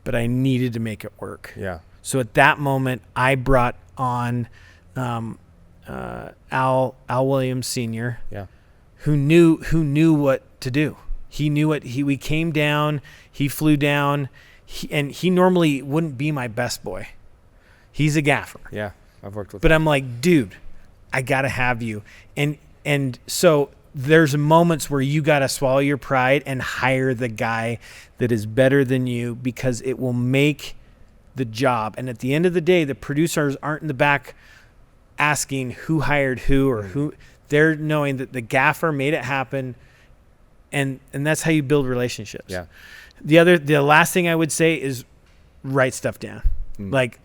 S2: But I needed to make it work. Yeah. So at that moment, I brought on Al Williams Sr. Yeah. Who knew what to do. He knew what we came down. He flew down. He normally wouldn't be my best boy. He's a gaffer.
S1: Yeah, I've worked with him.
S2: But I'm like, dude, I gotta have you. And so there's moments where you gotta swallow your pride and hire the guy that is better than you, because it will make the job. And at the end of the day, the producers aren't in the back asking who hired who or who. They're knowing that the gaffer made it happen, and that's how you build relationships. Yeah. The last thing I would say is write stuff down. Like,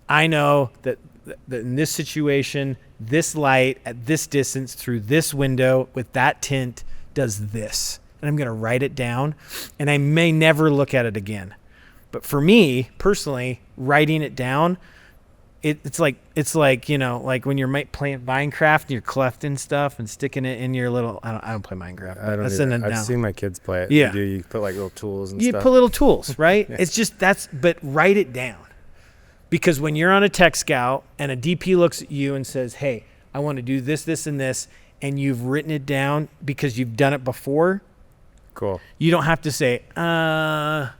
S2: I know that that in this situation, this light at this distance through this window with that tint does this. And I'm going to write it down, and I may never look at it again. But for me personally, writing it down, it's like like when you're playing Minecraft and you're collecting stuff and sticking it in your little. I don't play Minecraft.
S1: I've seen my kids play it.
S2: Yeah,
S1: you put like little tools and
S2: stuff. You put little tools, right?
S1: Yeah.
S2: It's just but write it down, because when you're on a tech scout and a DP looks at you and says, "Hey, I want to do this, this, and this," and you've written it down because you've done it before.
S1: Cool.
S2: You don't have to say, yeah,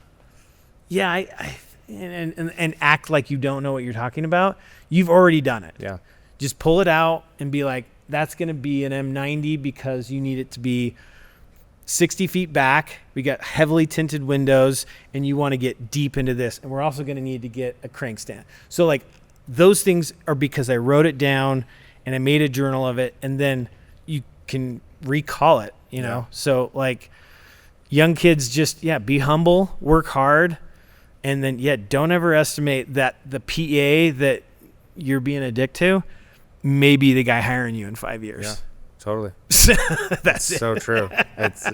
S2: and act like you don't know what you're talking about. You've already done it.
S1: Yeah.
S2: Just pull it out and be like, that's going to be an M90 because you need it to be 60 feet back. We got heavily tinted windows, and you want to get deep into this. And we're also going to need to get a crank stand. So like those things are because I wrote it down and I made a journal of it, and then you can recall it, you know?
S1: Yeah.
S2: So like young kids, just, be humble, work hard. And then, don't ever estimate that the PA that you're being a dick to may be the guy hiring you in 5 years.
S1: Yeah, totally.
S2: That's it.
S1: So true. That's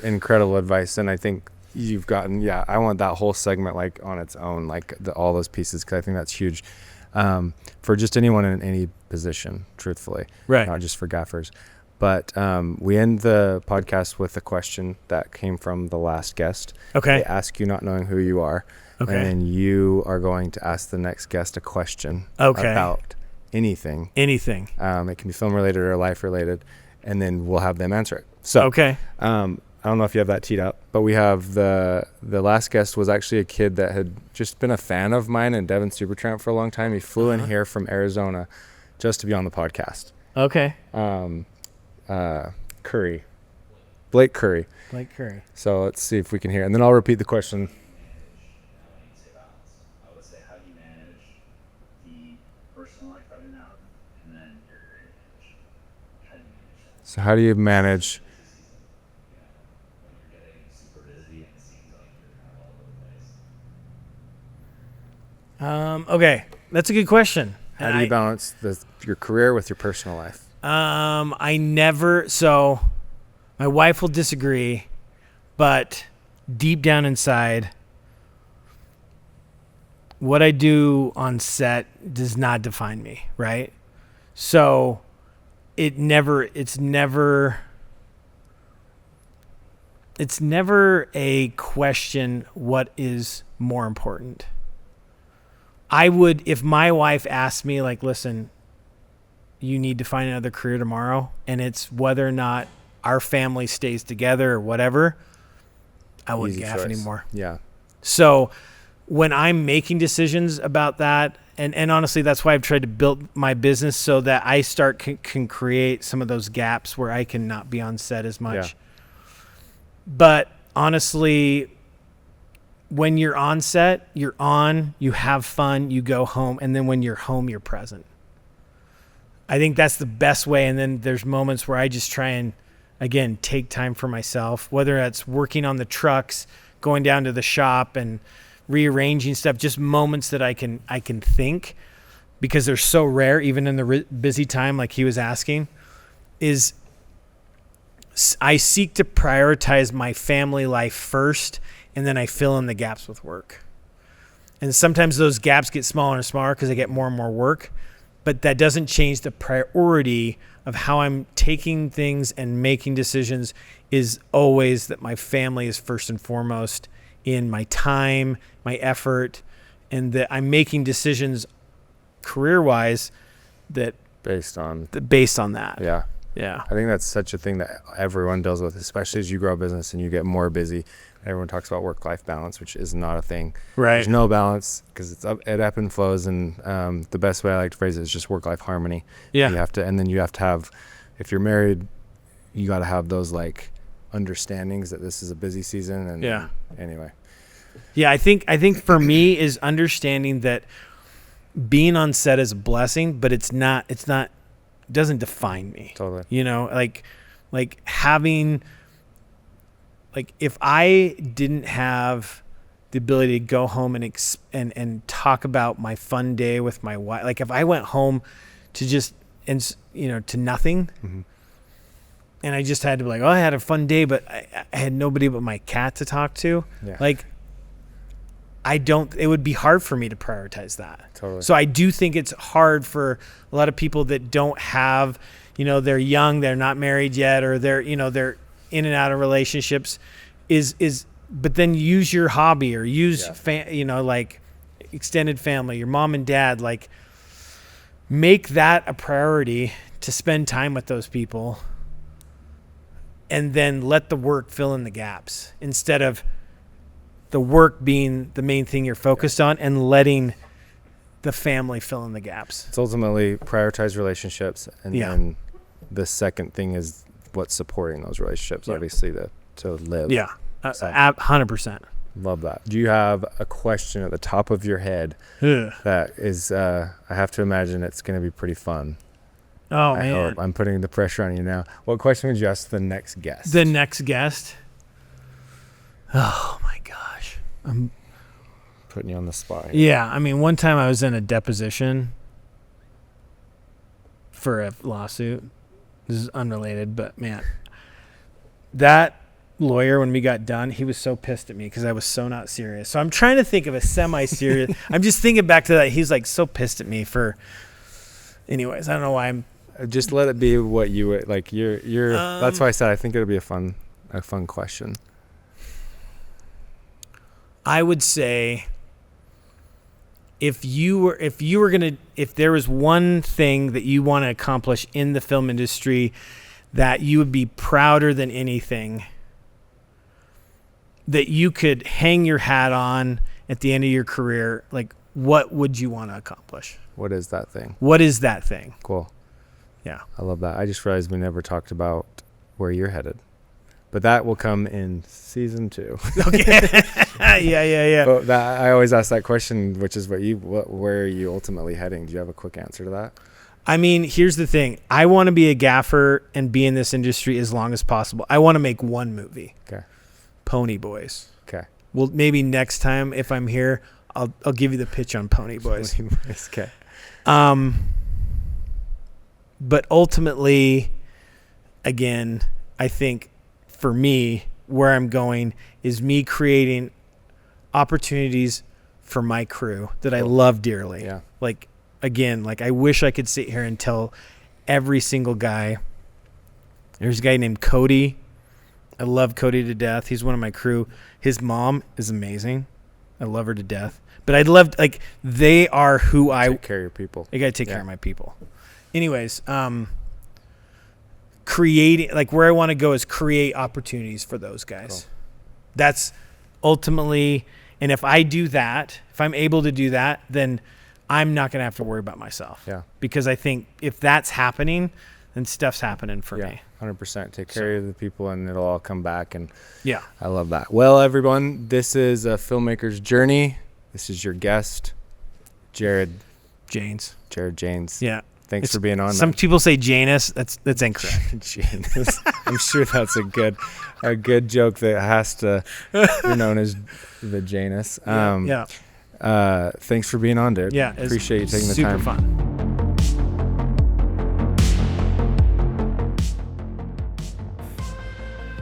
S1: incredible advice. And I think you've gotten, I want that whole segment like on its own, like all those pieces, because I think that's huge for just anyone in any position, truthfully.
S2: Right.
S1: Not just for gaffers. But we end the podcast with a question that came from the last guest.
S2: Okay.
S1: They ask you not knowing who you are. Okay. And then you are going to ask the next guest a question about anything.
S2: Anything.
S1: It can be film related or life related, and then we'll have them answer it. So,
S2: okay.
S1: I don't know if you have that teed up, but we have the last guest was actually a kid that had just been a fan of mine and Devin Supertramp for a long time. He flew in here from Arizona just to be on the podcast.
S2: Okay.
S1: Blake Curry.
S2: So
S1: let's see if we can hear, and then I'll repeat the question.
S3: I would say, how do you manage the personal life right now, and then your creative image? How do you manage that?
S1: So how do you manage?
S3: When you're getting super busy and it seems like you're kind of all over the place.
S2: Okay, that's a good question.
S1: How do you balance your career with your personal life?
S2: So my wife will disagree, but deep down inside, what I do on set does not define me, right? So it's never a question, what is more important? If my wife asked me, like, listen, you need to find another career tomorrow, and it's whether or not our family stays together or whatever, I wouldn't gaff anymore.
S1: Yeah.
S2: So when I'm making decisions about that, and honestly, that's why I've tried to build my business so that I can create some of those gaps where I can not be on set as much.
S1: Yeah.
S2: But honestly, when you're on set, you're on, you have fun, you go home, and then when you're home, you're present. I think that's the best way. And then there's moments where I just try and, again, take time for myself, whether that's working on the trucks, going down to the shop and rearranging stuff, just moments that I can think, because they're so rare, even in the busy time, like he was asking, is I seek to prioritize my family life first, and then I fill in the gaps with work. And sometimes those gaps get smaller and smaller because I get more and more work. But that doesn't change the priority of how I'm taking things and making decisions, is always that my family is first and foremost in my time, my effort, and that I'm making decisions career-wise that based on that.
S1: Yeah.
S2: Yeah.
S1: I think that's such a thing that everyone deals with, especially as you grow a business and you get more busy. Everyone talks about work-life balance, which is not a thing.
S2: Right.
S1: There's no balance because it ebb and flows. And the best way I like to phrase it is just work-life harmony.
S2: Yeah.
S1: You have to have, if you're married, you got to have those like understandings that this is a busy season. And
S2: yeah.
S1: Anyway.
S2: Yeah. I think for me is understanding that being on set is a blessing, but it doesn't define me.
S1: Totally.
S2: You know, like having, like if I didn't have the ability to go home and talk about my fun day with my wife. Like if I went home to just, to nothing, and I just had to be like, oh, I had a fun day, but I had nobody but my cat to talk to.
S1: Yeah.
S2: Like, it would be hard for me to prioritize that.
S1: Totally.
S2: So I do think it's hard for a lot of people that don't have, they're young, they're not married yet, or they're in and out of relationships but then use your hobby or use, like extended family, your mom and dad, like make that a priority to spend time with those people, and then let the work fill in the gaps instead of the work being the main thing you're focused on and letting the family fill in the gaps.
S1: It's ultimately prioritize relationships. And then the second thing is what's supporting those relationships, obviously to live.
S2: Yeah. 100%.
S1: Love that. Do you have a question at the top of your head that is, I have to imagine it's going to be pretty fun.
S2: Oh,
S1: I
S2: man.
S1: hope. I'm putting the pressure on you now. What question would you ask the next guest?
S2: The next guest? Oh, my gosh. I'm
S1: putting you on the spot.
S2: Yeah. I mean, one time I was in a deposition for a lawsuit. This is unrelated, but, man, that lawyer, when we got done, he was so pissed at me because I was so not serious. So I'm trying to think of a semi-serious. I'm just thinking back to that. He's like so pissed at me for. Anyways, I don't know why I'm.
S1: Just let it be what you would like. You're. That's why I said I think it'll be a fun question.
S2: I would say if there was one thing that you want to accomplish in the film industry that you would be prouder than anything, that you could hang your hat on at the end of your career, like what would you want to accomplish?
S1: What is that thing?
S2: What is that thing?
S1: Cool.
S2: Yeah.
S1: I love that. I just realized we never talked about where you're headed. But that will come in season 2.
S2: Okay. Yeah.
S1: But I always ask that question, which is where are you ultimately heading? Do you have a quick answer to that?
S2: I mean, here's the thing. I want to be a gaffer and be in this industry as long as possible. I want to make one movie.
S1: Okay.
S2: Pony Boys.
S1: Okay.
S2: Well, maybe next time if I'm here, I'll give you the pitch on Pony Boys.
S1: Okay.
S2: But ultimately, again, I think for me, where I'm going is me creating opportunities for my crew that I love dearly.
S1: Yeah.
S2: Like, again, like I wish I could sit here and tell every single guy. There's a guy named Cody. I love Cody to death. He's one of my crew. His mom is amazing. I love her to death. But I'd love, like, they are who
S1: Take care of your people.
S2: I got to take care of my people. Anyways, creating, like, where I want to go is create opportunities for those guys. Cool. That's ultimately, and if I do that, if I'm able to do that, then I'm not going to have to worry about myself.
S1: Yeah.
S2: Because I think if that's happening, then stuff's happening for me.
S1: 100%. Take care of the people and it'll all come back. And
S2: yeah,
S1: I love that. Well, everyone, this is a filmmaker's journey. This is your guest, Jared
S2: Jaynes.
S1: Yeah. Thanks for being on.
S2: Some people say Jaynes. That's incorrect.
S1: Jaynes. I'm sure that's a good joke that has to be known as the Jaynes.
S2: Yeah.
S1: Thanks for being on, dude.
S2: Yeah.
S1: Appreciate you taking the time.
S2: Super fun.